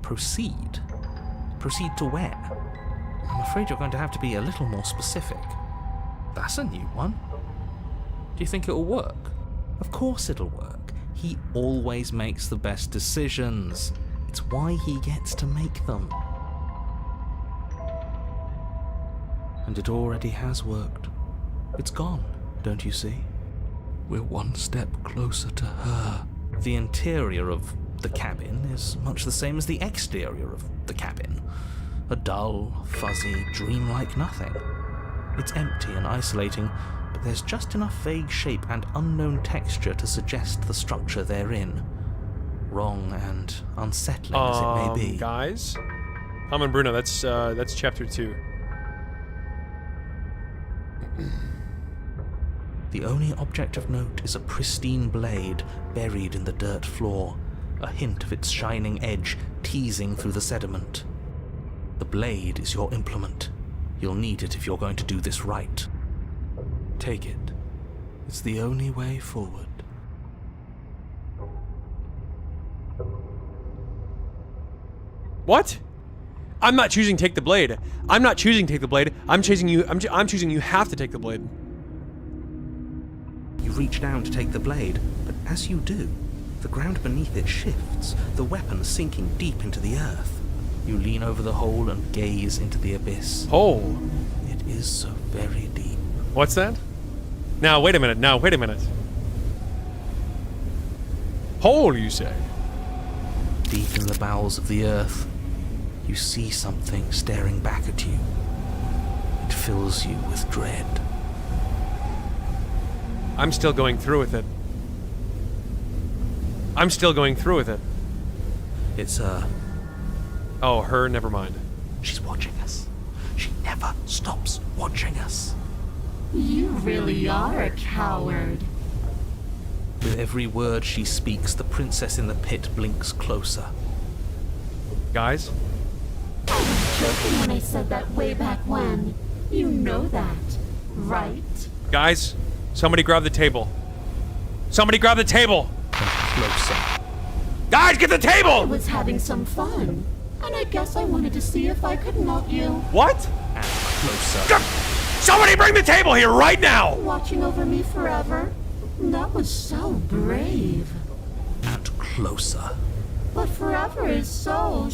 Proceed. Proceed to where? I'm afraid you're going to have to be a little more specific. That's a new one. Do you think it'll work? Of course it'll work. He always makes the best decisions. It's why he gets to make them. And it already has worked. It's gone, don't you see? We're one step closer to her. The interior of the cabin is much the same as the exterior of the cabin. A dull, fuzzy, dreamlike nothing. It's empty and isolating, but there's just enough vague shape and unknown texture to suggest the structure they're in. Wrong and unsettling as it may be. Guys? Tom and Bruno, that's chapter 2. The only object of note is a pristine blade buried in the dirt floor, a hint of its shining edge teasing through the sediment. The blade is your implement. You'll need it if you're going to do this right. Take it. It's the only way forward. What? I'm not choosing take the blade. I'm not choosing take the blade. I'm choosing you. I'm choosing you have to take the blade. You reach down to take the blade, but as you do, the ground beneath it shifts, the weapon sinking deep into the earth. You lean over the hole and gaze into the abyss. Hole? It is so very deep. What's that? Now, wait a minute. Hole, you say? Deep in the bowels of the earth, you see something staring back at you. It fills you with dread. I'm still going through with it. It's her. Oh, her? Never mind. She's watching us. She never stops watching us. You really are a coward. With every word she speaks, the princess in the pit blinks closer. Guys? I was joking when I said that way back when. You know that, right? Guys, somebody grab the table. Somebody grab the table! Closer. Guys, get the table! I was having some fun, and I guess I wanted to see if I could melt you. What? And closer. Somebody bring the table here right now! Watching over me forever? That was so brave. And closer. But forever is so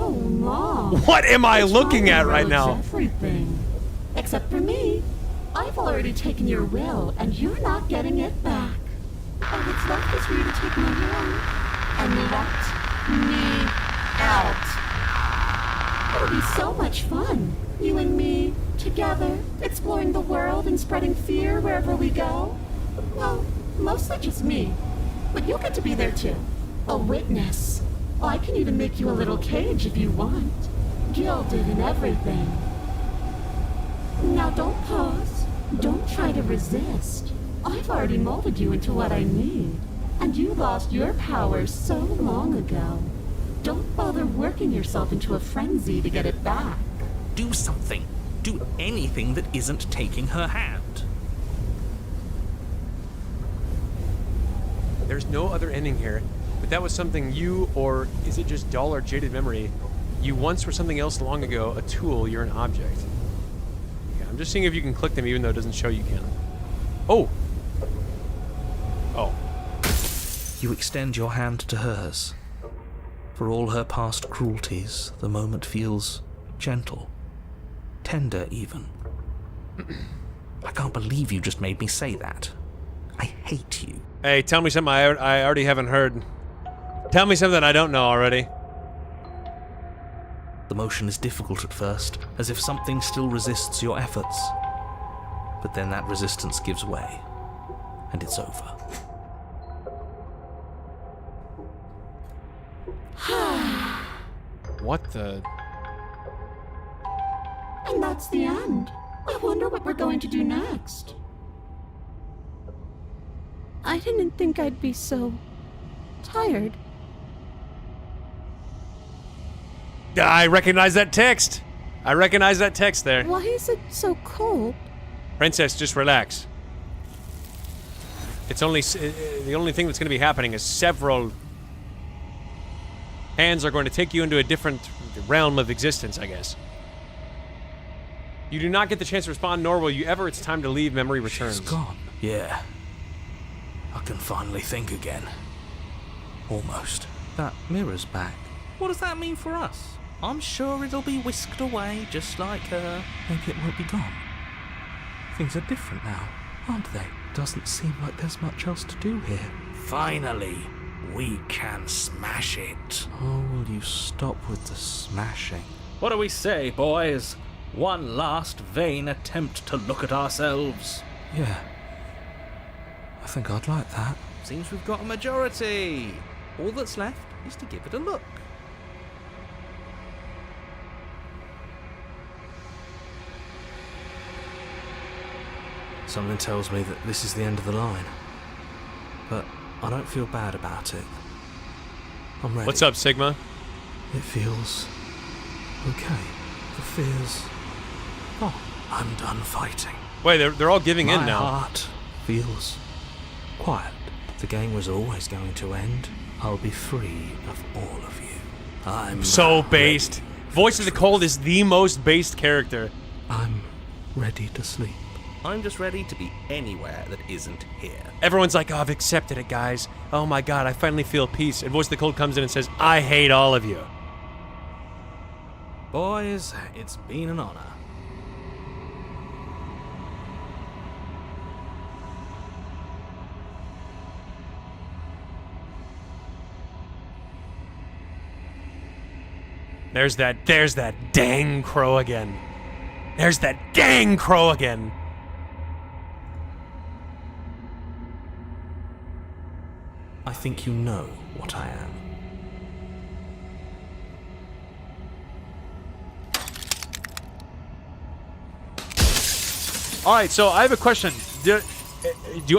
long. What am I Which looking at right ruins now? Everything. Except for me. I've already taken your will, and you're not getting it back. All that's left is for you to take my hand and let me out. It'll be so much fun. You and me, together, exploring the world and spreading fear wherever we go. Well, mostly just me. But you'll get to be there too. A witness. I can even make you a little cage if you want. Gilded and everything. Now don't pause. Don't try to resist. I've already molded you into what I need. And you lost your power so long ago. Don't bother working yourself into a frenzy to get it back. Do something. Do anything that isn't taking her hand. There's no other ending here, but that was something you, or is it just dull or jaded memory? You once were something else long ago, a tool, you're an object. Okay, I'm just seeing if you can click them even though it doesn't show you can. Oh! Oh. You extend your hand to hers. For all her past cruelties, the moment feels gentle. Tender, even. I can't believe you just made me say that. I hate you. Hey, tell me something I already haven't heard. Tell me something I don't know already. The motion is difficult at first, as if something still resists your efforts. But then that resistance gives way, and it's over. What the... And that's the end. I wonder what we're going to do next. I didn't think I'd be so tired. I recognize that text. I recognize that text there. Why is it so cold? Princess, just relax. It's only... the only thing that's going to be happening is several... hands are going to take you into a different realm of existence, I guess. You do not get the chance to respond, nor will you ever. It's time to leave. Memory returns. She's gone. Yeah. I can finally think again. Almost. That mirror's back. What does that mean for us? I'm sure it'll be whisked away just like her. Maybe it won't be gone. Things are different now, aren't they? Doesn't seem like there's much else to do here. Finally, we can smash it. Oh, will you stop with the smashing? What do we say, boys? One last vain attempt to look at ourselves. Yeah. I think I'd like that. Seems we've got a majority. All that's left is to give it a look. Something tells me that this is the end of the line. But I don't feel bad about it. I'm ready. What's up, Sigma? It feels... okay. The fears... oh, I'm done fighting. Wait, they're all giving in now. My heart feels quiet. The game was always going to end. I'll be free of all of you. I'm so based. Voice of the Cold is the most based character. I'm ready to sleep. I'm just ready to be anywhere that isn't here. Everyone's like, oh, I've accepted it, guys. Oh my god, I finally feel peace. And Voice of the Cold comes in and says, I hate all of you. Boys, it's been an honor. There's that dang crow again. There's that dang crow again. I think you know what I am. Alright, so I have a question.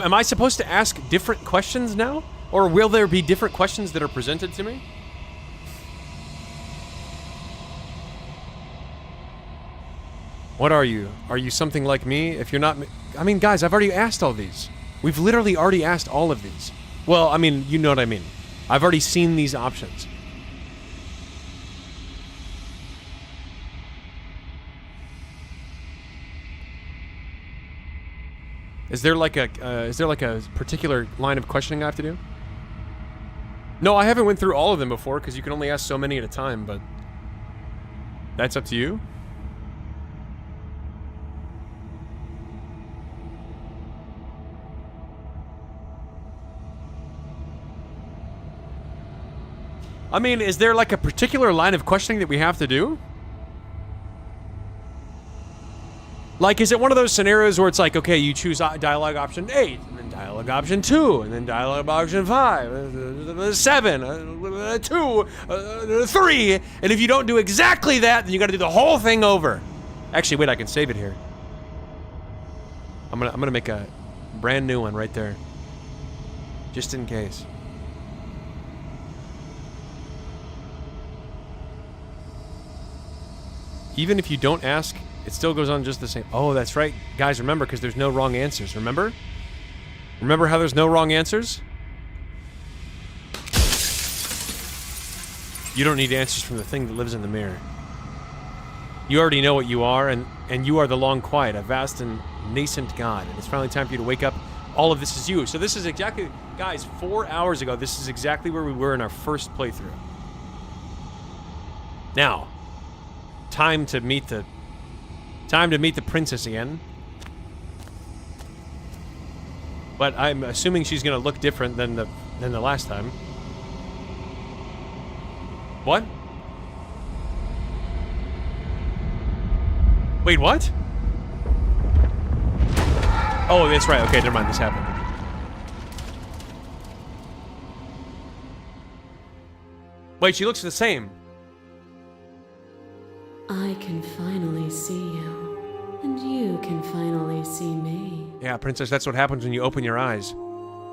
Am I supposed to ask different questions now? Or will there be different questions that are presented to me? What are you? Are you something like me? If you're not... I mean, guys, I've already asked all these. We've literally already asked all of these. Well, I mean, you know what I mean. I've already seen these options. Is there like a particular line of questioning I have to do? No, I haven't went through all of them before because you can only ask so many at a time, but that's up to you. I mean, is there like a particular line of questioning that we have to do? Like, is it one of those scenarios where it's like, okay, you choose dialogue option 8, and then dialogue option 2, and then dialogue option 5, 7, 2, 3, and if you don't do exactly that, then you gotta do the whole thing over. Actually, wait, I can save it here. I'm gonna make a brand new one right there. Just in case. Even if you don't ask, it still goes on just the same. Oh, that's right. Guys, remember, because there's no wrong answers. Remember? Remember how there's no wrong answers? You don't need answers from the thing that lives in the mirror. You already know what you are, and you are the long quiet, a vast and nascent god. And it's finally time for you to wake up. All of this is you. So this is exactly... Guys, 4 hours ago, this is exactly where we were in our first playthrough. Now... Time to meet the princess again. But I'm assuming she's gonna look different than the last time. What? Wait, what? Oh, that's right. Okay, never mind. This happened. Wait, she looks the same. I can finally see you, and you can finally see me. Yeah, princess, that's what happens when you open your eyes.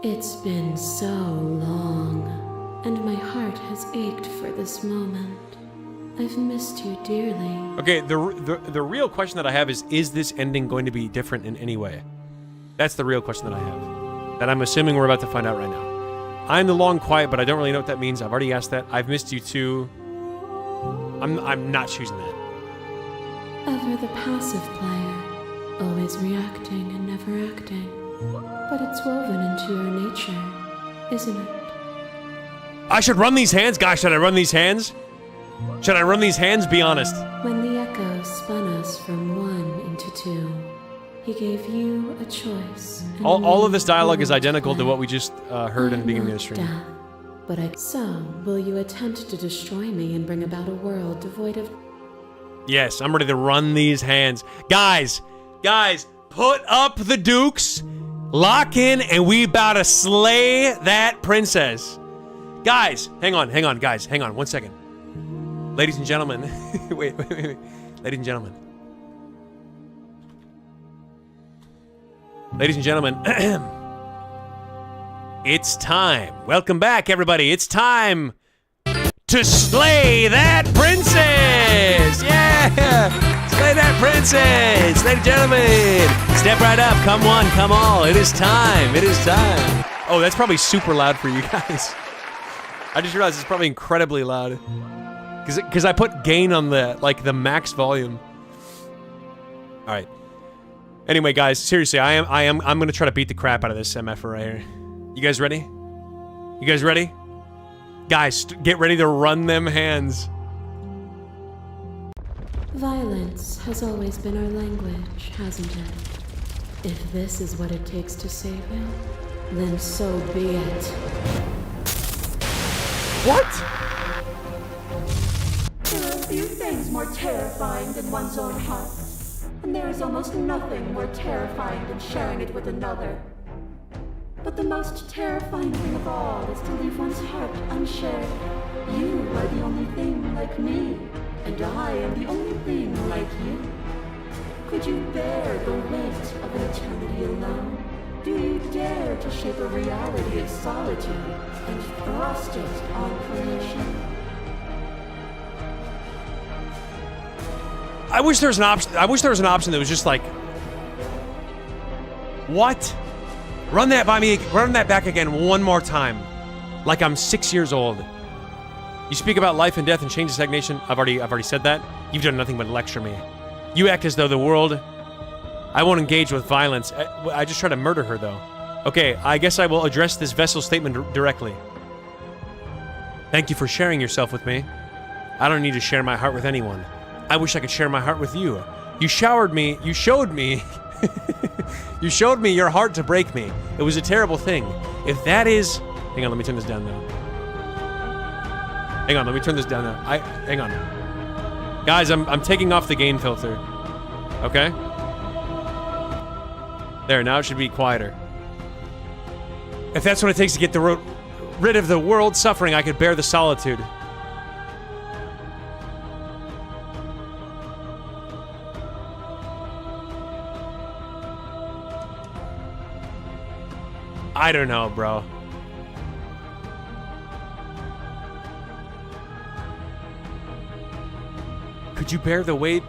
It's been so long, and my heart has ached for this moment. I've missed you dearly. Okay, the real question that I have is this ending going to be different in any way? That's the real question that I have. That I'm assuming we're about to find out right now. I'm the long quiet, but I don't really know what that means. I've already asked that. I've missed you too. I'm not choosing that. Ever the passive player, always reacting and never acting. But it's woven into your nature, isn't it? I should run these hands? Guys, should I run these hands? Should I run these hands? Be honest. When the echo spun us from 1 into 2, he gave you a choice. All of this dialogue is identical to what we just heard in the beginning of the stream. Death, but so, will you attempt to destroy me and bring about a world devoid of... Yes, I'm ready to run these hands. Guys, put up the dukes, lock in, and we about to slay that princess. Guys, hang on, guys, hang on, 1 second. Ladies and gentlemen, wait. Ladies and gentlemen. Ladies and gentlemen, it's time. Welcome back, everybody. It's time to slay that princess! Yeah! Slay that princess! Ladies and gentlemen, step right up. Come one, come all. It is time. It is time. Oh, that's probably super loud for you guys. I just realized it's probably incredibly loud. Because I put gain on the max volume. All right. Anyway, guys, seriously, I'm gonna try to beat the crap out of this MF right here. You guys ready? You guys ready? Guys, get ready to run them hands. Violence has always been our language, hasn't it? If this is what it takes to save you, then so be it. What? There are few things more terrifying than one's own heart, and there is almost nothing more terrifying than sharing it with another. But the most terrifying thing of all is to leave one's heart unshared. You are the only thing like me, and I am the only thing like you. Could you bear the weight of an eternity alone? Do you dare to shape a reality of solitude and thrust it on creation? I wish there was an option. I wish there was an option that was just like, what? Run that by me. Run that back again one more time, like I'm 6 years old. You speak about life and death and change of stagnation. I've already said that. You've done nothing but lecture me. You act as though the world. I won't engage with violence. I just try to murder her, though. Okay, I guess I will address this vessel statement directly. Thank you for sharing yourself with me. I don't need to share my heart with anyone. I wish I could share my heart with you. You showed me you showed me your heart to break me. It was a terrible thing. If that is... Hang on, let me turn this down now. Hang on, let me turn this down now. Hang on. Guys, I'm taking off the gain filter. Okay? There, now it should be quieter. If that's what it takes to get rid of the world's suffering, I could bear the solitude. I don't know, bro. Could you bear the weight?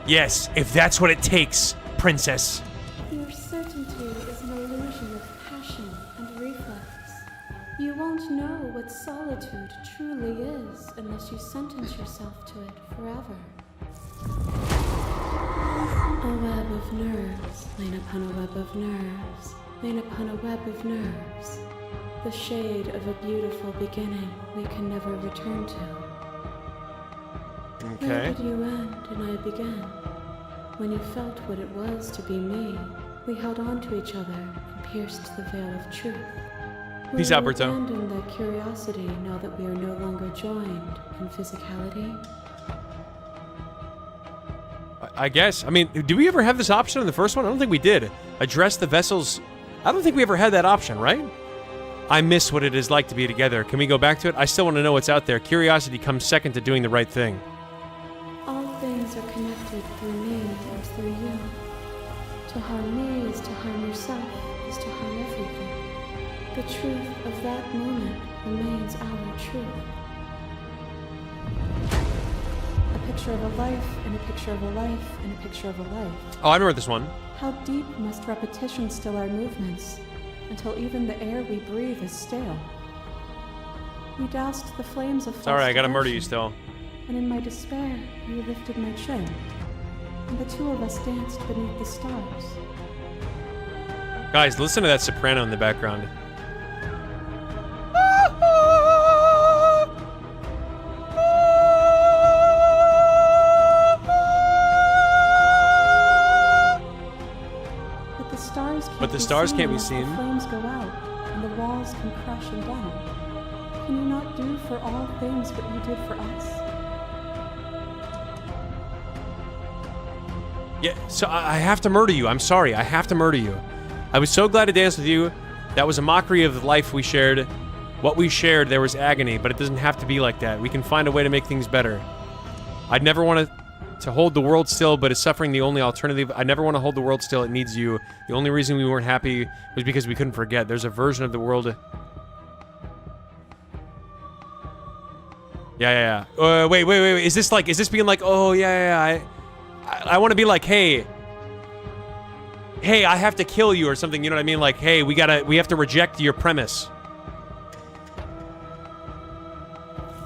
Yes, if that's what it takes, princess. Your certainty is an illusion of passion and reflex. You won't know what solitude truly is unless you sentence yourself to it forever. A web of nerves, lain upon a web of nerves, lain upon a web of nerves. The shade of a beautiful beginning we can never return to. Okay. Where did you end and I began? When you felt what it was to be me, we held on to each other and pierced the veil of truth. Peace out, Berto. Will you abandon that curiosity now that we are no longer joined in physicality? I guess. I mean, did we ever have this option in the first one? I don't think we did. Address the vessels. I don't think we ever had that option, right? I miss what it is like to be together. Can we go back to it? I still want to know what's out there. Curiosity comes second to doing the right thing. All things are connected through me and through you. To harm me is to harm yourself, is to harm everything. The truth of that moment remains our truth. A picture of a life, and a picture of a life, and a picture of a life. Oh, I remember this one. How deep must repetition still our movements, until even the air we breathe is stale? We doused the flames of Sorry, I gotta murder you still. And in my despair, you lifted my chin, and the two of us danced beneath the stars. Guys, listen to that soprano in the background. But the stars can't be seen. The flames go out, and the walls come crashing down. Can you not do for all things what you did for us? Yeah, so I have to murder you. I'm sorry. I have to murder you. I was so glad to dance with you. That was a mockery of the life we shared. What we shared, there was agony, but it doesn't have to be like that. We can find a way to make things better. I'd never want to hold the world still, but is suffering the only alternative? I never want to hold the world still. It needs you. The only reason we weren't happy was because we couldn't forget. There's a version of the world... Yeah. Wait. Is this being like, oh, yeah. I want to be like, hey, I have to kill you or something, you know what I mean? Like, hey, we have to reject your premise.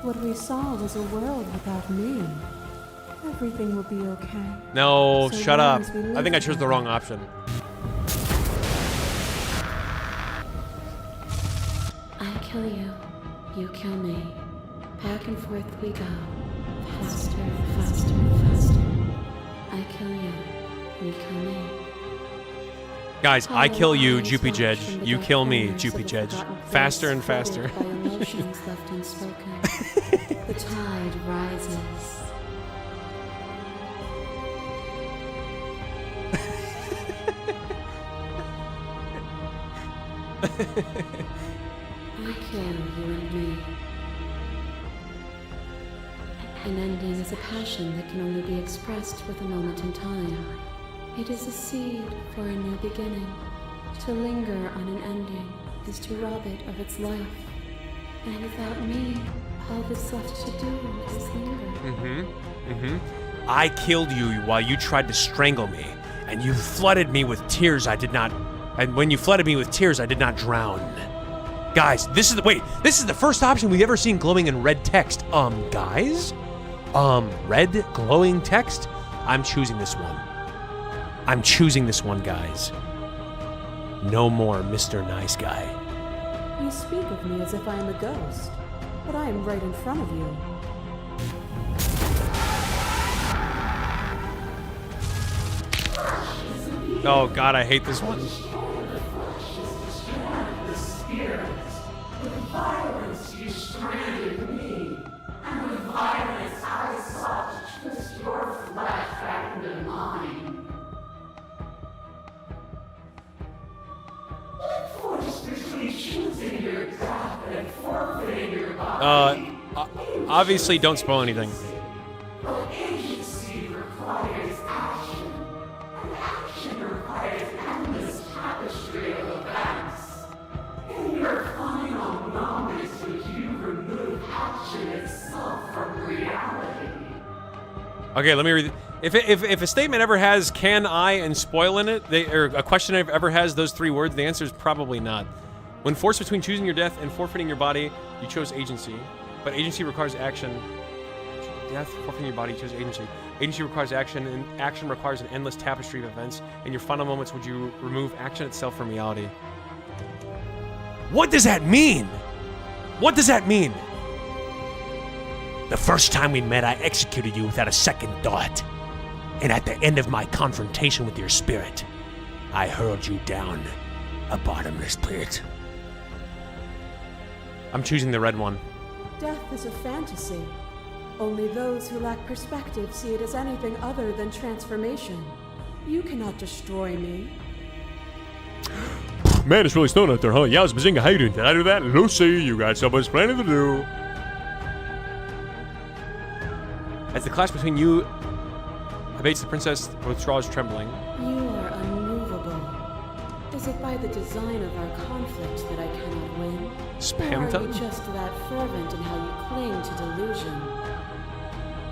What we saw was a world without me. Everything will be okay. No, so shut up. I think I chose the wrong option. I kill you, you kill me. Back and forth we go. Faster, faster, faster. I kill you, you kill me. Guys, I kill you, Joopy Jedge. You kill me, Joopy Jedge. Faster and faster. By emotions left unspoken. The tide rises. I kill you and me. An ending is a passion that can only be expressed with a moment in time. It is a seed for a new beginning. To linger on an ending is to rob it of its life. And without me, all that's left to do is linger. I killed you while you tried to strangle me, and you flooded me with tears I did not... And when you flooded me with tears, I did not drown. Guys, this is the first option we've ever seen glowing in red text. Guys? Red glowing text? I'm choosing this one. I'm choosing this one, guys. No more Mr. Nice Guy. You speak of me as if I am a ghost. but I am right in front of you. Oh god, I hate this one. The spirits, with violence you stranded me, and with violence I sought to twist your flesh back into mine. What force between choosing your death and forfeiting your body? Obviously don't spoil anything. But agency requires action, and action requires endless tapestry of events. In your final moments would you remove action itself from reality? Okay, let me read. If a statement ever has "can I" and "spoil" in it, or a question ever has those three words, the answer is probably not. When forced between choosing your death and forfeiting your body, you chose agency. But agency requires action. Death, forfeiting your body, you chose agency. Agency requires action, and action requires an endless tapestry of events. In your final moments, would you remove action itself from reality? What does that mean? What does that mean? The first time we met, I executed you without a second thought. And at the end of my confrontation with your spirit, I hurled you down a bottomless pit. I'm choosing the red one. Death is a fantasy. Only those who lack perspective see it as anything other than transformation. You cannot destroy me. Man, it's really snowing out there, huh? Yeah, it's Bazinga. How you doing? Did I do that? Lucy, you got so much planning to do. As the clash between you abates, the princess withdraws trembling. You are unmovable. Is it by the design of our conflict that I cannot win? Spam Or are time? you just that fervent in how you cling to delusion?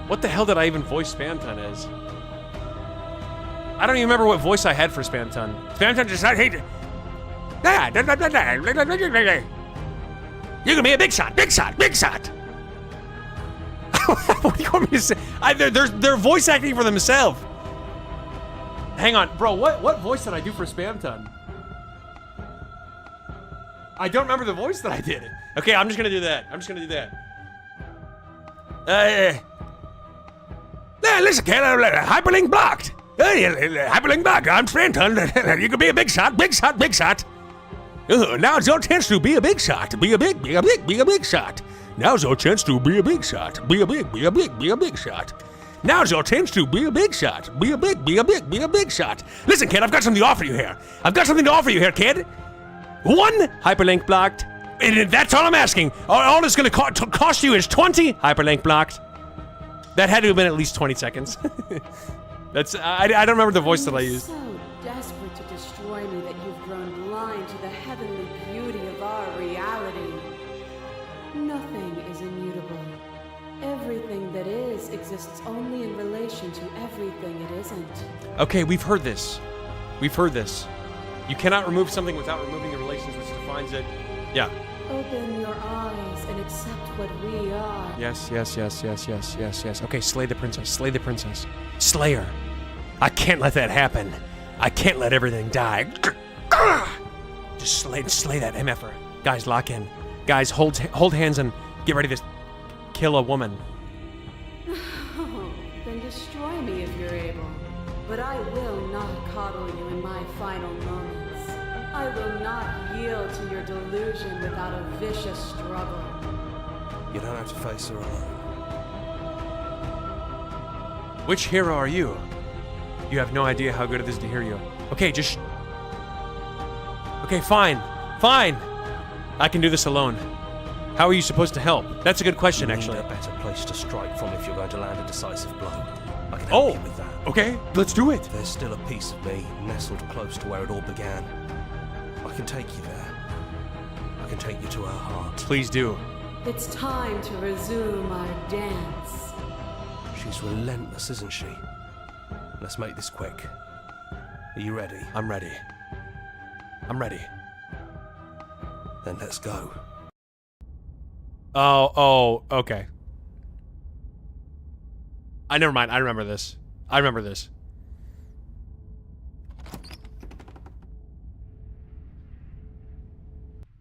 What the hell did I even voice Spamton as? I don't even remember what voice I had for Spamton. Spamton does not hate it. You can be a big shot, big shot, big shot. What do you want me to say? They're voice acting for themselves. Hang on, bro. What voice did I do for Spamton? I don't remember the voice that I did. Okay, I'm just gonna do that. Listen, kid, hyperlink blocked. Hyperlink blocked. I'm Spamton. You can be a big shot, big shot, big shot. Now it's your chance to be a big shot. Be a big shot. Now's your chance to be a big shot. Be a big shot. Now's your chance to be a big shot. Be a big shot. Listen, kid, I've got something to offer you here. Kid. One, hyperlink blocked. And that's all I'm asking. All it's gonna cost you is 20 hyperlink blocked. That had to have been at least 20 seconds. I don't remember the voice that I used. So desperate to destroy me that you've grown blind to the heavenly beauty of our reality. Nothing is immutable. Everything that is exists only in relation to everything it isn't. Okay, we've heard this. You cannot remove something without removing the relations which defines it. Yeah. Open your eyes and accept what we are. Yes. Okay, slay the princess. Slay her. I can't let that happen. I can't let everything die. Just slay that MFer. Guys, lock in. Guys, hold hands and get ready to kill a woman. Then destroy me if you're able. But I will not coddle you in my final moments. I will not yield to your delusion without a vicious struggle. You don't have to face her alone. Which hero are you? You have no idea how good it is to hear you. Okay, Okay, fine. I can do this alone. How are you supposed to help? That's a good question, actually. You need a better place to strike from if you're going to land a decisive blow. I can help you with that. Okay, let's do it. There's still a piece of me nestled close to where it all began. I can take you there. I can take you to her heart. Please do. It's time to resume our dance. She's relentless, isn't she? Let's make this quick. Are you ready? I'm ready. Then let's go. Oh, okay. Never mind. I remember this.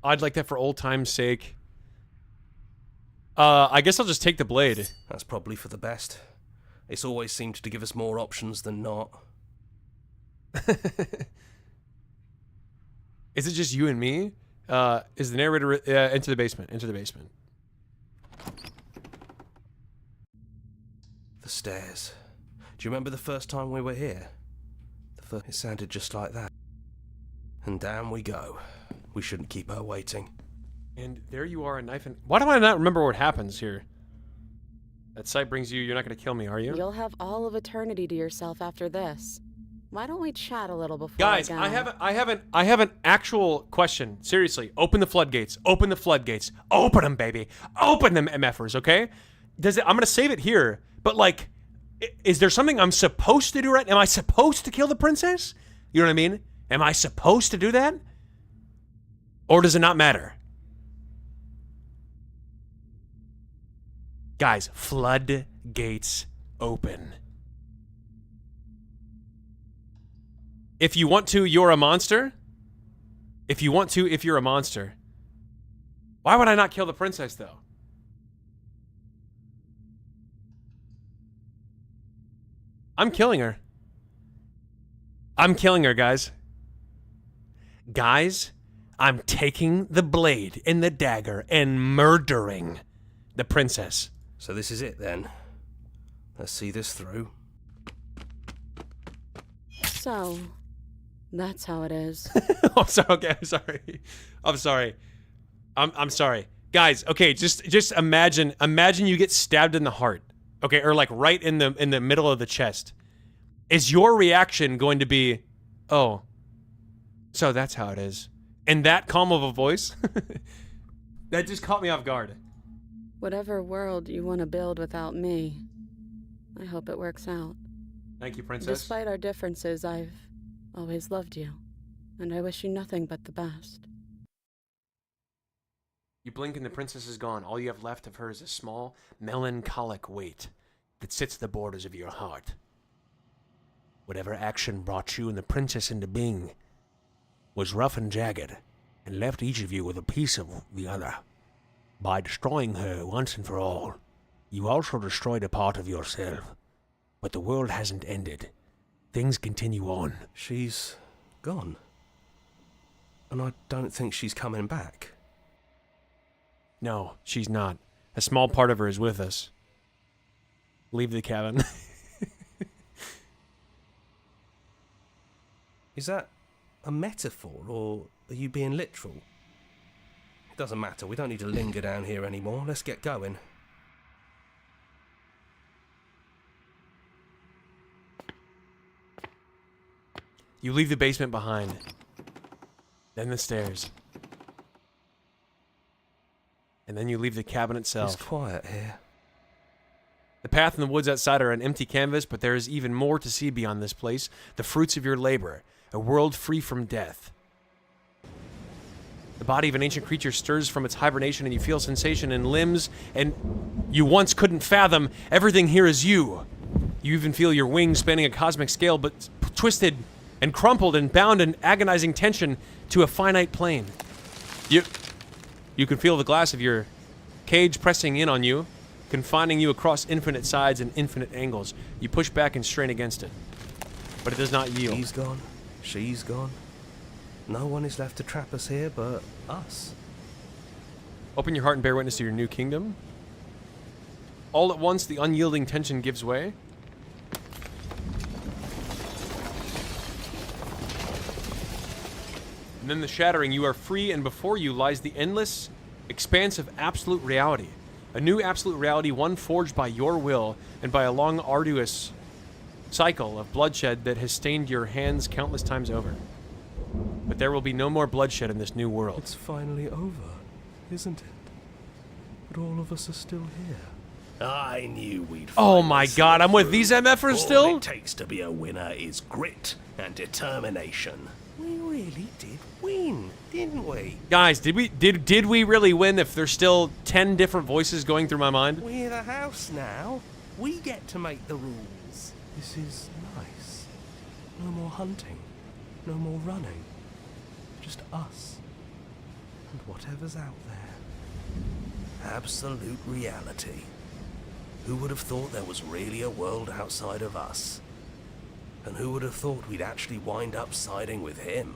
I'd like that for old time's sake. I guess I'll just take the blade. That's probably for the best. It's always seemed to give us more options than not. Is it just you and me? Is the narrator into the basement? Into the basement. The stairs. Do you remember the first time we were here? It sounded just like that. And down we go. We shouldn't keep her waiting. And there you are, a knife and... Why do I not remember what happens here? That sight brings you... You're not going to kill me, are you? You'll have all of eternity to yourself after this. Why don't we chat a little before Guys, I have an actual question. Seriously, open the floodgates. Open the floodgates. Open them, baby. Open them, MFers, okay? I'm going to save it here, but like, is there something I'm supposed to do right? Am I supposed to kill the princess? You know what I mean? Am I supposed to do that? Or does it not matter? Guys, floodgates open. If you want to, you're a monster. If you want to, if you're a monster. Why would I not kill the princess, though? I'm killing her. I'm killing her, guys. Guys, I'm taking the blade and the dagger and murdering the princess. So this is it, then. Let's see this through. So... that's how it is. I'm sorry. Okay, I'm sorry. I'm sorry, guys. Okay, just imagine you get stabbed in the heart. Okay, or like right in the middle of the chest. Is your reaction going to be, oh, so that's how it is? In that calm of a voice? That just caught me off guard. Whatever world you want to build without me, I hope it works out. Thank you, princess. Despite our differences, I've always loved you, and I wish you nothing but the best. You blink and the princess is gone. All you have left of her is a small, melancholic weight that sits at the borders of your heart. Whatever action brought you and the princess into being was rough and jagged, and left each of you with a piece of the other. By destroying her once and for all, you also destroyed a part of yourself. But the world hasn't ended. Things continue on. She's gone. And I don't think she's coming back. No, she's not. A small part of her is with us. Leave the cabin. Is that a metaphor, or are you being literal? It doesn't matter. We don't need to linger down here anymore. Let's get going. You leave the basement behind. Then the stairs. And then you leave the cabin itself. It's quiet here. The path in the woods outside are an empty canvas, but there is even more to see beyond this place. The fruits of your labor. A world free from death. The body of an ancient creature stirs from its hibernation, and you feel sensation in limbs, and you once couldn't fathom. Everything here is you. You even feel your wings spanning a cosmic scale, but twisted and crumpled and bound in agonizing tension to a finite plane. You can feel the glass of your cage pressing in on you, confining you across infinite sides and infinite angles. You push back and strain against it, but it does not yield. He's gone. She's gone. No one is left to trap us here but us. Open your heart and bear witness to your new kingdom. All at once, the unyielding tension gives way. And then the shattering, you are free, and before you lies the endless expanse of absolute reality. A new absolute reality, one forged by your will and by a long, arduous cycle of bloodshed that has stained your hands countless times over. But there will be no more bloodshed in this new world. It's finally over, isn't it? But all of us are still here. I knew we'd Oh my god, I'm with these MFers still? All it takes to be a winner is grit and determination. We really did win, didn't we? Guys, did we really win if there's still 10 different voices going through my mind? We're the house now. We get to make the rules. This is nice. No more hunting. No more running. Just us. And whatever's out there. absolute reality. Who would have thought there was really a world outside of us? And who would have thought we'd actually wind up siding with him?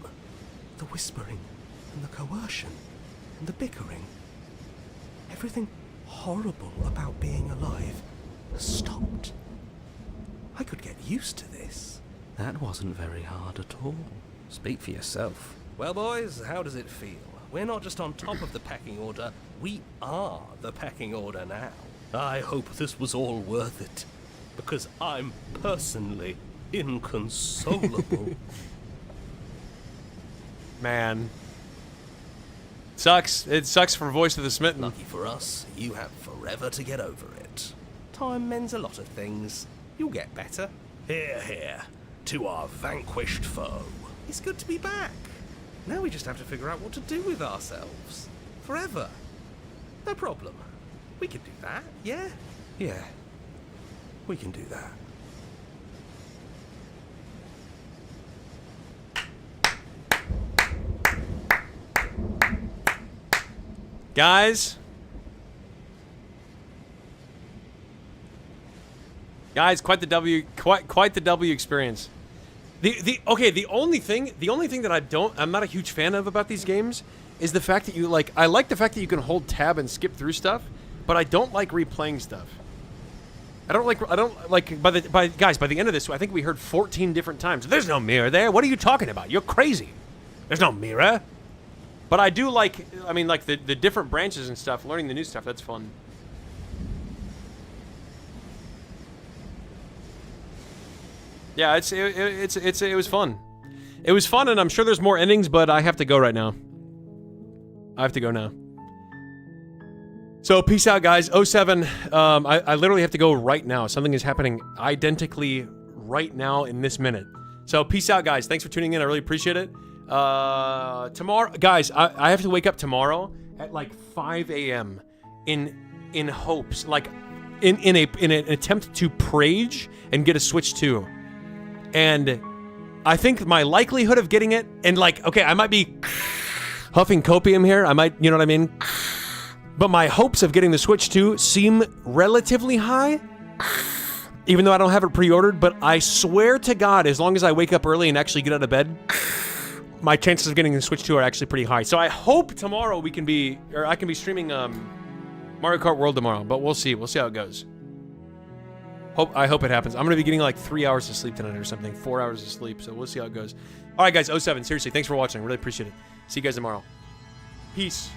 The whispering, and the coercion, and the bickering. Everything horrible about being alive has stopped. I could get used to this. That wasn't very hard at all. Speak for yourself. Well, boys, how does it feel? We're not just on top of the pecking order, we are the pecking order now. I hope this was all worth it, because I'm personally inconsolable. Man. Sucks. It sucks for Voice of the Smitten. Lucky for us, you have forever to get over it. Time mends a lot of things. You'll get better. Here, here, to our vanquished foe. It's good to be back. Now we just have to figure out what to do with ourselves. Forever. No problem. We can do that, yeah? Yeah. We can do that. Guys, quite the W experience. The only thing that I'm not a huge fan of about these games is the fact that I like the fact that you can hold tab and skip through stuff, but I don't like replaying stuff. By the end of this, I think we heard 14 different times. There's no mirror there. What are you talking about? You're crazy. There's no mirror. But I do like the different branches and stuff, learning the new stuff, that's fun. Yeah, it was fun. It was fun, and I'm sure there's more endings, but I have to go right now. I have to go now. So, peace out, guys. 07, I literally have to go right now. Something is happening identically right now in this minute. So, peace out, guys. Thanks for tuning in. I really appreciate it. Tomorrow, guys, I have to wake up tomorrow at like 5 a.m. in hopes, like in an attempt to prage and get a Switch 2. And I think my likelihood of getting it, and like, okay, I might be huffing copium here. I might, you know what I mean? But my hopes of getting the Switch 2 seem relatively high, even though I don't have it pre-ordered. But I swear to God, as long as I wake up early and actually get out of bed, my chances of getting the Switch 2 are actually pretty high. So I hope tomorrow I can be streaming Mario Kart World tomorrow, but we'll see. We'll see how it goes. I hope it happens. I'm going to be getting like 3 hours of sleep tonight or something, 4 hours of sleep, so we'll see how it goes. All right, guys, 07, seriously, thanks for watching. Really appreciate it. See you guys tomorrow. Peace.